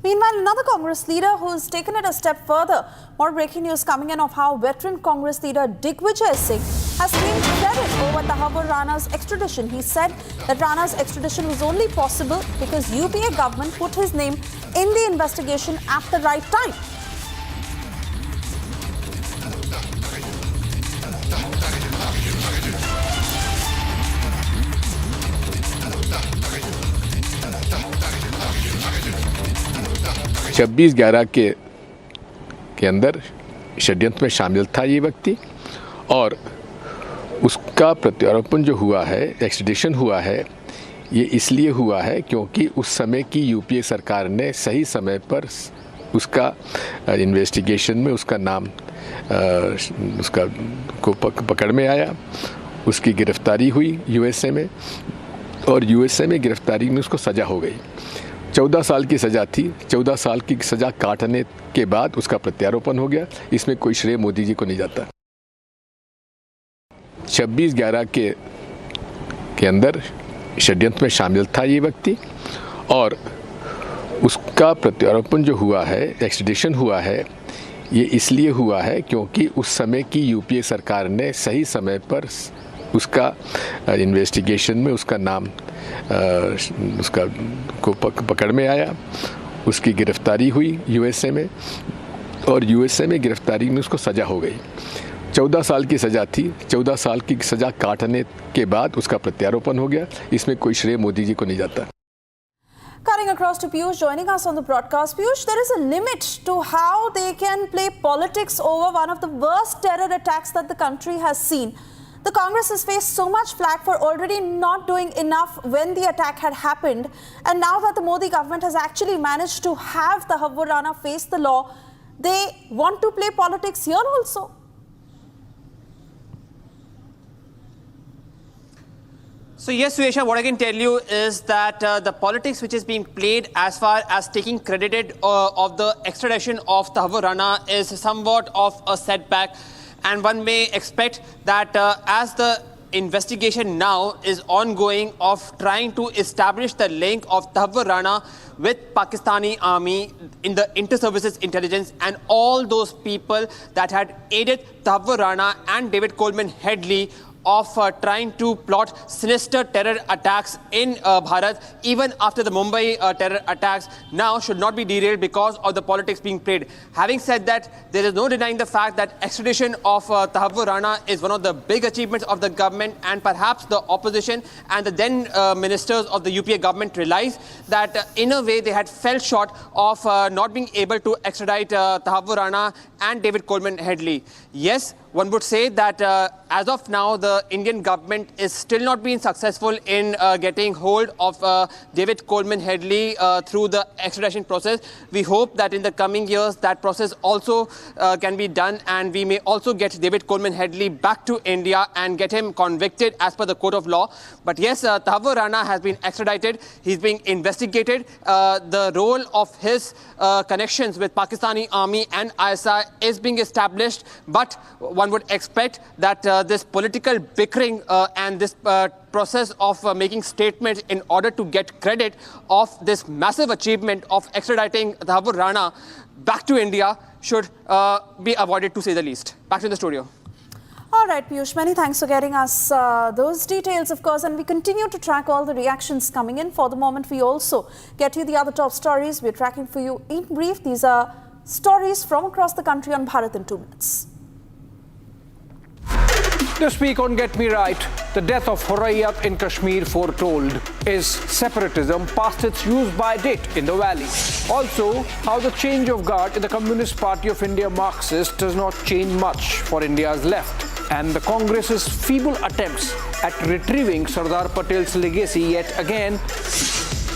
Meanwhile, another Congress leader who has taken it a step further. More breaking news coming in of how veteran Congress leader Digvijay Singh has claimed credit over Tahawwur Rana's extradition. He said that Rana's extradition was only possible because UPA government put his name in the investigation at the right time. छब्बीस 11 के अंदर षड्यंत्र में शामिल था ये व्यक्ति और उसका प्रत्यारोपण जो हुआ है, एक्सट्रेडिशन हुआ है, ये इसलिए हुआ है क्योंकि उस समय की यूपीए सरकार ने सही समय पर उसका इन्वेस्टिगेशन में उसका नाम उसका को पकड़ में आया, उसकी गिरफ्तारी हुई यूएसए में और यूएसए में गिरफ्तारी में उसको सज़ा हो गई। 14 साल की सज़ा थी, 14 साल की सज़ा काटने के बाद उसका प्रत्यारोपण हो गया। इसमें कोई श्रेय मोदी जी को नहीं जाता। 26/11 के अंदर षड्यंत्र में शामिल था ये व्यक्ति और उसका प्रत्यारोपण जो हुआ है, एक्सट्रेडिशन हुआ है, ये इसलिए हुआ है क्योंकि उस समय की यूपीए सरकार ने सही समय पर उसका इन्वेस्टिगेशन में उसका नाम उसका को पकड़ में आया, उसकी गिरफ्तारी हुई यूएसए में और यूएसए में गिरफ्तारी में उसको सज़ा हो गई। 14 साल की सज़ा थी, 14 साल की सज़ा काटने के बाद उसका प्रत्यारोपण हो गया। इसमें कोई श्रेय मोदी जी को नहीं जाता। Cutting across to Piyush, joining us on the broadcast. Piyush, there is a limit to how they can play politics over one of the worst terror attacks that the country has seen. The Congress has faced so much flack for already not doing enough when the attack had happened. And now that the Modi government has actually managed to have Tahawwur Rana face the law, they want to play politics here also. So yes, Suesha, what I can tell you is that the politics which is being played as far as taking credit of the extradition of Tahawwur Rana is somewhat of a setback. And one may expect that as the investigation now is ongoing of trying to establish the link of Tahawwur Rana with Pakistani army in the inter-services intelligence and all those people that had aided Tahawwur Rana and David Coleman Headley of trying to plot sinister terror attacks in Bharat, even after the Mumbai terror attacks, now should not be derailed because of the politics being played. Having said that, there is no denying the fact that extradition of Tahawwur Rana is one of the big achievements of the government, and perhaps the opposition and the then ministers of the UPA government realized that in a way they had fell short of not being able to extradite Tahawwur Rana and David Coleman Headley. Yes, one would say that as of now, the Indian government is still not being successful in getting hold of David Coleman Headley through the extradition process. We hope that in the coming years, that process also can be done, and we may also get David Coleman Headley back to India and get him convicted as per the court of law. But yes, Tahawwur Rana has been extradited. He's being investigated. The role of his connections with Pakistani army and ISI is being established, but one would expect that this political bickering and this process of making statements in order to get credit of this massive achievement of extraditing Tahawwur Rana back to India should be avoided, to say the least. Back to the studio. All right, Piyush, many thanks for getting us those details, of course, and we continue to track all the reactions coming in. For the moment, we also get you the other top stories we're tracking for you in brief. These are stories from across the country on Bharat in 2 minutes. This week on Get Me Right, the death of Hurriyat in Kashmir foretold. Is separatism past its use-by date in the valley? Also, how the change of guard in the Communist Party of India Marxist does not change much for India's left. And the Congress's feeble attempts at retrieving Sardar Patel's legacy yet again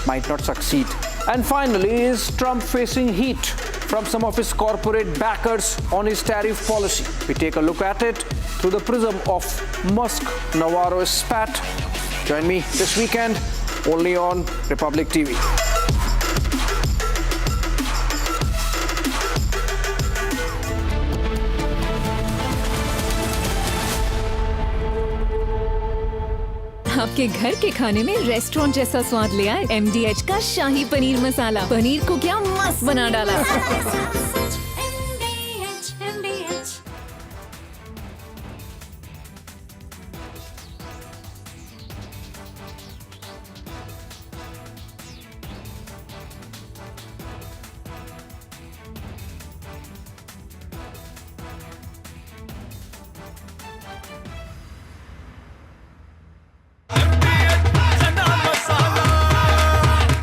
might not succeed. And finally, is Trump facing heat from some of his corporate backers on his tariff policy? We take a look at it through the prism of Musk-Navarro spat. Join me this weekend only on Republic TV. आपके घर के खाने में restaurant जैसा स्वाद ले आए MDH का शाही पनीर मसाला। पनीर को क्या मस्त बना डाला।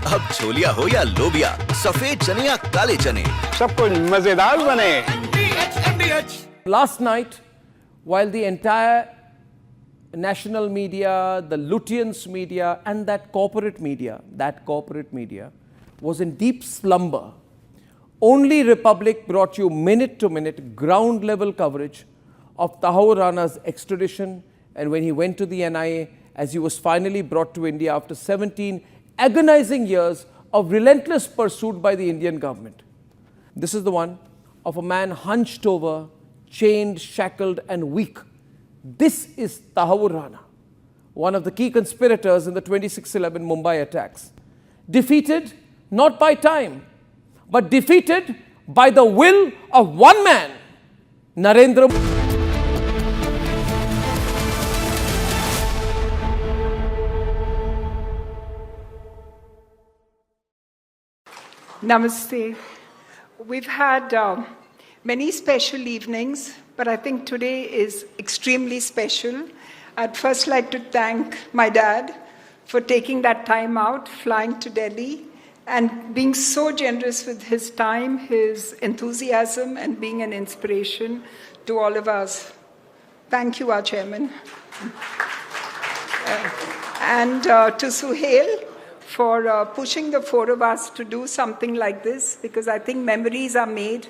अब छोलिया हो या लोबिया, सफेद चने या काले चने, सब कुछ मजेदार बने। Last night, while the entire national media, the Lutyens media and that corporate media was in deep slumber, only Republic brought you minute-to-minute ground-level coverage of Tahawwur Rana's extradition and when he went to the NIA as he was finally brought to India after 17 agonizing years of relentless pursuit by the Indian government. This is the one of a man hunched over, chained, shackled and weak. This is Tahawwur Rana, one of the key conspirators in the 26/11 Mumbai attacks. Defeated not by time, but defeated by the will of one man, Narendra Modi. Namaste. We've had many special evenings, but I think today is extremely special. I'd first like to thank my dad for taking that time out, flying to Delhi, and being so generous with his time, his enthusiasm, and being an inspiration to all of us. Thank you, our chairman. And to Suhail, for pushing the four of us to do something like this, because I think memories are made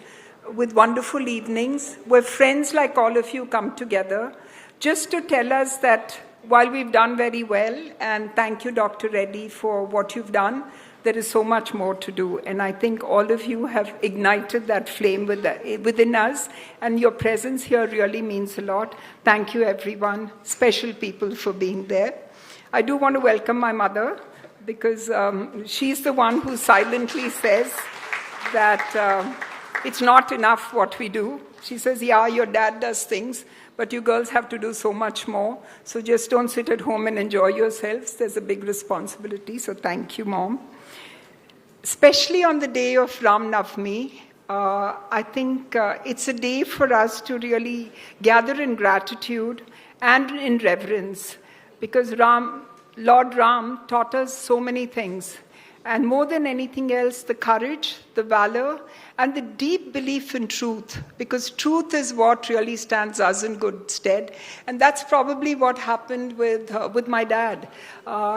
with wonderful evenings where friends like all of you come together just to tell us that while we've done very well, and thank you, Dr. Reddy, for what you've done, there is so much more to do. And I think all of you have ignited that flame within us, and your presence here really means a lot. Thank you, everyone, special people, for being there. I do want to welcome my mother, because she's the one who silently says that it's not enough what we do. She says, yeah, your dad does things, but you girls have to do so much more. So just don't sit at home and enjoy yourselves. There's a big responsibility. So thank you, Mom. Especially on the day of Ram Navami, I think it's a day for us to really gather in gratitude and in reverence, because Lord Ram taught us so many things. and more than anything else, the courage, the valor, and the deep belief in truth, because truth is what really stands us in good stead. And that's probably what happened with my dad.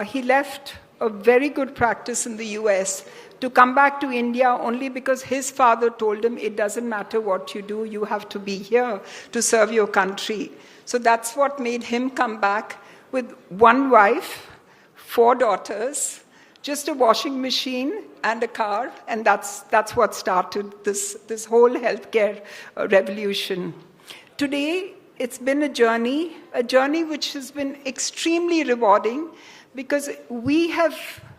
He left a very good practice in the US to come back to India only because his father told him, it doesn't matter what you do, you have to be here to serve your country. So that's what made him come back with one wife, 4 daughters, just a washing machine and a car, and that's what started this whole healthcare revolution. Today, it's been a journey which has been extremely rewarding, because we have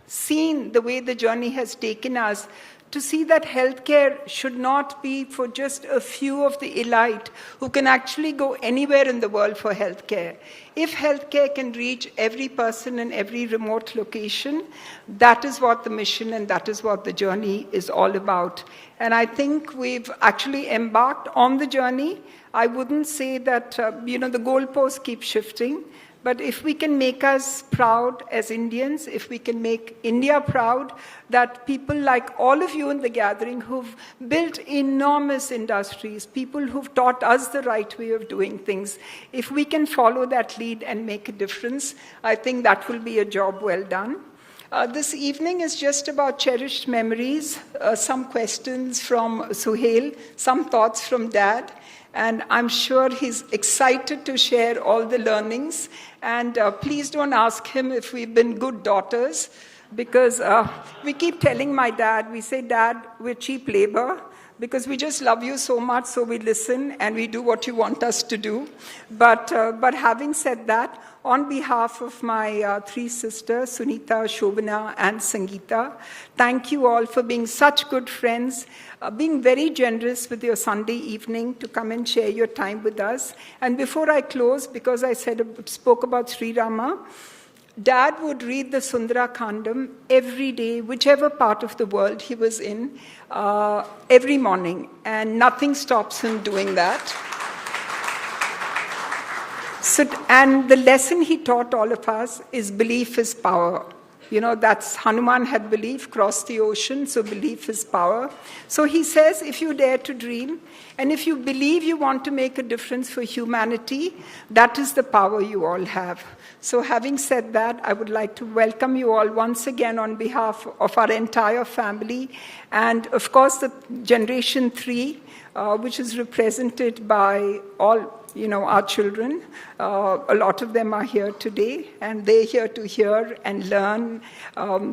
seen the way the journey has taken us to see that healthcare should not be for just a few of the elite who can actually go anywhere in the world for healthcare. If healthcare can reach every person in every remote location, that is what the mission and that is what the journey is all about. And I think we've actually embarked on the journey. I wouldn't say that, the goalposts keep shifting. But if we can make us proud as Indians, if we can make India proud, that people like all of you in the gathering who've built enormous industries, people who've taught us the right way of doing things, if we can follow that lead and make a difference, I think that will be a job well done. This evening is just about cherished memories, some questions from Suhail, some thoughts from Dad. And I'm sure he's excited to share all the learnings. And please don't ask him if we've been good daughters, because we keep telling my dad, we say, Dad, we're cheap labor, because we just love you so much, so we listen and we do what you want us to do. But having said that, on behalf of my 3 sisters, Sunita, Shobana, and Sangeeta, thank you all for being such good friends, being very generous with your Sunday evening to come and share your time with us. And before I close, because I spoke about Sri Rama, Dad would read the Sundara Khandam every day, whichever part of the world he was in, every morning, and nothing stops him doing that. So, and the lesson he taught all of us is belief is power. That's Hanuman had belief, crossed the ocean, so belief is power. So he says, if you dare to dream, and if you believe you want to make a difference for humanity, that is the power you all have. So having said that, I would like to welcome you all once again on behalf of our entire family, and of course the Generation 3, which is represented by all our children. A lot of them are here today, and they're here to hear and learn.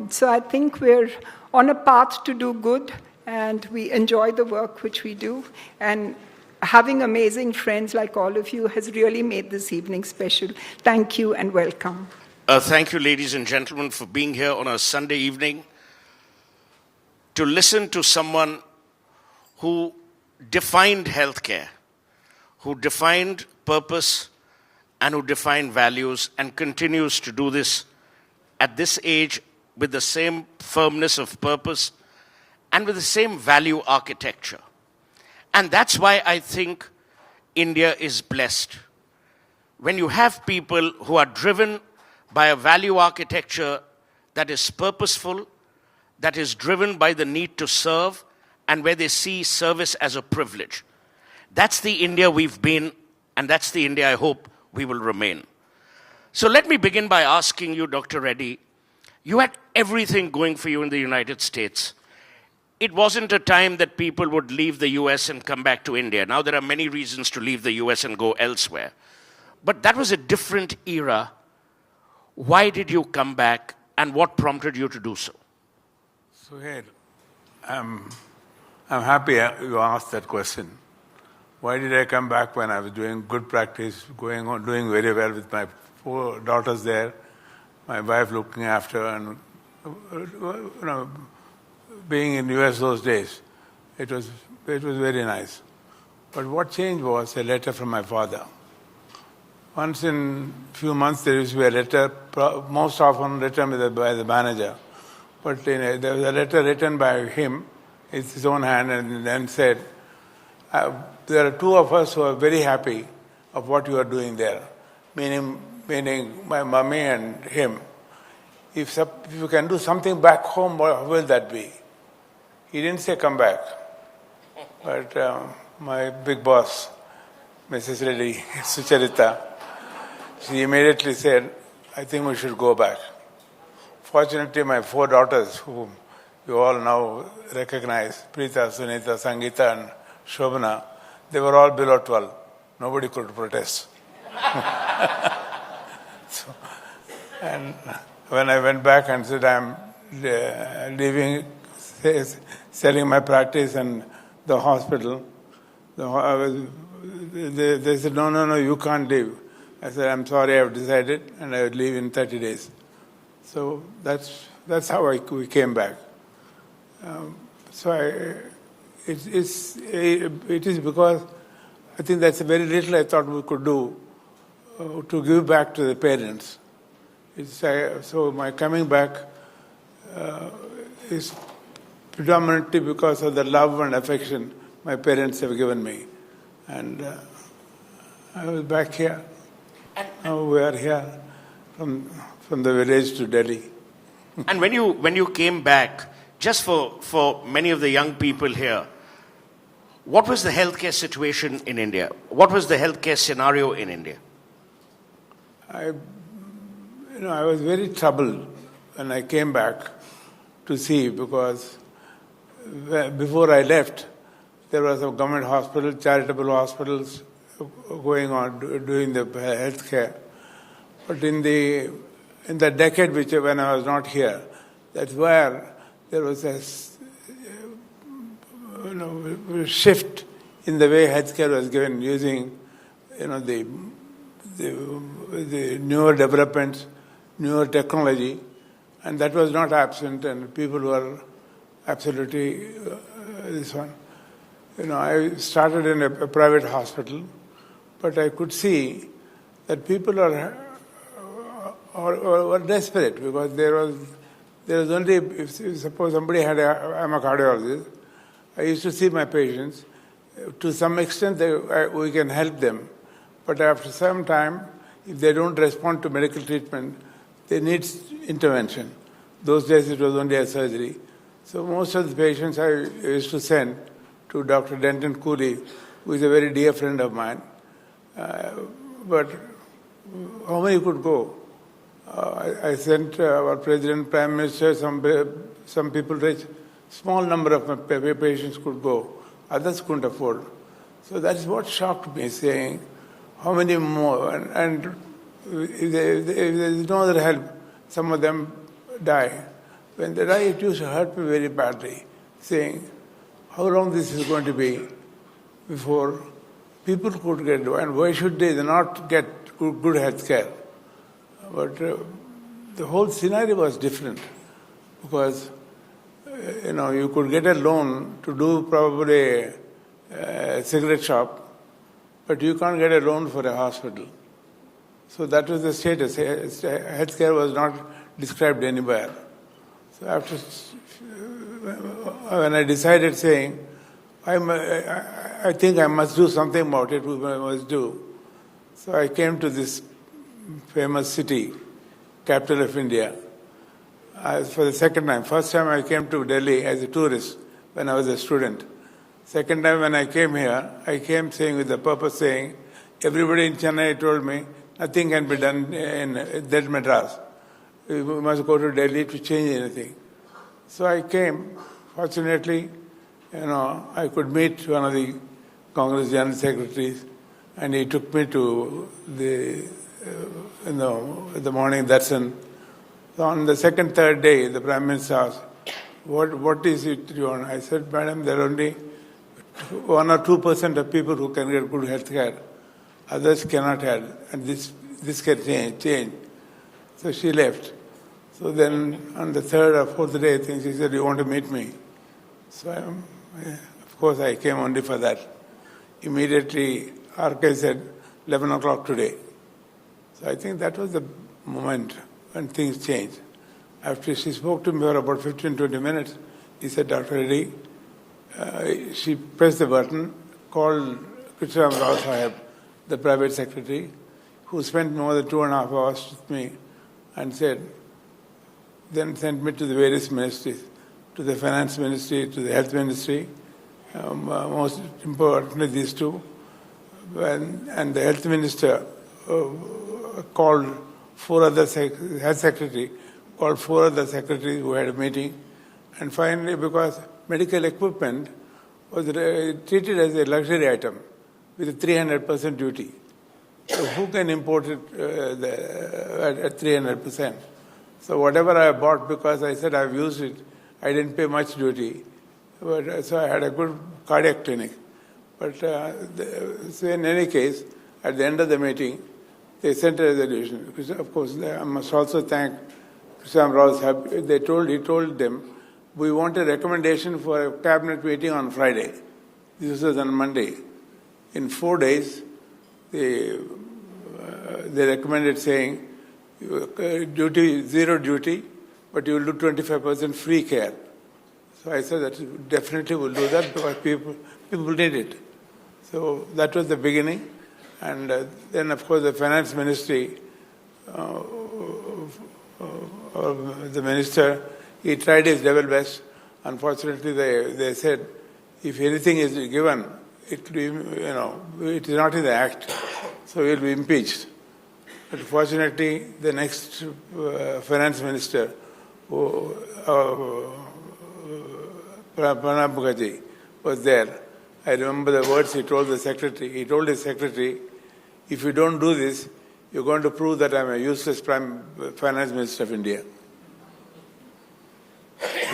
So I think we're on a path to do good, and we enjoy the work which we do. And having amazing friends like all of you has really made this evening special. Thank you and welcome. Thank you, ladies and gentlemen, for being here on a Sunday evening to listen to someone who defined healthcare, who defined purpose, and who defined values, and continues to do this at this age with the same firmness of purpose and with the same value architecture. And that's why I think India is blessed. When you have people who are driven by a value architecture that is purposeful, that is driven by the need to serve, and where they see service as a privilege. That's the India we've been, and that's the India I hope we will remain. So let me begin by asking you, Dr. Reddy, you had everything going for you in the United States. It wasn't a time that people would leave the US and come back to India. Now there are many reasons to leave the US and go elsewhere. But that was a different era. Why did you come back, and what prompted you to do so? Suhail, I'm happy you asked that question. Why did I come back when I was doing good practice, doing very well with my 4 daughters there, my wife looking after, and being in US those days, it was very nice. But what changed was a letter from my father. Once in a few months there used to be a letter, most often written by the manager. But there was a letter written by him, it's his own hand, and then said, there are 2 of us who are very happy of what you are doing there, meaning my mummy and him. if you can do something back home, how will that be? He didn't say come back. But my big boss, Mrs. Reddy, Sucharita, she immediately said, I think we should go back. Fortunately, my 4 daughters, whom you all now recognize, Preeta, Sunita, Sangeeta, and Shobana, they were all below 12. Nobody could protest. And when I went back and said, I'm leaving, selling my practice and the hospital, they said, no, you can't leave. I said, I'm sorry, I've decided, and I would leave in 30 days. So that's how we came back. It is because I think that's very little I thought we could do to give back to the parents. So my coming back is predominantly because of the love and affection my parents have given me. And I was back here. Now we are here from the village to Delhi. And when you came back, just for many of the young people here, what was the healthcare situation in India? What was the healthcare scenario in India? I was very troubled when I came back to see, because before I left, there was a government hospital, charitable hospitals going on doing the healthcare. But in the decade when I was not here, that's where there was a shift in the way healthcare was given, using the newer developments, newer technology, and that was not absent, and people were absolutely this one. I started in a private hospital, but I could see that people were desperate, because there was only, if suppose somebody I'm a cardiologist, I used to see my patients. To some extent, we can help them. But after some time, if they don't respond to medical treatment, they need intervention. Those days, it was only a surgery. So most of the patients I used to send to Dr. Denton Cooley, who is a very dear friend of mine. But how many could go? I sent our President, Prime Minister, some people rich. Small number of my patients could go. Others couldn't afford. So that is what shocked me, saying, how many more? And if there is no other help, some of them die. When they die, it used to hurt me very badly, saying, how long this is going to be before people could get, and why should they not get good health care? But the whole scenario was different, because you could get a loan to do probably a cigarette shop, but you can't get a loan for a hospital. So that was the status. Healthcare was not described anywhere. So after, when I decided, saying, I think I must do something about it, what I must do. So I came to this famous city, capital of India, for the second time. First time I came to Delhi as a tourist when I was a student. Second time when I came here, I came saying with the purpose, saying, everybody in Chennai told me nothing can be done in that Madras. We must go to Delhi to change anything. So I came. Fortunately, I could meet one of the Congress General Secretaries, and he took me to the morning darshan. So on the second, third day, the Prime Minister asked, what is it you want? I said, Madam, there are only 1 or 2% of people who can get good health care. Others cannot have, and this can change. So she left. So then on the third or fourth day, I think she said, you want to meet me? So of course I came only for that. Immediately, RK said, 11 o'clock today. So I think that was the moment when things changed. After she spoke to me for about 15-20 minutes, he said, Dr. Reddy, she pressed the button, called Kishtwar Sahib, the private secretary, who spent more than 2.5 hours with me, and said, then sent me to the various ministries, to the finance ministry, to the health ministry, most importantly these two. And the health minister called health secretary called four other secretaries who had a meeting. And finally, because medical equipment was treated as a luxury item with a 300% duty. So who can import it at 300%? So whatever I bought, because I said I've used it, I didn't pay much duty. So I had a good cardiac clinic. But so in any case, at the end of the meeting, they sent a resolution. Of course, I must also thank Sam Rao. He told them, we want a recommendation for a cabinet meeting on Friday. This was on Monday. In 4 days, they recommended saying, zero duty, but you will do 25% free care. So I said that definitely will do that because people need it. So that was the beginning. And then, of course, the finance ministry, the minister, he tried his level best. Unfortunately, they said, if anything is given, it is not in the act, so he will be impeached. But fortunately, the next finance minister, Arnab Goswami, was there. I remember the words he told the secretary. He told his secretary, if you don't do this, you're going to prove that I'm a useless finance minister of India.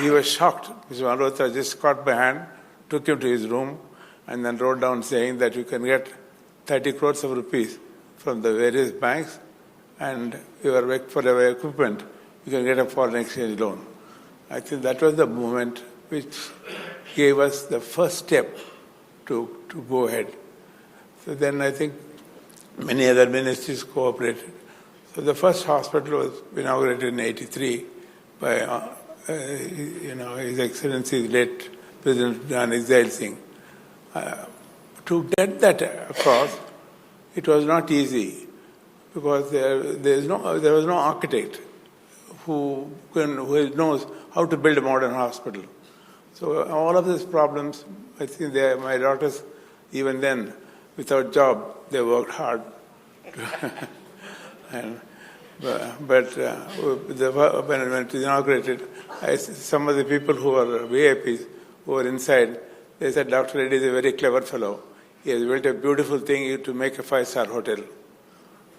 He was shocked. Mr. Malhotra just caught my hand, took him to his room, and then wrote down saying that you can get 30 crores of rupees from the various banks, and for your equipment, you can get a foreign exchange loan. I think that was the moment which gave us the first step to go ahead. So then I think many other ministries cooperated. So the first hospital was inaugurated in 1983 by His Excellency, late President Exile Singh. To get that across, it was not easy because there was no architect who knows how to build a modern hospital. So all of these problems, I think my daughters, even then, without job, they worked hard. But when it was inaugurated, some of the people who were VIPs, who were inside, they said, Dr. Reddy is a very clever fellow. He has built a beautiful thing to make a 5-star hotel.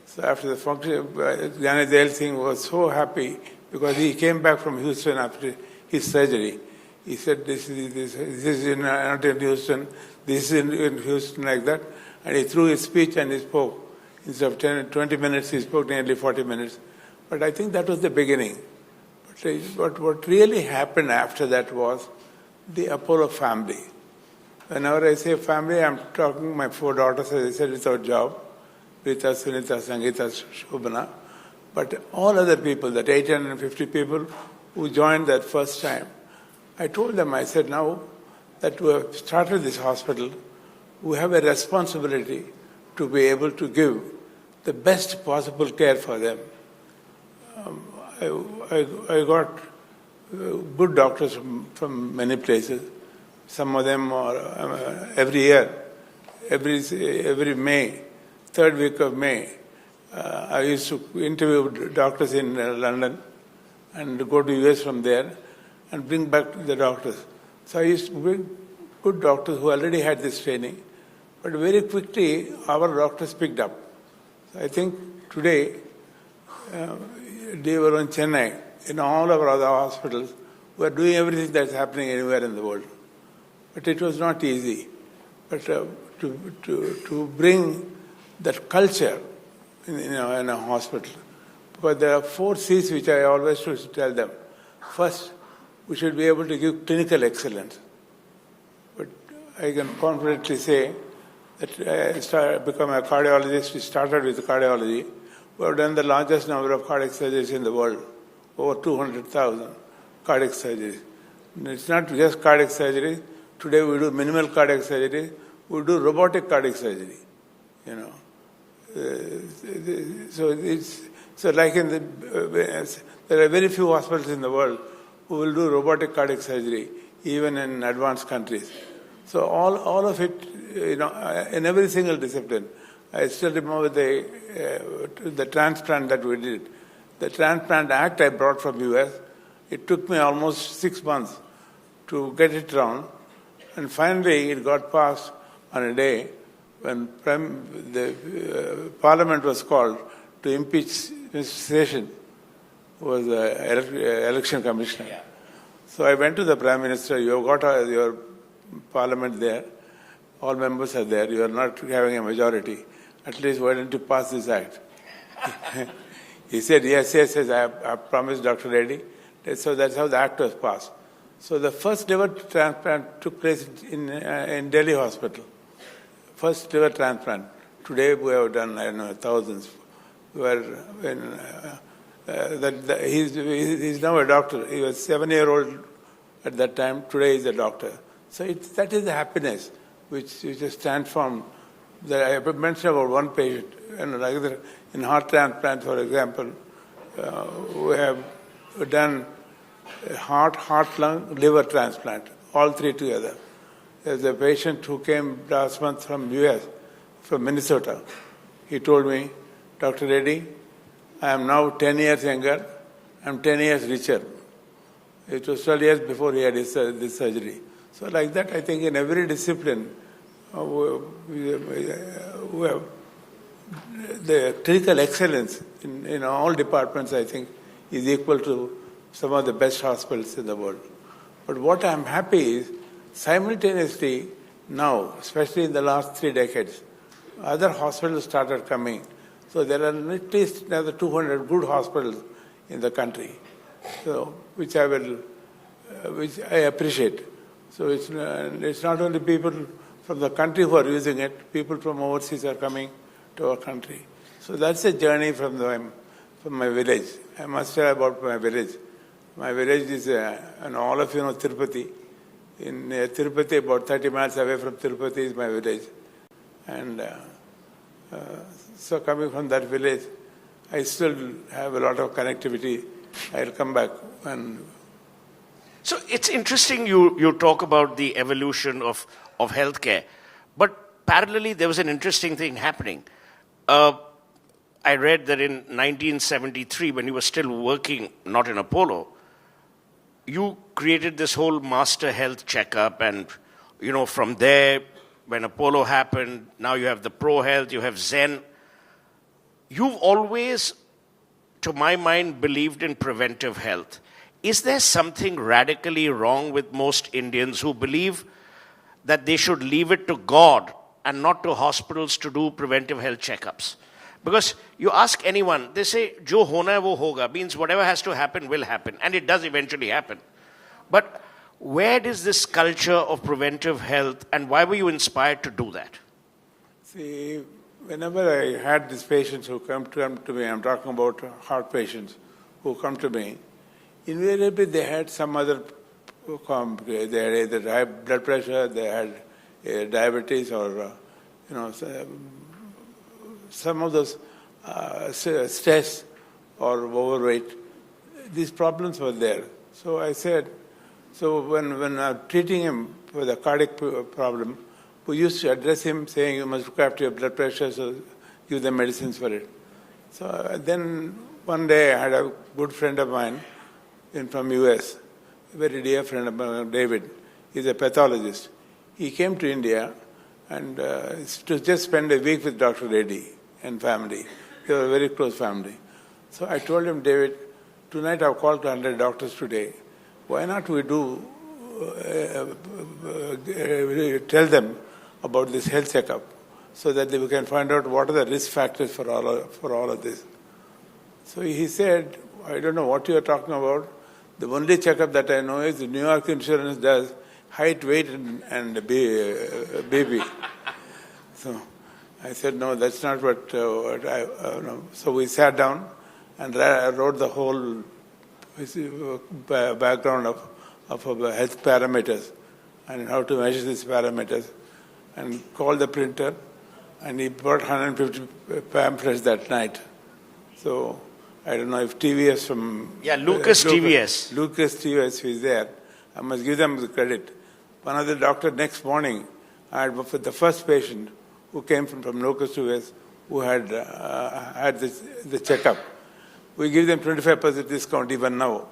So after the function, Exile Singh was so happy because he came back from Houston after his surgery. He said, this is not in Houston, this is in Houston, like that. And he threw his speech and he spoke. Instead of 20 minutes, he spoke nearly 40 minutes. But I think that was the beginning. But what really happened after that was the Apollo family. Whenever I say family, I'm talking my 4 daughters, as I said, without job. Rita, Sunita, Sangeeta, Shobhana. But all other people, that 850 people who joined that first time, I told them, I said, now that we have started this hospital, we have a responsibility to be able to give the best possible care for them. I got good doctors from many places. Some of them are every year, every May, 3rd week of May, I used to interview doctors in London and go to US from there and bring back the doctors. So I used to bring good doctors who already had this training, but very quickly our doctors picked up. So I think today, they were in Chennai, in all of our other hospitals, we are doing everything that's happening anywhere in the world. But it was not easy. But to bring that culture in a hospital, because there are 4 C's which I always used to tell them. First, we should be able to give clinical excellence. But I can confidently say that I become a cardiologist. We started with cardiology. We have done the largest number of cardiac surgeries in the world, over 200,000 cardiac surgeries. And it's not just cardiac surgery. Today we do minimal cardiac surgery. We do robotic cardiac surgery. So So like in there are very few hospitals in the world who will do robotic cardiac surgery, even in advanced countries. So all of it, in every single discipline. I still remember the transplant that we did. The Transplant Act I brought from US. It took me almost 6 months to get it around. And finally, it got passed on a day when the Parliament was called to impeach Mr. Session, who was the election commissioner. Yeah. So I went to the Prime Minister. You have got your Parliament there. All members are there. You are not having a majority. At least why don't you pass this act? He said, yes, I promised Dr. Reddy. So that's how the act was passed. So the first liver transplant took place in Delhi hospital. First liver transplant. Today we have done, I don't know, thousands. He's now a doctor. He was 7-year-old at that time. Today he's a doctor. So that is the happiness which is transformed. I mentioned about one patient. In heart transplant, for example, we have done heart, lung, liver transplant, all three together. There's a patient who came last month from US, from Minnesota. He told me, Dr. Reddy, I am now 10 years younger, I'm 10 years richer. It was 12 years before he had this surgery. So like that, I think in every discipline, we have the clinical excellence in all departments, I think, is equal to some of the best hospitals in the world. But what I'm happy is, simultaneously now, especially in the last 3 decades, other hospitals started coming. So there are at least another 200 good hospitals in the country, so which I appreciate. So it's not only people from the country who are using it, people from overseas are coming to our country. So that's a journey from my village. I must tell about my village. My village is, and all of you know Tirupati. In Tirupati, about 30 miles away from Tirupati is my village. And so coming from that village, I still have a lot of connectivity. I'll come back. So it's interesting you talk about the evolution of healthcare. But parallelly, there was an interesting thing happening. I read that in 1973, when you were still working, not in Apollo, you created this whole master health checkup. And, from there, when Apollo happened, now you have the Pro Health, you have Zen. You've always, to my mind, believed in preventive health. Is there something radically wrong with most Indians who believe that they should leave it to God and not to hospitals to do preventive health checkups? Because you ask anyone, they say, jo hona hai wo hoga, means whatever has to happen will happen. And it does eventually happen. But where does this culture of preventive health, and why were you inspired to do that? See, whenever I had these patients who come to me, I'm talking about heart patients who come to me, invariably they had some other complication. They had either high blood pressure, they had diabetes, or some of those stress or overweight. These problems were there. So I said, when I'm treating him for the cardiac problem, we used to address him saying, you must look after your blood pressure, so give them medicines for it. So then one day I had a good friend of mine from US, a very dear friend of mine, David. He's a pathologist. He came to India and to just spend a week with Dr. Reddy and family. They were a very close family. So I told him, David, tonight I've called 100 doctors today. Why not we tell them about this health checkup so that we can find out what are the risk factors for all of this. So he said, I don't know what you are talking about. The only checkup that I know is the New York insurance does height, weight, and baby. So I said, no, that's not what I know. So we sat down and I wrote the whole background of health parameters and how to measure these parameters, and called the printer, and he brought 150 pamphlets that night. So I don't know if TVS from... Yeah, Lucas TVS. Lucas TVS is there. I must give them the credit. One of the doctor next morning, I had the first patient who came from Lucas TVS who had had the checkup. We give them 25% discount even now.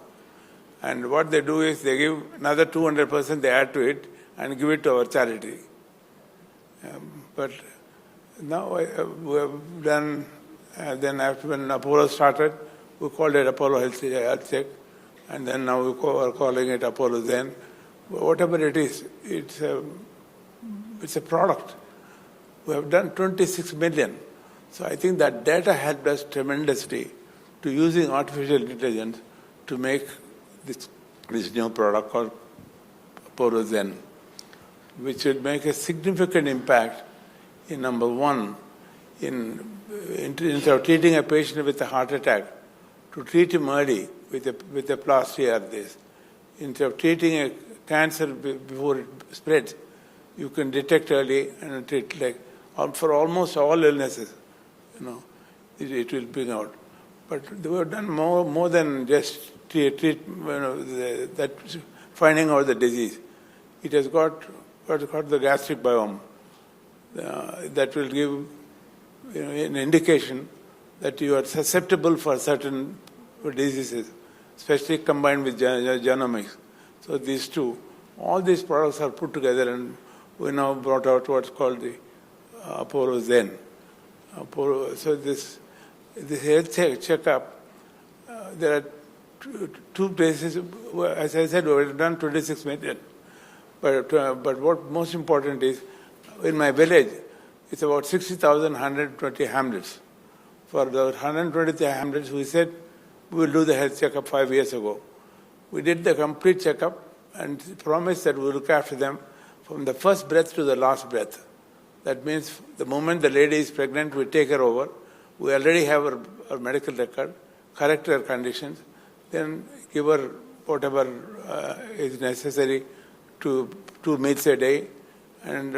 And what they do is they give another 200%, they add to it and give it to our charity. But now we have done, then after when Apollo started, we called it Apollo Health Check, and then now we are calling it Apollo Zen. Whatever it is, it's a product. We have done 26 million. So I think that data helped us tremendously to using artificial intelligence to make this new product called Apollo Zen, which will make a significant impact in number one, instead of treating a patient with a heart attack, to treat him early with a plastic or this. Instead of treating a cancer before it spreads, you can detect early and treat for almost all illnesses. It will bring out. But we have done more than just that finding out the disease. It has got the gastric biome that will give an indication that you are susceptible for certain diseases, especially combined with genomics. So these two, all these products are put together, and we now brought out what's called the Apollo Zen. So this health checkup, there are two places. As I said, we have done 26 million. But what most important is, in my village, it's about 60,120 hamlets. For the 120 hamlets, we said we will do the health checkup 5 years ago. We did the complete checkup and promised that we will look after them from the first breath to the last breath. That means the moment the lady is pregnant, we take her over. We already have her medical record, correct her conditions, then give her whatever is necessary to 2 meals a day. And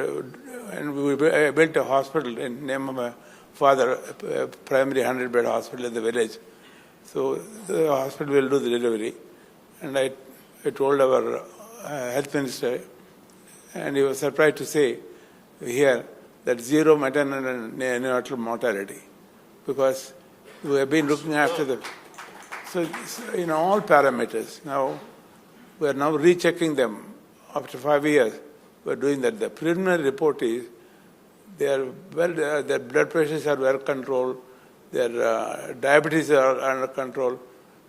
we built a hospital in name of my father, a primary 100-bed hospital in the village. So the hospital will do the delivery. And I told our health minister, and he was surprised to say here that zero maternal and neonatal mortality, because we have been looking after so in all parameters. Now we are now rechecking them after 5 years. We are doing that. The preliminary report is their blood pressures are well controlled, their diabetes are under control,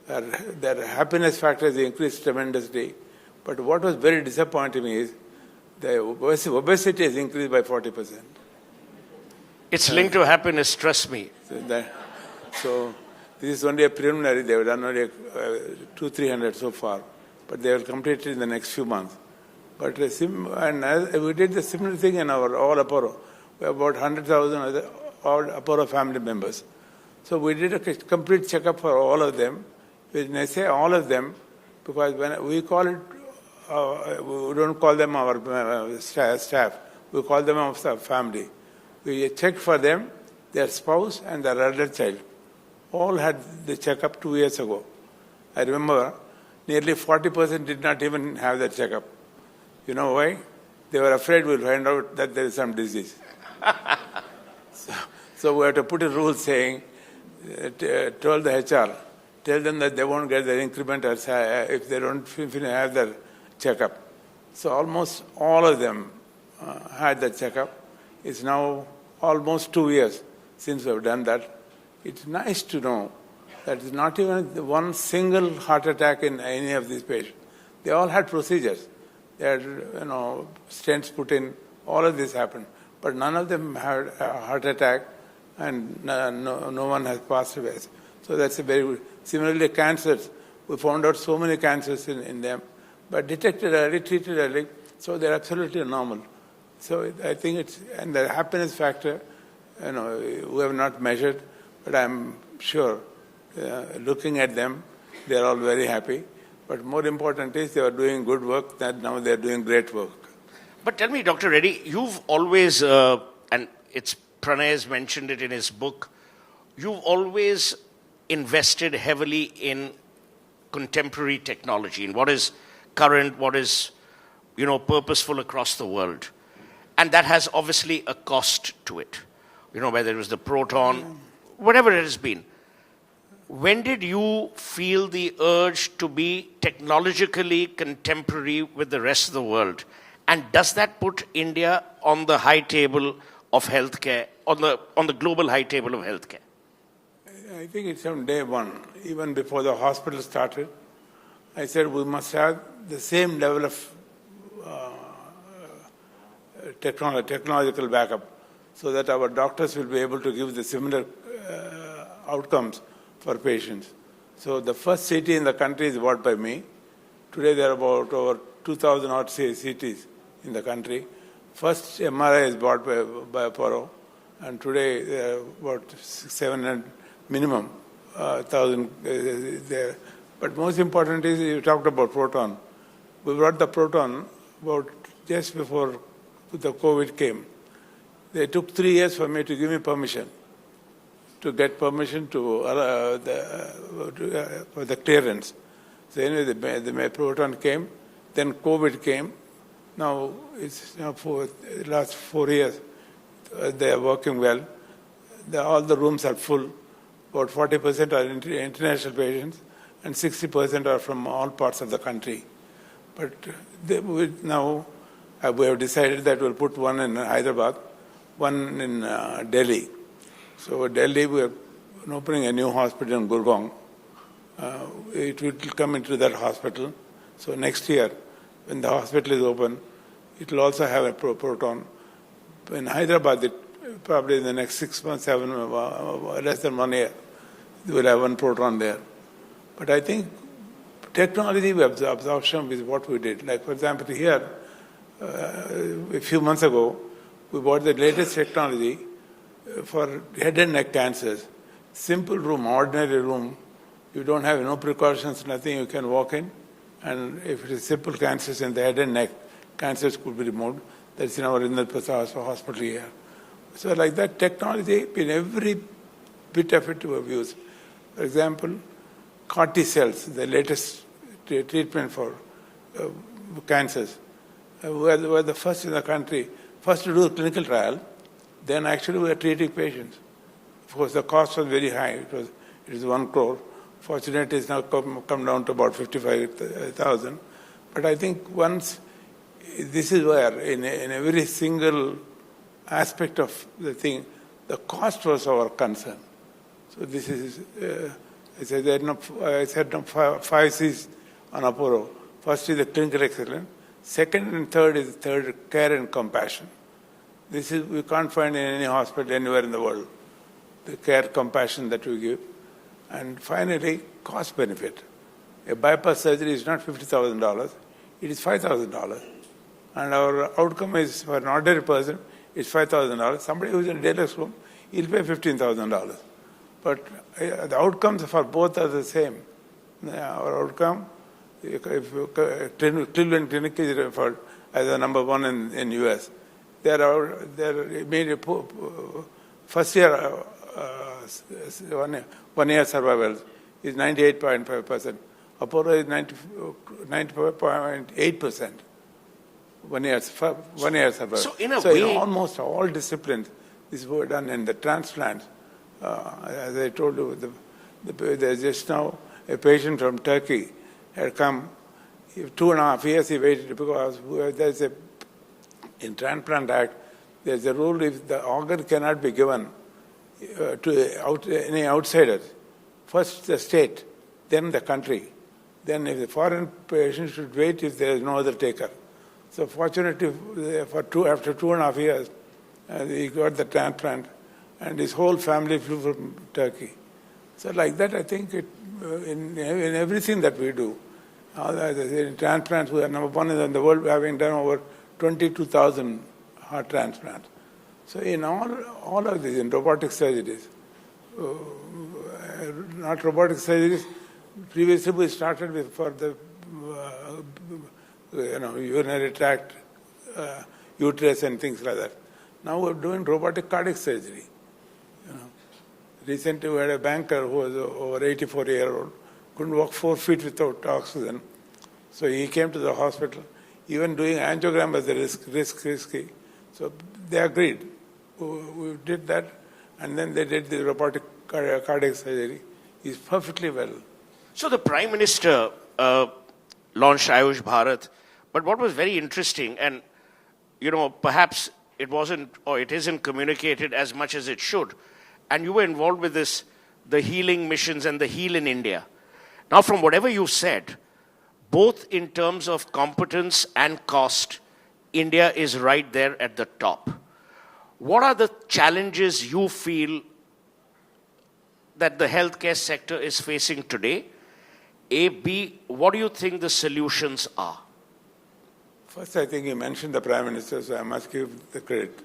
their happiness factors increased tremendously. But what was very disappointing is the obesity has increased by 40%. It's linked to happiness, trust me. So this is only a preliminary. They have done only 200-300 so far, but they will complete it in the next few months. But we did the similar thing in our all Apollo. We have about 100,000 all Apollo family members. So we did a complete checkup for all of them. When I say all of them, because when we call it, we don't call them our staff. We call them our family. We checked for them, their spouse and their elder child. All had the checkup 2 years ago. I remember nearly 40% did not even have the checkup. You know why? They were afraid we'll find out that there is some disease. So we have to put a rule saying, told the HR, tell them that they won't get their increment if they don't have their checkup. So almost all of them had the checkup. It's now almost 2 years since we've done that. It's nice to know that it's not even one single heart attack in any of these patients. They all had procedures. They had, stents put in. All of this happened, but none of them had a heart attack, and no one has passed away. So that's a very good. Similarly, cancers. We found out so many cancers in them, but detected early, treated early, so they're absolutely normal. So I think and the happiness factor, we have not measured, but I'm sure, looking at them, they're all very happy. But more important is they are doing good work, that now they're doing great work. But tell me, Dr. Reddy, you've always, and Pranay has mentioned it in his book, you've always invested heavily in contemporary technology, in what is current, what is, purposeful across the world. And that has obviously a cost to it. Whether it was the proton, whatever it has been. When did you feel the urge to be technologically contemporary with the rest of the world? And does that put India on the high table of healthcare, on the global high table of healthcare? I think it's from day one, even before the hospital started. I said we must have the same level of technological backup so that our doctors will be able to give the similar outcomes for patients. So the first CT in the country is bought by me. Today there are about over 2,000 odd CTs in the country. First MRI is bought by Apollo, and today there are about 700 minimum, 1,000 there. But most important is, you talked about proton. We brought the proton about just before the COVID came. They took 3 years for me to give me permission, to get permission for the clearance. So anyway, the proton came, then COVID came. Now it's for the last 4 years, they are working well. All the rooms are full. About 40% are international patients, and 60% are from all parts of the country. But now we have decided that we'll put one in Hyderabad, one in Delhi. So Delhi, we are opening a new hospital in Gurgaon. It will come into that hospital. So next year, when the hospital is open, it will also have a proton. In Hyderabad, probably in the next 6 months, less than 1 year, we will have one proton there. But I think technology absorption is what we did. Like, for example, here, a few months ago, we bought the latest technology for head and neck cancers. Simple room, ordinary room. You don't have no precautions, nothing. You can walk in, and if it is simple cancers in the head and neck, cancers could be removed. That's in our hospital here. So like that, technology, in every bit of it we have used. For example, CAR T cells, the latest treatment for cancers. We were the first in the country, first to do a clinical trial, then actually we were treating patients. Of course, the cost was very high. It is 1 crore. Fortunately, it's now come down to about 55,000. But I think this is where, in every single aspect of the thing, the cost was our concern. So this is, I said 5 C's on Apollo. First is the clinical excellence. Second and third is care and compassion. This is, we can't find in any hospital anywhere in the world, the care, compassion that we give. And finally, cost benefit. A bypass surgery is not $50,000, it is $5,000. And our outcome is, for an ordinary person, is $5,000. Somebody who's in a deluxe room, he'll pay $15,000. But the outcomes for both are the same. Our outcome, if Cleveland Clinic is referred as the number 1 in US. They made a first year, 1 year survival is 98.5%. Apollo is 95.8%. 1 year survival. So in a way, in almost all disciplines, this was done. In the transplants, as I told you, there's just now a patient from Turkey had come. 2.5 years he waited because there's in Transplant Act, there's a rule: if the organ cannot be given to any outsiders, first the state, then the country. Then if the foreign patient should wait if there is no other taker. So fortunately, after 2.5 years, he got the transplant, and his whole family flew from Turkey. So like that, I think in everything that we do, in transplants, we are number 1 in the world, having done over 22,000 heart transplants. So in all of these, in robotic surgeries, not robotic surgeries, previously we started with for the urinary tract, uterus and things like that. Now we're doing robotic cardiac surgery. Recently, we had a banker who was over 84-year-old, couldn't walk 4 feet without oxygen. So he came to the hospital. Even doing angiogram was a risky. So they agreed. We did that, and then they did the robotic cardiac surgery. He's perfectly well. So the Prime Minister launched Ayush Bharat, but what was very interesting, and perhaps it wasn't or it isn't communicated as much as it should, and you were involved with this, the healing missions and the Heal in India. Now, from whatever you said, both in terms of competence and cost, India is right there at the top. What are the challenges you feel that the healthcare sector is facing today? A, B, what do you think the solutions are? First, I think you mentioned the Prime Minister, so I must give the credit.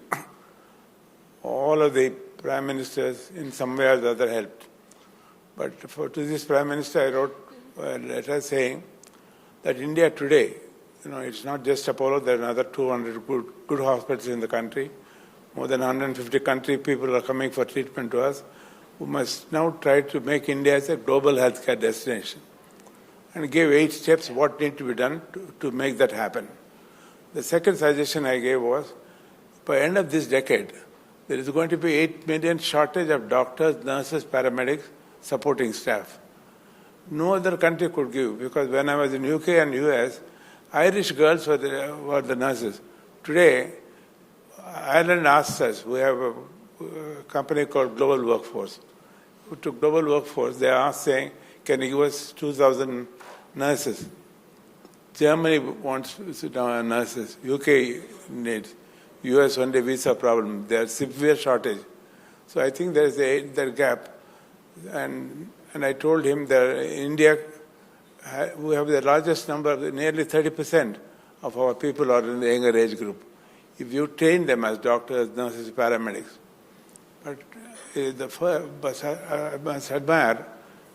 All of the Prime Ministers in some way or the other helped. But to this Prime Minister, I wrote a letter saying that India today, it's not just Apollo, there are another 200 good hospitals in the country. More than 150 country people are coming for treatment to us. We must now try to make India as a global healthcare destination. And gave 8 steps what need to be done to make that happen. The second suggestion I gave was, by end of this decade, there is going to be 8 million shortage of doctors, nurses, paramedics, supporting staff. No other country could give, because when I was in UK and US, Irish girls were the nurses. Today, Ireland asked us, we have a company called Global Workforce. To Global Workforce, they asked saying, can you give us 2,000 nurses? Germany wants nurses. UK needs. US only visa problem. There's severe shortage. So I think there's a gap. And I told him that India, we have the largest number, nearly 30% of our people are in the younger age group. If you train them as doctors, nurses, paramedics. But I must admire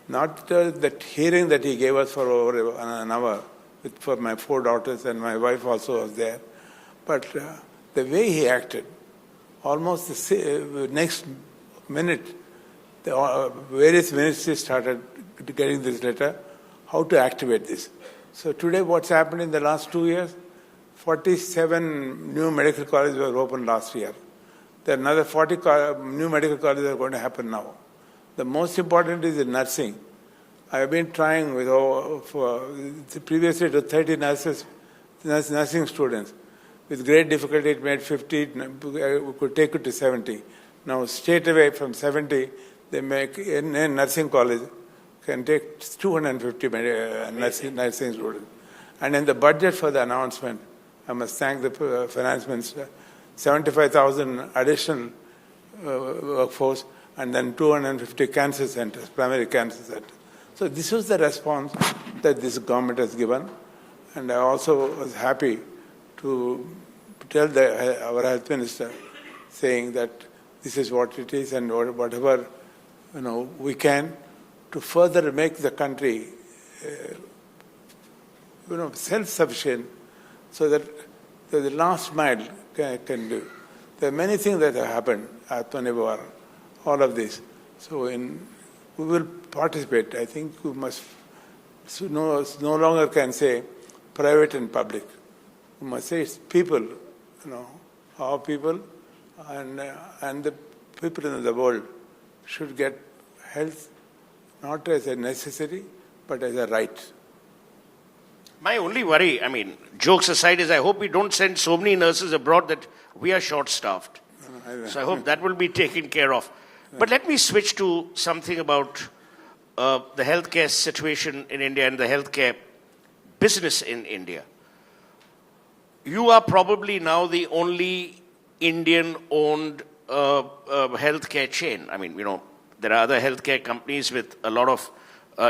not that hearing that he gave us for over an hour, for my 4 daughters, and my wife also was there, but the way he acted, almost the next minute, the various ministries started getting this letter, how to activate this. So today what's happened in the last 2 years, 47 new medical colleges were opened last year. There are another 40 new medical colleges that are going to happen now. The most important is in nursing. I have been trying previously to 30 nursing students. With great difficulty, it made 50, we could take it to 70. Now, straight away from 70, they make, in nursing college, can take 250 nursing students. And in the budget for the announcement, I must thank the finance minister, 75,000 additional workforce, and then 250 cancer centers, primary cancer centers. So this was the response that this government has given. And I also was happy to tell our health minister, saying that this is what it is, and whatever we can to further make the country self-sufficient, so that the last mile can do. There are many things that have happened at Atmanirbhar, all of this. So we will participate. I think we must no longer can say private and public. We must say it's people, our people, and the people in the world should get health not as a necessity, but as a right. My only worry, jokes aside, is I hope we don't send so many nurses abroad that we are short-staffed. So I hope that will be taken care of. But let me switch to something about the healthcare situation in India and the healthcare business in India. You are probably now the only Indian-owned healthcare chain. There are other healthcare companies with a lot of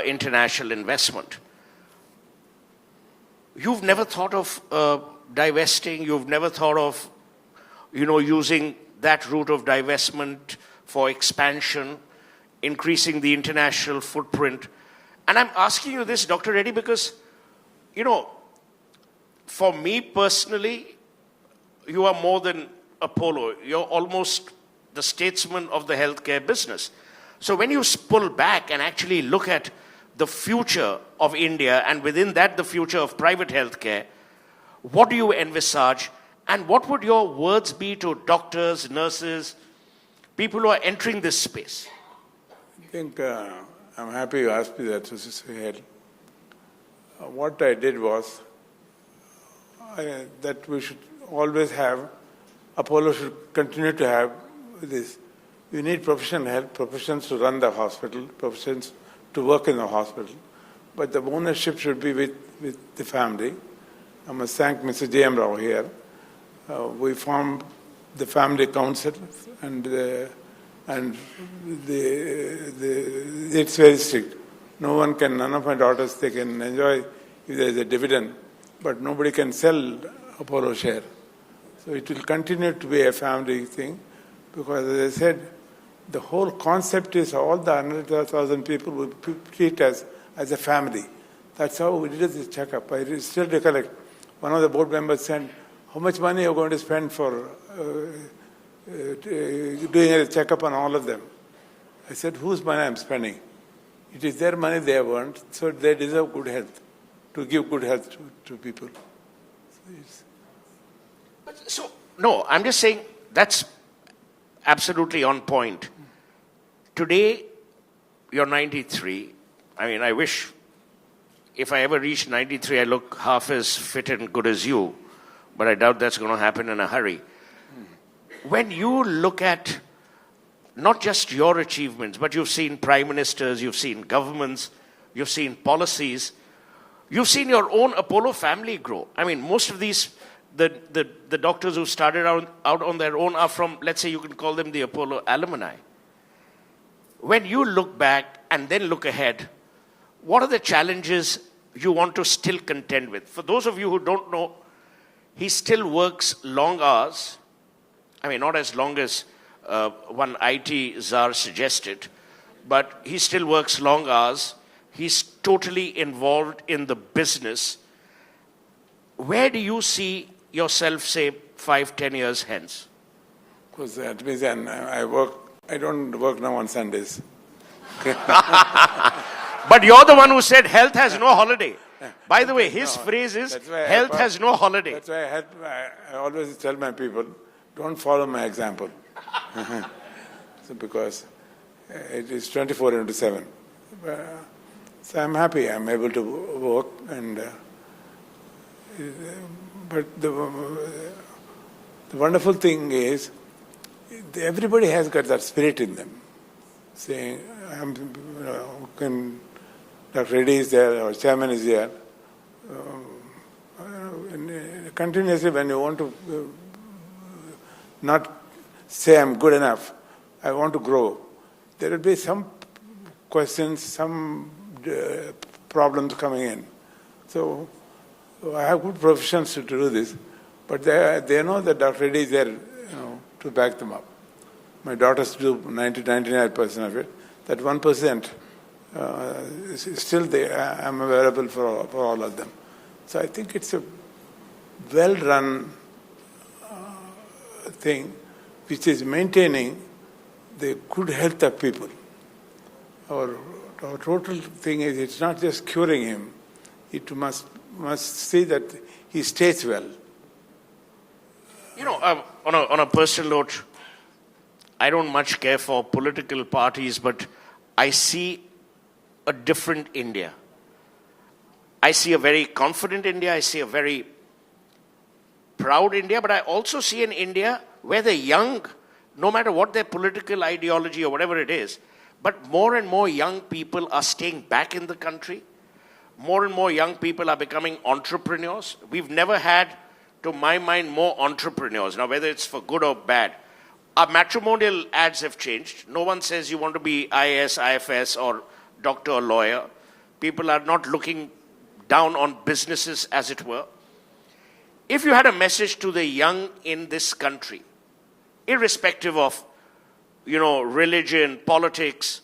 international investment. You've never thought of divesting? You've never thought of, using that route of divestment for expansion, increasing the international footprint? And I'm asking you this, Dr. Reddy, because, for me personally, you are more than Apollo. You're almost the statesman of the healthcare business. So when you pull back and actually look at the future of India, and within that the future of private healthcare, what do you envisage, and what would your words be to doctors, nurses, people who are entering this space? I think I'm happy you asked me that, Suhail. What I did was that we should always have, Apollo should continue to have this. You need professional help, professions to run the hospital, professions to work in the hospital. But the ownership should be with the family. I must thank Mr. J.M. Rao here. We formed the family council, and it's very strict. None of my daughters, they can enjoy if there is a dividend, but nobody can sell Apollo share. So it will continue to be a family thing, because as I said, the whole concept is all the 100,000 people will treat us as a family. That's how we did this checkup. I still recollect one of the board members said, how much money are you going to spend for doing a checkup on all of them? I said, whose money I'm spending? It is their money they have earned, so they deserve good health, to give good health to people. So, no, I'm just saying that's absolutely on point. Today, you're 93. I mean, I wish if I ever reach 93, I look half as fit and good as you, but I doubt that's going to happen in a hurry. When you look at not just your achievements, but you've seen prime ministers, you've seen governments, you've seen policies, you've seen your own Apollo family grow. I mean, most of these, the doctors who started out on their own are from, let's say you can call them the Apollo alumni. When you look back and then look ahead, what are the challenges you want to still contend with? For those of you who don't know, he still works long hours. I mean, not as long as one IT czar suggested, but he still works long hours. He's totally involved in the business. Where do you see yourself, say, 5-10 years hence? Because that means I don't work now on Sundays. But you're the one who said health has no holiday. By the way, his phrase is health has no holiday. That's why I always tell my people, don't follow my example. So because it is 24/7. So I'm happy I'm able to work, and but the wonderful thing is everybody has got that spirit in them, saying, Dr. Reddy is there, our chairman is there. Continuously, when you want to not say I'm good enough, I want to grow, there will be some questions, some problems coming in. So I have good professions to do this, but they know that Dr. Reddy is there, to back them up. My daughters do 99% of it. That 1%, still I'm available for all of them. So I think it's a well-run thing which is maintaining the good health of people. Our total thing is it's not just curing him. It must see that he stays well. On a personal note, I don't much care for political parties, but I see a different India. I see a very confident India. I see a very proud India, but I also see an India where the young, no matter what their political ideology or whatever it is, but more and more young people are staying back in the country. More and more young people are becoming entrepreneurs. We've never had, to my mind, more entrepreneurs. Now, whether it's for good or bad, our matrimonial ads have changed. No one says you want to be IAS, IFS, or doctor or lawyer. People are not looking down on businesses, as it were. If you had a message to the young in this country, irrespective of, religion, politics,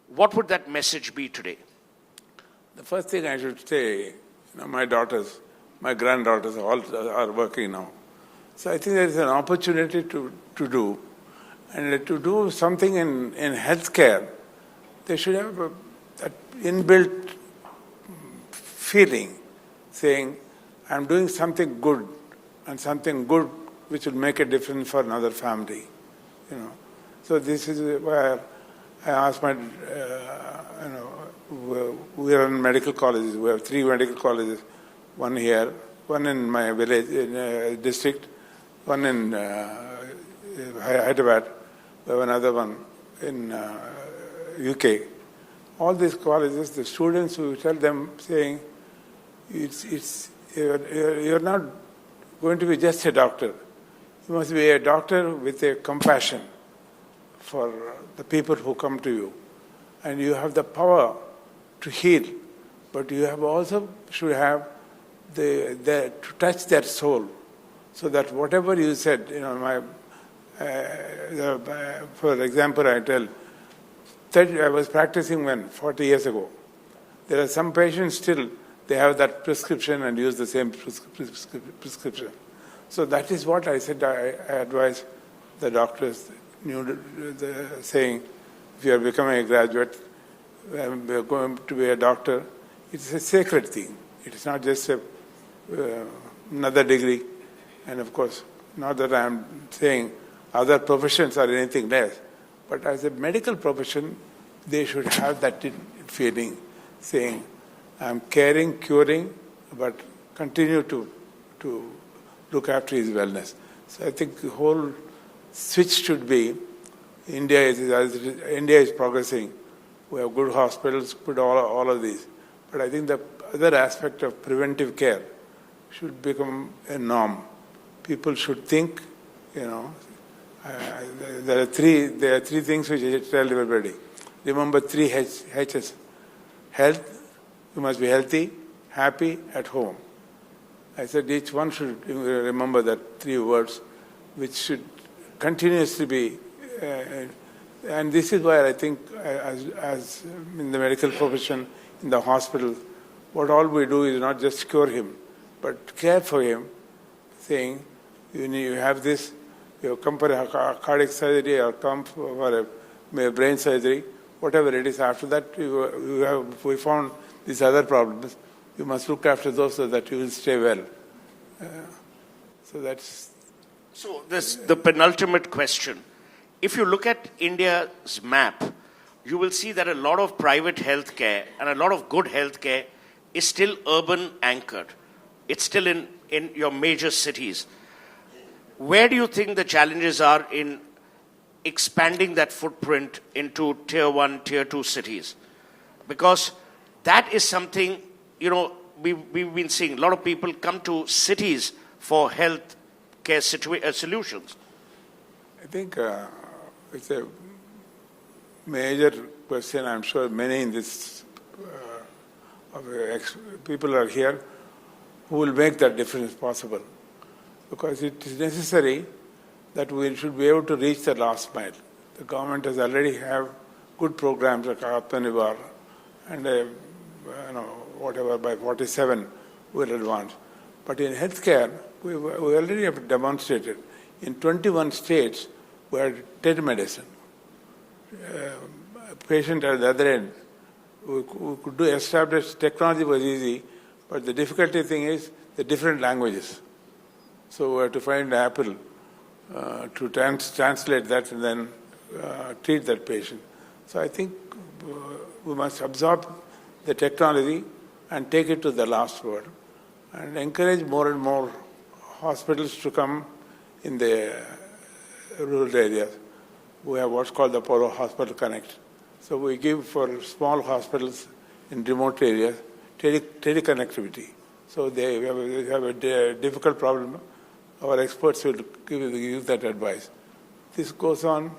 what would that message be today? The first thing I should say, my daughters, my granddaughters all are working now. So I think there is an opportunity to do, and to do something in healthcare. they should have that inbuilt feeling, saying, I'm doing something good, and something good which will make a difference for another family. So this is where I asked my, we are in medical colleges. We have 3 medical colleges, one here, one in my village, in district, one in Hyderabad, we have another one in UK. All these colleges, the students who tell them, saying, you're not going to be just a doctor. You must be a doctor with a compassion for the people who come to you. And you have the power to heal, but you have also should have to touch their soul, so that whatever you said, for example, I tell, I was practicing 40 years ago. There are some patients still, they have that prescription and use the same prescription. So that is what I said. I advise the doctors, saying, if you are becoming a graduate, we are going to be a doctor, it's a sacred thing. It is not just another degree. And of course, not that I am saying other professions are anything less, but as a medical profession, they should have that feeling, saying, I'm caring, curing, but continue to look after his wellness. So I think the whole switch should be, India is progressing. We have good hospitals, good all of these. But I think the other aspect of preventive care should become a norm. People should think, there are three things which I tell everybody. Remember 3 H's. Health, you must be healthy, happy, at home. I said each one should remember that 3 words, which should continuously be. And this is why I think, as in the medical profession, in the hospital, what all we do is not just cure him, but care for him, saying, you have this, you come for a cardiac surgery or come for a brain surgery, whatever it is. After that, we found these other problems. You must look after those so that you will stay well. So the penultimate question. If you look at India's map, you will see that a lot of private healthcare and a lot of good healthcare is still urban anchored. It's still in your major cities. Where do you think the challenges are in expanding that footprint into tier 1, tier 2 cities? Because that is something, we've been seeing a lot of people come to cities for health care solutions. I think it's a major question. I'm sure many in this people are here who will make that difference possible. Because it is necessary that we should be able to reach the last mile. The government has already have good programs like Atmanirbhar and whatever by 47 will advance. But in healthcare, we already have demonstrated in 21 states we had telemedicine. A patient at the other end, we could establish technology was easy, but the difficulty thing is the different languages. So we have to find Apple to translate that and then treat that patient. So I think we must absorb the technology and take it to the last word and encourage more and more hospitals to come in the rural areas. We have what's called the Polo Hospital Connect. So we give for small hospitals in remote areas teleconnectivity. So they have a difficult problem. Our experts will give that advice. This goes on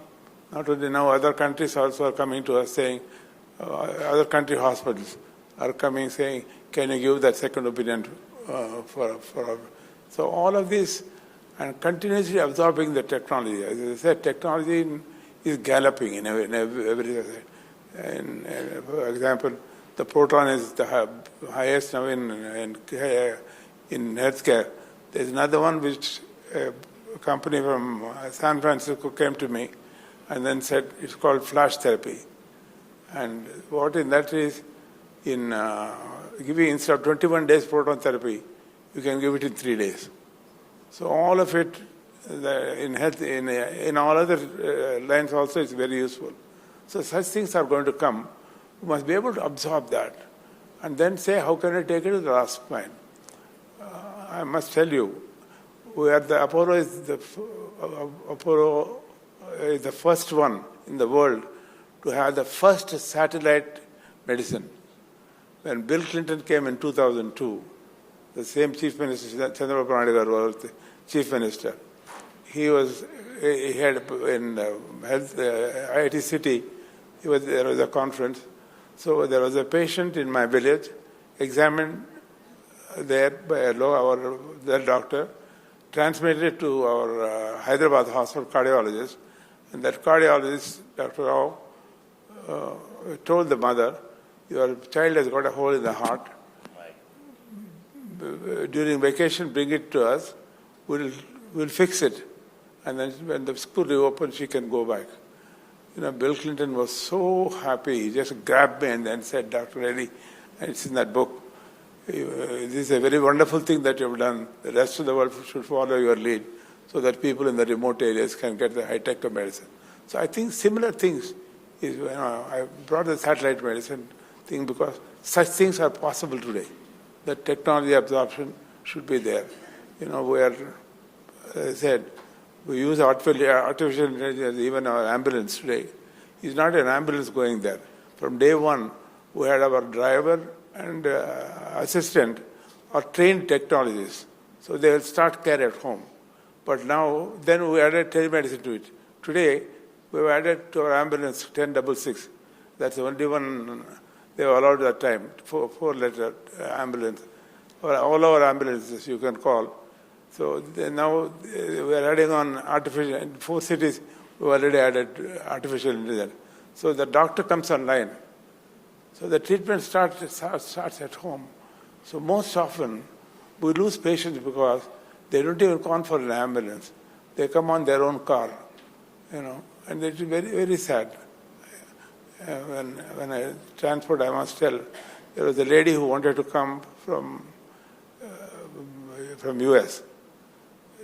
not only now, other countries also are coming to us saying, other country hospitals are coming saying, can you give that second opinion So all of this and continuously absorbing the technology. As I said, technology is galloping in every for example, the proton is the highest now in healthcare. There's another one which a company from San Francisco came to me and then said it's called flash therapy. And what in that is, in giving instead of 21 days proton therapy, you can give it in 3 days. So all of it in health, in all other lines also is very useful. So such things are going to come. You must be able to absorb that and then say, how can I take it to the last point? I must tell you, Apollo is the first one in the world to have the first satellite medicine. When Bill Clinton came in 2002, the same Chief Minister, Chandrababu Naidu was the Chief Minister. He had in health, IT City, there was a conference. So there was a patient in my village, examined there by their doctor, transmitted to our Hyderabad hospital cardiologist, and that cardiologist, Dr. Rao, told the mother, your child has got a hole in the heart. During vacation, bring it to us. We'll fix it. And then when the school reopens, she can go back. Bill Clinton was so happy. He just grabbed me and then said, Dr. Reddy, and it's in that book, this is a very wonderful thing that you've done. The rest of the world should follow your lead so that people in the remote areas can get the high-tech of medicine. So I think similar things is, I brought the satellite medicine thing because such things are possible today. The technology absorption should be there. Where, as I said, we use artificial intelligence, even our ambulance today. It's not an ambulance going there. From day one, we had our driver and assistant are trained technologists. So they will start care at home. But now, then we added telemedicine to it. Today, we've added to our ambulance 1066. That's the only one they were allowed at that time, four-letter ambulance. All our ambulances you can call. So now we are adding on artificial, in 4 cities we already added artificial intelligence. So the doctor comes online. So the treatment starts at home. So most often we lose patients because they don't even call for an ambulance. They come on their own car, and it's very, very sad. When I transport, I must tell, there was a lady who wanted to come from US.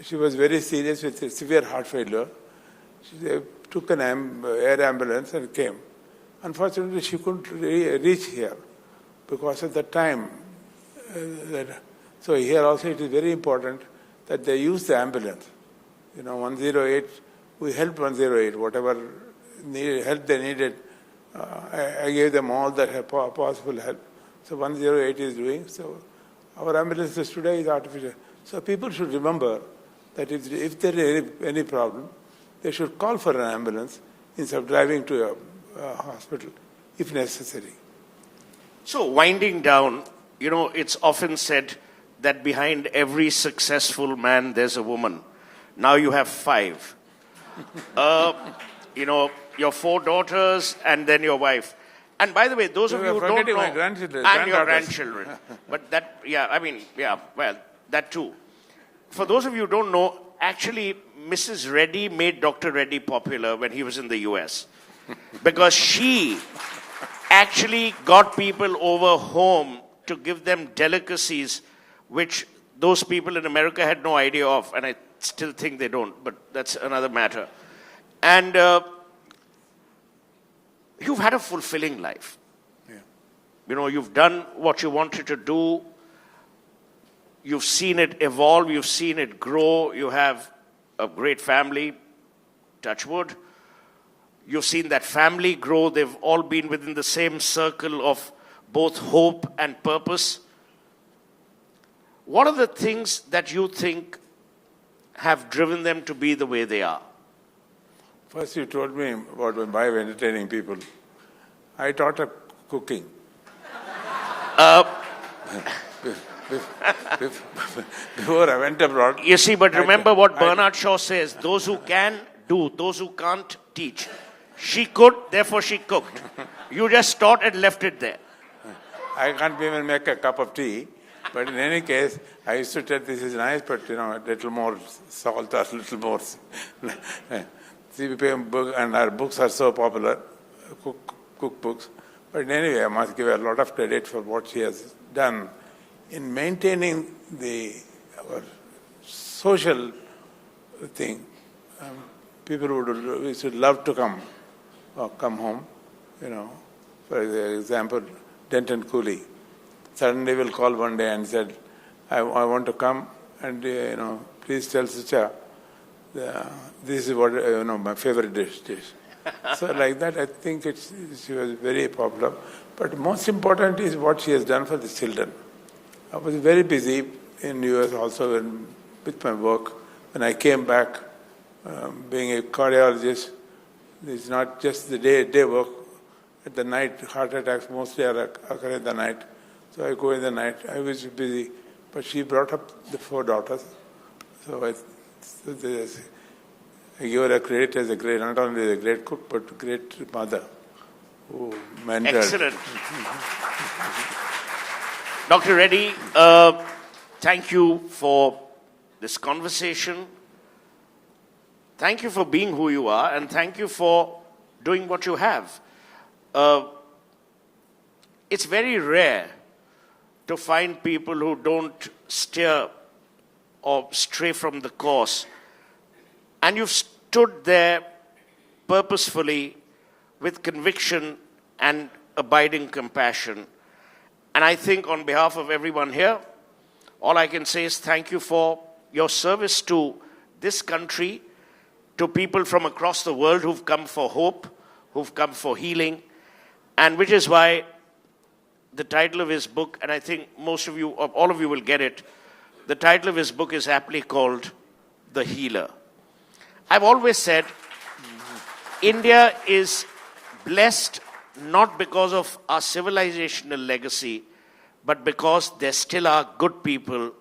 She was very serious with severe heart failure. They took an air ambulance and came. Unfortunately, she couldn't reach here because of the time. So here also it is very important that they use the ambulance. 108, we helped 108, whatever help they needed. I gave them all that possible help. So 108 is doing. So our ambulances today is artificial. So people should remember that if there is any problem, they should call for an ambulance instead of driving to a hospital, if necessary. So winding down, it's often said that behind every successful man, there's a woman. Now you have 5. Your 4 daughters and then your wife. And by the way, those of you who don't know, my grandchildren, and your grandchildren. But that, that too. For those of you who don't know, actually, Mrs. Reddy made Dr. Reddy popular when he was in the US. Because she actually got people over home to give them delicacies which those people in America had no idea of. And I still think they don't, but that's another matter. And you've had a fulfilling life. Yeah. You've done what you wanted to do. You've seen it evolve. You've seen it grow. You have a great family, touch wood. You've seen that family grow. They've all been within the same circle of both hope and purpose. What are the things that you think have driven them to be the way they are? First, you told me about my wife entertaining people. I taught her cooking. Before I went abroad. You see, but remember what Bernard Shaw says, those who can, do. Those who can't, teach. She could, therefore she cooked. You just taught and left it there. I can't even make a cup of tea. But in any case, I used to tell this is nice, but a little more salt or a little more. And our books are so popular. cookbooks. But anyway, I must give a lot of credit for what she has done in maintaining our social thing. People should love to come home. For example, Denton Cooley suddenly will call one day and said, I want to come and, please tell Sucha, this is what, my favorite dish. So like that, I think she was very popular. But most important is what she has done for the children. I was very busy in US also with my work. When I came back, being a cardiologist, it's not just the day work. At the night, heart attacks mostly occur in the night. So I go in the night. I was busy. But she brought up the 4 daughters. So I give her a credit as not only a great cook, but great mother who mentored. Excellent. Dr. Reddy, thank you for this conversation. Thank you for being who you are, and thank you for doing what you have. It's very rare to find people who don't steer or stray from the course. And you've stood there purposefully with conviction and abiding compassion. And I think on behalf of everyone here, all I can say is thank you for your service to this country, to people from across the world who've come for hope, who've come for healing, and which is why the title of his book, and I think most of you, or all of you will get it, the title of his book is aptly called The Healer. I've always said India is blessed not because of our civilizational legacy, but because there still are good people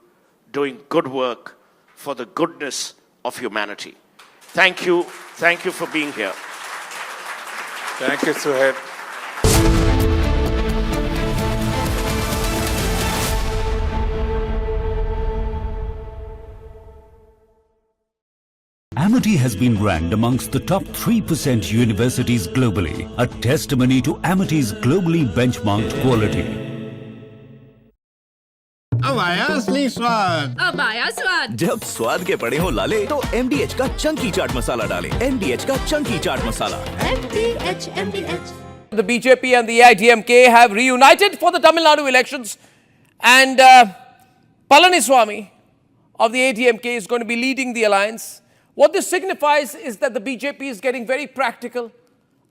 doing good work for the goodness of humanity. Thank you. Thank you for being here. Thank you, Suhail. Amity has been ranked amongst the top 3% universities globally, a testimony to Amity's globally benchmarked quality. अब आया असली स्वाद। अब आया स्वाद। जब स्वाद के पड़े हो लाले तो MDH का चंकी चाट मसाला डालें। MDH का Chunky chaat masala. MDH. The BJP and the AIDMK have reunited for the Tamil Nadu elections, and Karni Sena of the AIDMK is going to be leading the alliance. What this signifies is that the BJP is getting very practical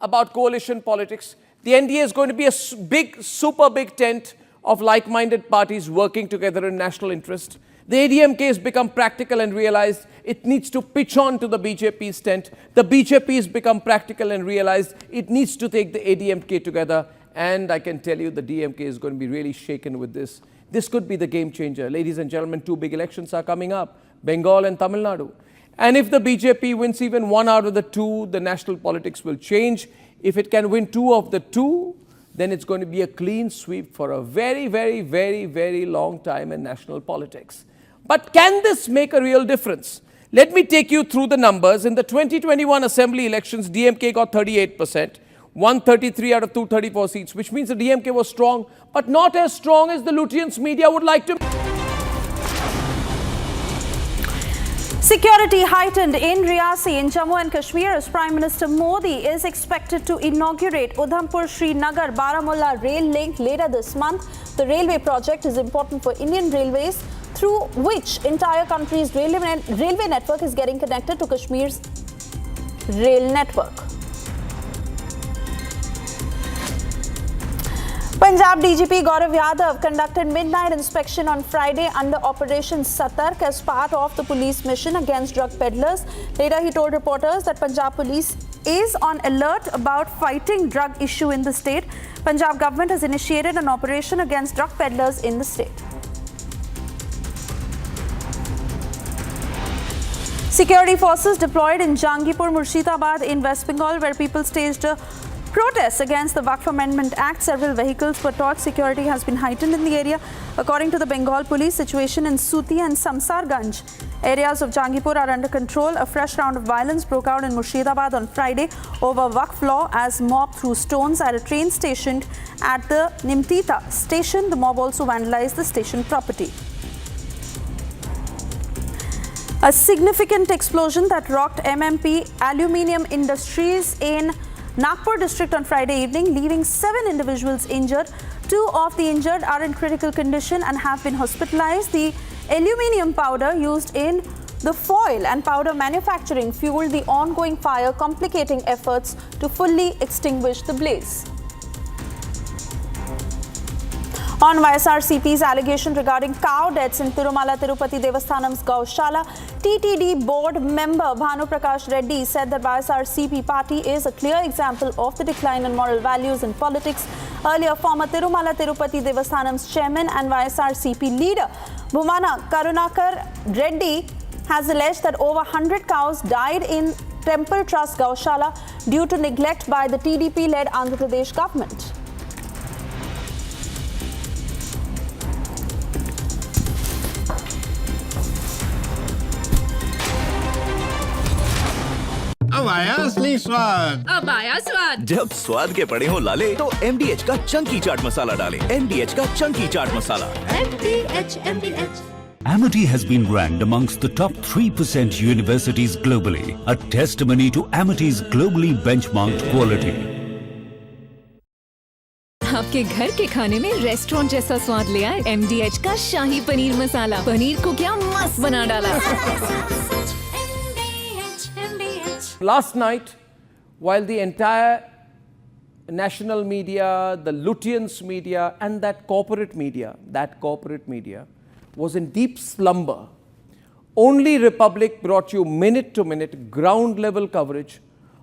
about coalition politics. The NDA is going to be a super big tent of like-minded parties working together in national interest. The AIDMK has become practical and realized it needs to pitch on to the BJP's tent. The BJP has become practical and realized it needs to take the AIDMK together. And I can tell you the DMK is going to be really shaken with this. This could be the game changer. Ladies and gentlemen, 2 big elections are coming up, Bengal and Tamil Nadu. And if the BJP wins even 1 out of the 2, the national politics will change. If it can win 2 of the 2, then it's going to be a clean sweep for a very, very, very, very long time in national politics. But can this make a real difference? Let me take you through the numbers. In the 2021 assembly elections, DMK got 38%, 133 out of 234 seats, which means the DMK was strong, but not as strong as the Lutyens media would like to. Security heightened in Riyasi in Jammu and Kashmir as Prime Minister Modi is expected to inaugurate Udhampur-Srinagar Baramulla rail link later this month. The railway project is important for Indian Railways, through which entire country's railway network is getting connected to Kashmir's rail network. Punjab DGP Gaurav Yadav conducted midnight inspection on Friday under Operation Satark as part of the police mission against drug peddlers. Later, he told reporters that Punjab police is on alert about fighting drug issue in the state. Punjab government has initiated an operation against drug peddlers in the state. Security forces deployed in Jangipur, Murshidabad in West Bengal, where people staged a protests against the Waqf Amendment Act. Several vehicles were towed. Security has been heightened in the area. According to the Bengal police, situation in Suti and Samsarganj Areas of Jangipur are under control. A fresh round of violence broke out in Murshidabad on Friday over Waqf law as mob threw stones at a train station at the Nimtita station. The mob also vandalized the station property. A significant explosion that rocked MMP Aluminium Industries in Nagpur district on Friday evening, leaving 7 individuals injured. 2 of the injured are in critical condition and have been hospitalized. The aluminium powder used in the foil and powder manufacturing fueled the ongoing fire, complicating efforts to fully extinguish the blaze. On YSRCP's allegation regarding cow deaths in Tirumala Tirupati Devasthanam's Gaushala, TTD board member Bhanu Prakash Reddy said that YSRCP party is a clear example of the decline in moral values in politics. Earlier, former Tirumala Tirupati Devasthanam's chairman and YSRCP leader Bhumana Karunakar Reddy has alleged that over 100 cows died in Temple Trust Gaushala due to neglect by the TDP-led Andhra Pradesh government. अब आया असली स्वाद। अब आया स्वाद। जब स्वाद के पड़े हो लाले तो MDH का चंकी चाट मसाला डालें। MDH का Chunky chaat masala. MDH. Amity has been ranked amongst the top 3% universities globally, a testimony to Amity's globally benchmarked quality. आपके घर के खाने में रेस्टोरेंट जैसा स्वाद ले आए MDH का शाही पनीर मसाला। पनीर को क्या मस्त बना डाला। Last night, while the entire national media, the Lutyens media and that corporate media was in deep slumber, only Republic brought you minute-to-minute ground-level coverage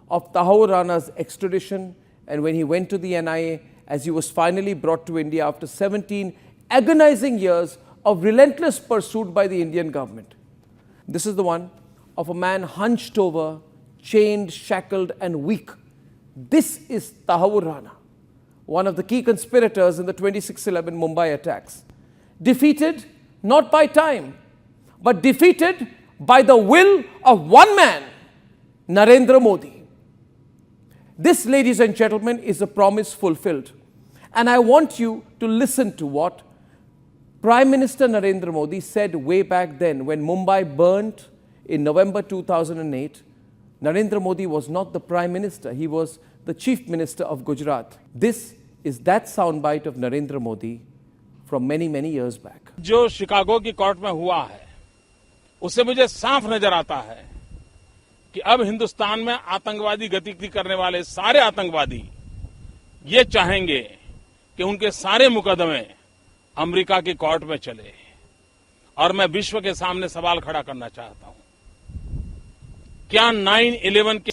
of Tahawwur Rana's extradition and when he went to the NIA as he was finally brought to India after 17 agonizing years of relentless pursuit by the Indian government. This is the one of a man hunched over, chained, shackled and weak. This is Tahawwur Rana, one of the key conspirators in the 26/11 Mumbai attacks. Defeated not by time, but defeated by the will of one man, Narendra Modi. This, ladies and gentlemen, is a promise fulfilled. And I want you to listen to what Prime Minister Narendra Modi said way back then when Mumbai burnt in November 2008. Narendra Modi was not the Prime Minister, he was the Chief Minister of Gujarat. This is that soundbite of Narendra Modi from many, many years back. जो Chicago की court में हुआ है, उससे मुझे साफ नजर आता है कि अब हिंदुस्तान में आतंकवादी गतिविधि करने वाले सारे आतंकवादी ये चाहेंगे कि उनके सारे मुकदमे अमेरिका की कोर्ट में चले। और मैं विश्व के सामने सवाल खड़ा करना चाहता हूं, क्या 9/11 के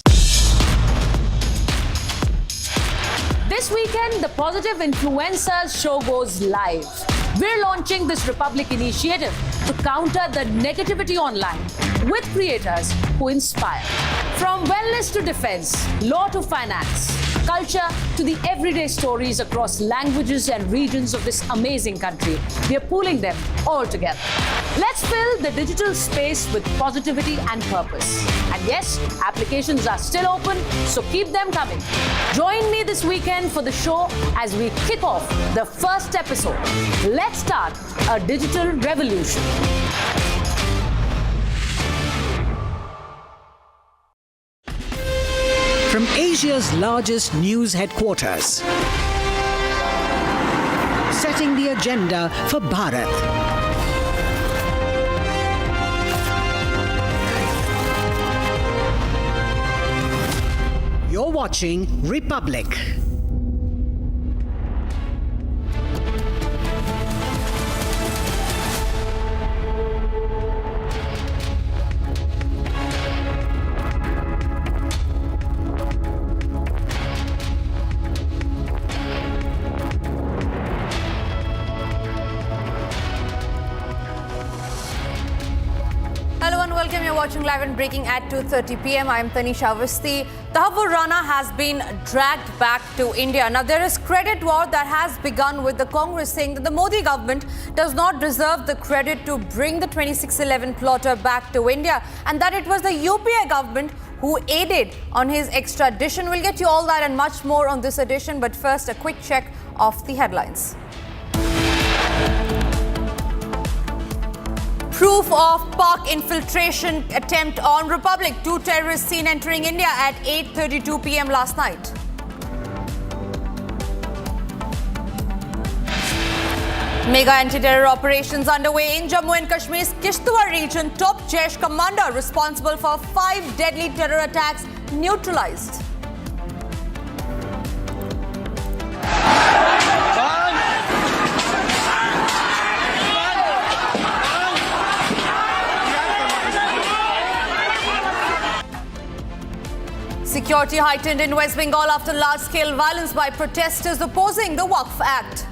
This weekend, the Positive Influencers show goes live. We're launching this Republic initiative to counter the negativity online with creators who inspire. From wellness to defense, law to finance, culture to the everyday stories across languages and regions of this amazing country. We are pooling them all together. Let's fill the digital space with positivity and purpose. And yes, applications are still open, so keep them coming. Join me this weekend for the show as we kick off the first episode. Let's start a digital revolution. From Asia's largest news headquarters, setting the agenda for Bharat. You're watching Republic. Hello and welcome. You're watching live and breaking at 2:30 p.m. I'm Tanisha Avasti. Tahawwur Rana has been dragged back to India. Now there is credit war that has begun with the Congress saying that the Modi government does not deserve the credit to bring the 2611 plotter back to India and that it was the UPA government who aided on his extradition. We'll get you all that and much more on this edition, but first a quick check of the headlines. Proof of Pak infiltration attempt on Republic. 2 terrorists seen entering India at 8:32 p.m. last night. Mega anti-terror operations underway in Jammu and Kashmir's Kishtwar region. Top Jaish commander responsible for 5 deadly terror attacks neutralized. Security heightened in West Bengal after large-scale violence by protesters opposing the Waqf Act.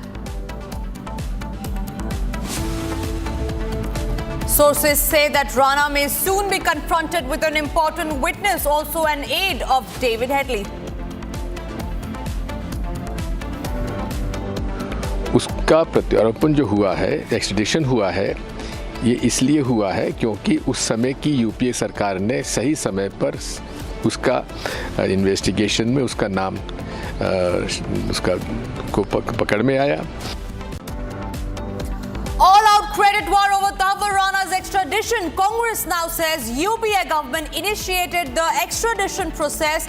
Sources say that Rana may soon be confronted with an important witness, also an aide of David Headley. उसका प्रत्यारोपण जो हुआ है, extradition हुआ है, ये इसलिए हुआ है क्योंकि उस समय की यूपीए सरकार ने सही समय पर उसका इन्वेस्टिगेशन में उसका नाम उसका को पकड़ में आया. All-out credit war over Tahawwur Rana's extradition. Congress now says UPA government initiated the extradition process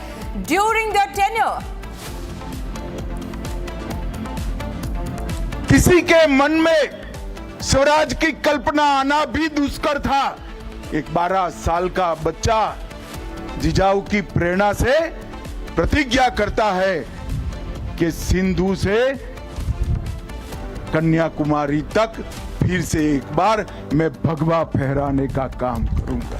during their tenure. किसी के मन में स्वराज की कल्पना आना भी दुष्कर था. एक 12 साल का बच्चा जिजाऊ की प्रेरणा से प्रतिज्ञा करता है कि सिंधु से कन्याकुमारी तक फिर से एक बार मैं भगवा फहराने का काम करूंगा.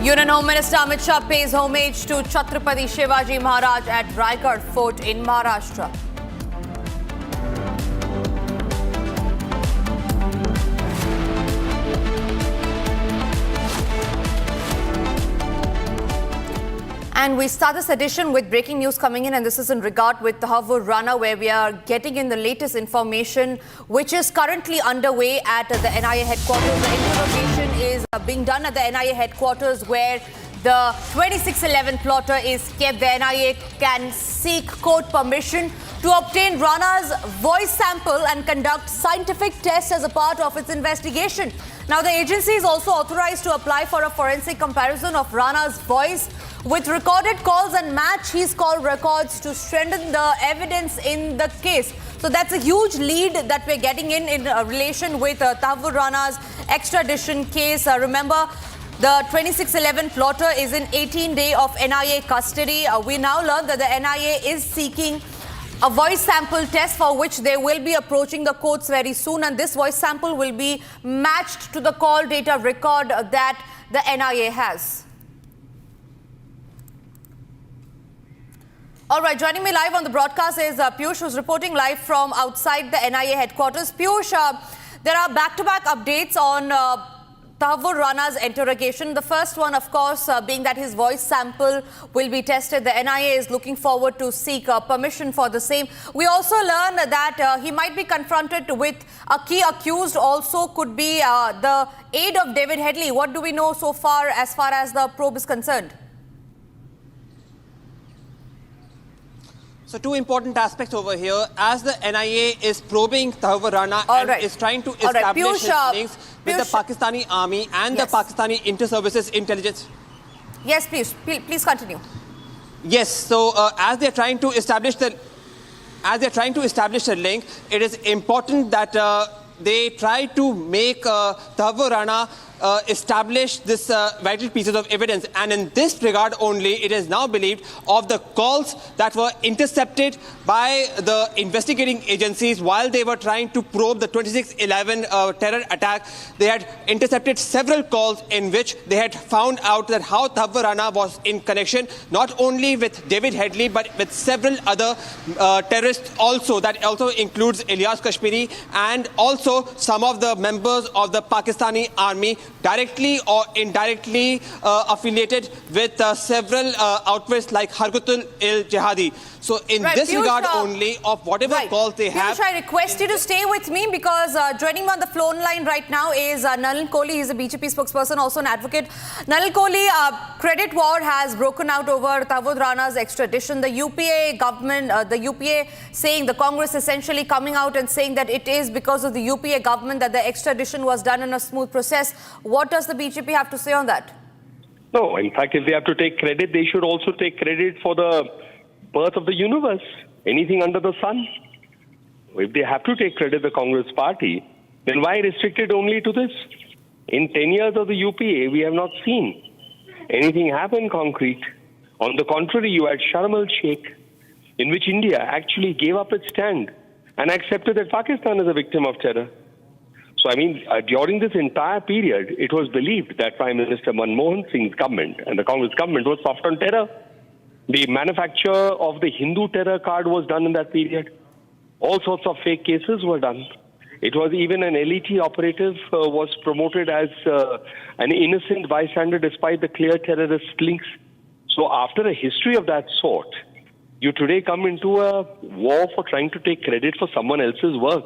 Union Home Minister Amit Shah pays homage to Chhatrapati Shivaji Maharaj at Raigad Fort in Maharashtra. And we start this edition with breaking news coming in, and this is in regard with Tahawwur Rana, where we are getting in the latest information, which is currently underway at the NIA headquarters. The interrogation is being done at the NIA headquarters, where the 2611 plotter is kept. The NIA can seek court permission to obtain Rana's voice sample and conduct scientific tests as a part of its investigation. Now, the agency is also authorized to apply for a forensic comparison of Rana's voice with recorded calls and match his call records to strengthen the evidence in the case. So that's a huge lead that we're getting in relation with Tahawwur Rana's extradition case. Remember, the 2611 plotter is in 18-day of NIA custody. We now learn that the NIA is seeking a voice sample test for which they will be approaching the courts very soon, and this voice sample will be matched to the call data record that the NIA has. All right, joining me live on the broadcast is Piyush, who's reporting live from outside the NIA headquarters. Piyush, there are back-to-back updates on Tahawwur Rana's interrogation. The first one, of course, being that his voice sample will be tested. The NIA is looking forward to seek permission for the same. We also learn that he might be confronted with a key accused, also could be the aide of David Headley. What do we know so far as the probe is concerned? So 2 important aspects over here. As the NIA is probing Tahawwur Rana and is trying to establish his links with the Pakistani army and the Pakistani inter-services intelligence. Yes, please continue. Yes, so as they're trying to establish the link, it is important that they try to make Tahawwur Rana establish this vital pieces of evidence. And in this regard only, it is now believed of the calls that were intercepted by the investigating agencies while they were trying to probe the 26/11 terror attack. They had intercepted several calls in which they had found out that how Tahawwur Rana was in connection not only with David Headley but with several other terrorists also. That also includes Ilyas Kashmiri and also some of the members of the Pakistani army directly or indirectly affiliated with several outfits like Harkatul-il-Jihadi. So in this regard only of whatever calls they have... Piyush, I request you to stay with me because joining me on the phone line right now is Nalin Kohli. He's a BJP spokesperson, also an advocate. Nalin Kohli, credit war has broken out over Tahawwur Rana's extradition. The UPA government, the UPA saying, the Congress essentially coming out and saying that it is because of the UPA government that the extradition was done in a smooth process. What does the BJP have to say on that? No, in fact, if they have to take credit, they should also take credit for the birth of the universe, anything under the sun. If they have to take credit, the Congress party, then why restrict it only to this? In 10 years of the UPA, we have not seen anything happen concrete. On the contrary, you had Sharm el-Sheikh, in which India actually gave up its stand and accepted that Pakistan is a victim of terror. So, I mean, during this entire period, it was believed that Prime Minister Manmohan Singh's government and the Congress government was soft on terror. The manufacture of the Hindu terror card was done in that period. All sorts of fake cases were done. It was even an LET operative was promoted as an innocent bystander despite the clear terrorist links. So after a history of that sort, you today come into a war for trying to take credit for someone else's work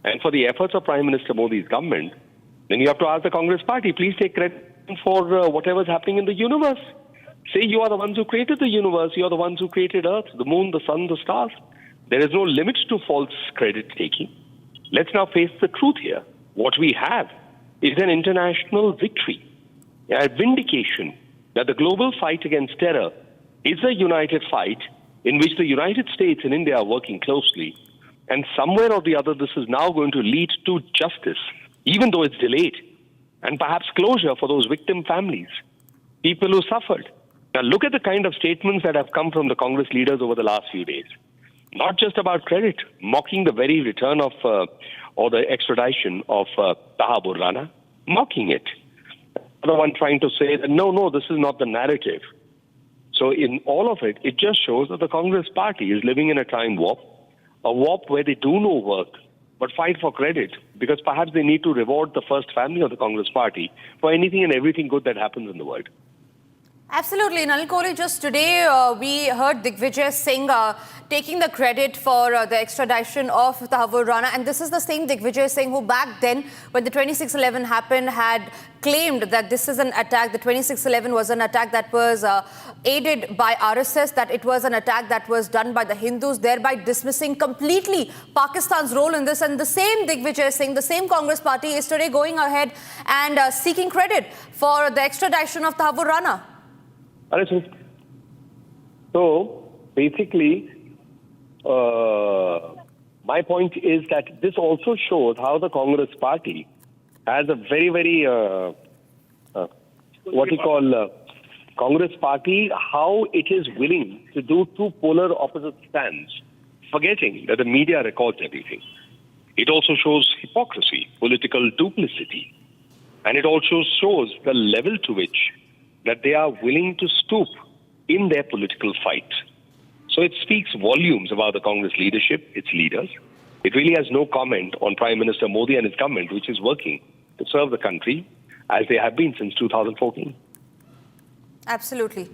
and for the efforts of Prime Minister Modi's government. Then you have to ask the Congress party, please take credit for whatever's happening in the universe. Say you are the ones who created the universe, you are the ones who created Earth, the moon, the sun, the stars. There is no limit to false credit taking. Let's now face the truth here. What we have is an international victory, a vindication that the global fight against terror is a united fight in which the United States and India are working closely. And somewhere or the other, this is now going to lead to justice, even though it's delayed, and perhaps closure for those victim families, people who suffered. Now, look at the kind of statements that have come from the Congress leaders over the last few days. Not just about credit, mocking the very return of or the extradition of Tahawwur Rana, mocking it. Another one trying to say that, no, this is not the narrative. So in all of it, it just shows that the Congress party is living in a time warp, a warp where they do no work, but fight for credit, because perhaps they need to reward the first family of the Congress party for anything and everything good that happens in the world. Absolutely. Nalin Kohli, just today we heard Digvijay Singh taking the credit for the extradition of Tahawwur Rana. And this is the same Digvijay Singh who back then, when the 26/11 happened, had claimed that this is an attack. The 26/11 was an attack that was aided by RSS, that it was an attack that was done by the Hindus, thereby dismissing completely Pakistan's role in this. And the same Digvijay Singh, the same Congress party, is today going ahead and seeking credit for the extradition of Tahawwur Rana. So basically, my point is that this also shows how the Congress party has a very, very, Congress party, how it is willing to do two polar opposite stands, forgetting that the media records everything. It also shows hypocrisy, political duplicity, and it also shows the level to which that they are willing to stoop in their political fight. So it speaks volumes about the Congress leadership, its leaders. It really has no comment on Prime Minister Modi and his government, which is working to serve the country as they have been since 2014. Absolutely.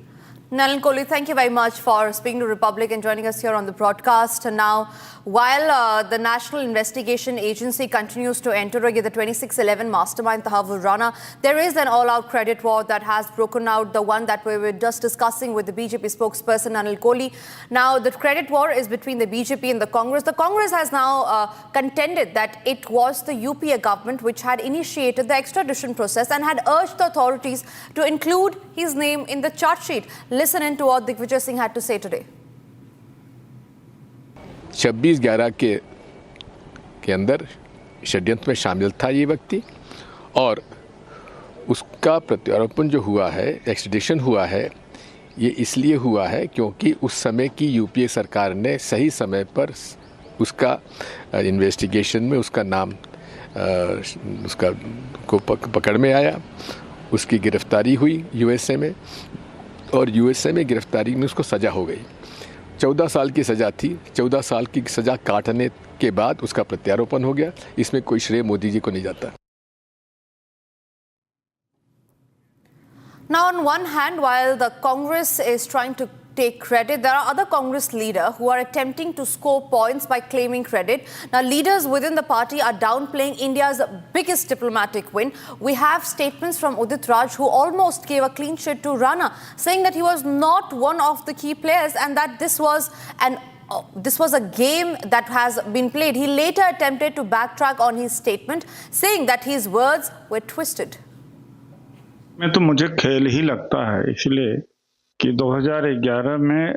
Nalin Kohli, thank you very much for speaking to Republic and joining us here on the broadcast. And now, while the National Investigation Agency continues to interrogate the 26/11 mastermind Tahawwur Rana, there is an all-out credit war that has broken out, the one that we were just discussing with the BJP spokesperson Nalin Kohli. Now, the credit war is between the BJP and the Congress. The Congress has now contended that it was the UPA government which had initiated the extradition process and had urged the authorities to include his name in the charge sheet. Listen in to what Digvijay Singh had to say today. 26/11 के अंदर षड्यंत्र में शामिल था ये व्यक्ति और उसका प्रत्यारोपण जो हुआ है, एक्सट्रेडिशन हुआ है, ये इसलिए हुआ है क्योंकि उस समय की यूपीए सरकार ने सही समय पर उसका इन्वेस्टिगेशन में उसका नाम उसका को पकड़ में आया, उसकी गिरफ्तारी हुई यूएसए में, और यूएसए में गिरफ्तारी में उसको सज़ा हो गई। 14 साल की सज़ा थी, 14 साल की सज़ा काटने के बाद उसका प्रत्यारोपण हो गया। इसमें कोई श्रेय मोदी जी को नहीं जाता। Now, on one hand, while the Congress is trying to take credit, there are other Congress leaders who are attempting to score points by claiming credit. Now, leaders within the party are downplaying India's biggest diplomatic win. We have statements from Udit Raj, who almost gave a clean sheet to Rana, saying that he was not one of the key players and that this was a game that has been played. He later attempted to backtrack on his statement, saying that his words were twisted. में तो मुझे खेल ही लगता है, इसलिए कि 2011 में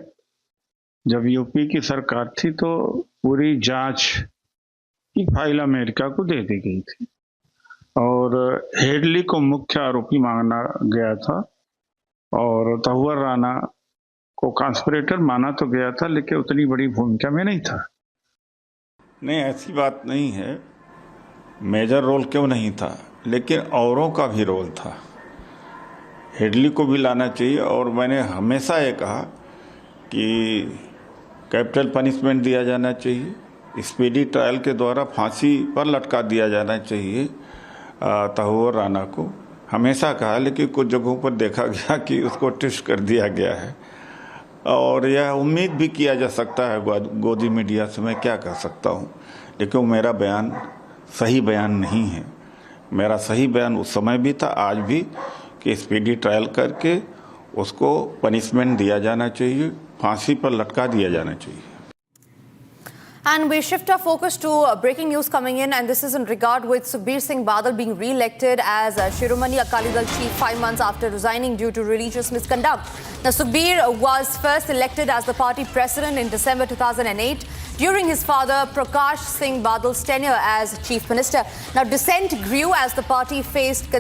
जब यूपी की सरकार थी तो पूरी जांच की फाइल अमेरिका को दे दी गई थी और हेडली को मुख्य आरोपी माना गया था और तहव्वुर राना को कॉन्स्पिरेटर माना तो गया था, लेकिन उतनी बड़ी भूमिका में नहीं था। नहीं, ऐसी बात नहीं है। मेजर रोल क्यों नहीं था, लेकिन औरों का भी रोल था। हेडली को भी लाना चाहिए और मैंने हमेशा ये कहा कि कैपिटल पनिशमेंट दिया जाना चाहिए, स्पीडी ट्रायल के द्वारा फांसी पर लटका दिया जाना चाहिए तहव्वुर राना को। हमेशा कहा, लेकिन कुछ जगहों पर देखा गया कि उसको ट्विस्ट कर दिया गया है और यह उम्मीद भी किया जा सकता है गोदी मीडिया से, मैं क्या कर सकता हूँ, लेकिन मेरा बयान सही बयान नहीं है। मेरा सही बयान उस समय भी था, आज भी, कि स्पीडी ट्रायल करके उसको पनिशमेंट दिया जाना चाहिए, फांसी पर लटका दिया जाना चाहिए। And we shift our focus to breaking news coming in, and this is in regard with Sukhbir Singh Badal being re-elected as Shiromani Akali Dal chief 5 months after resigning due to religious misconduct. Now, Sukhbir was first elected as the party president in December 2008 during his father Prakash Singh Badal's tenure as chief minister. Now, dissent grew as the party faced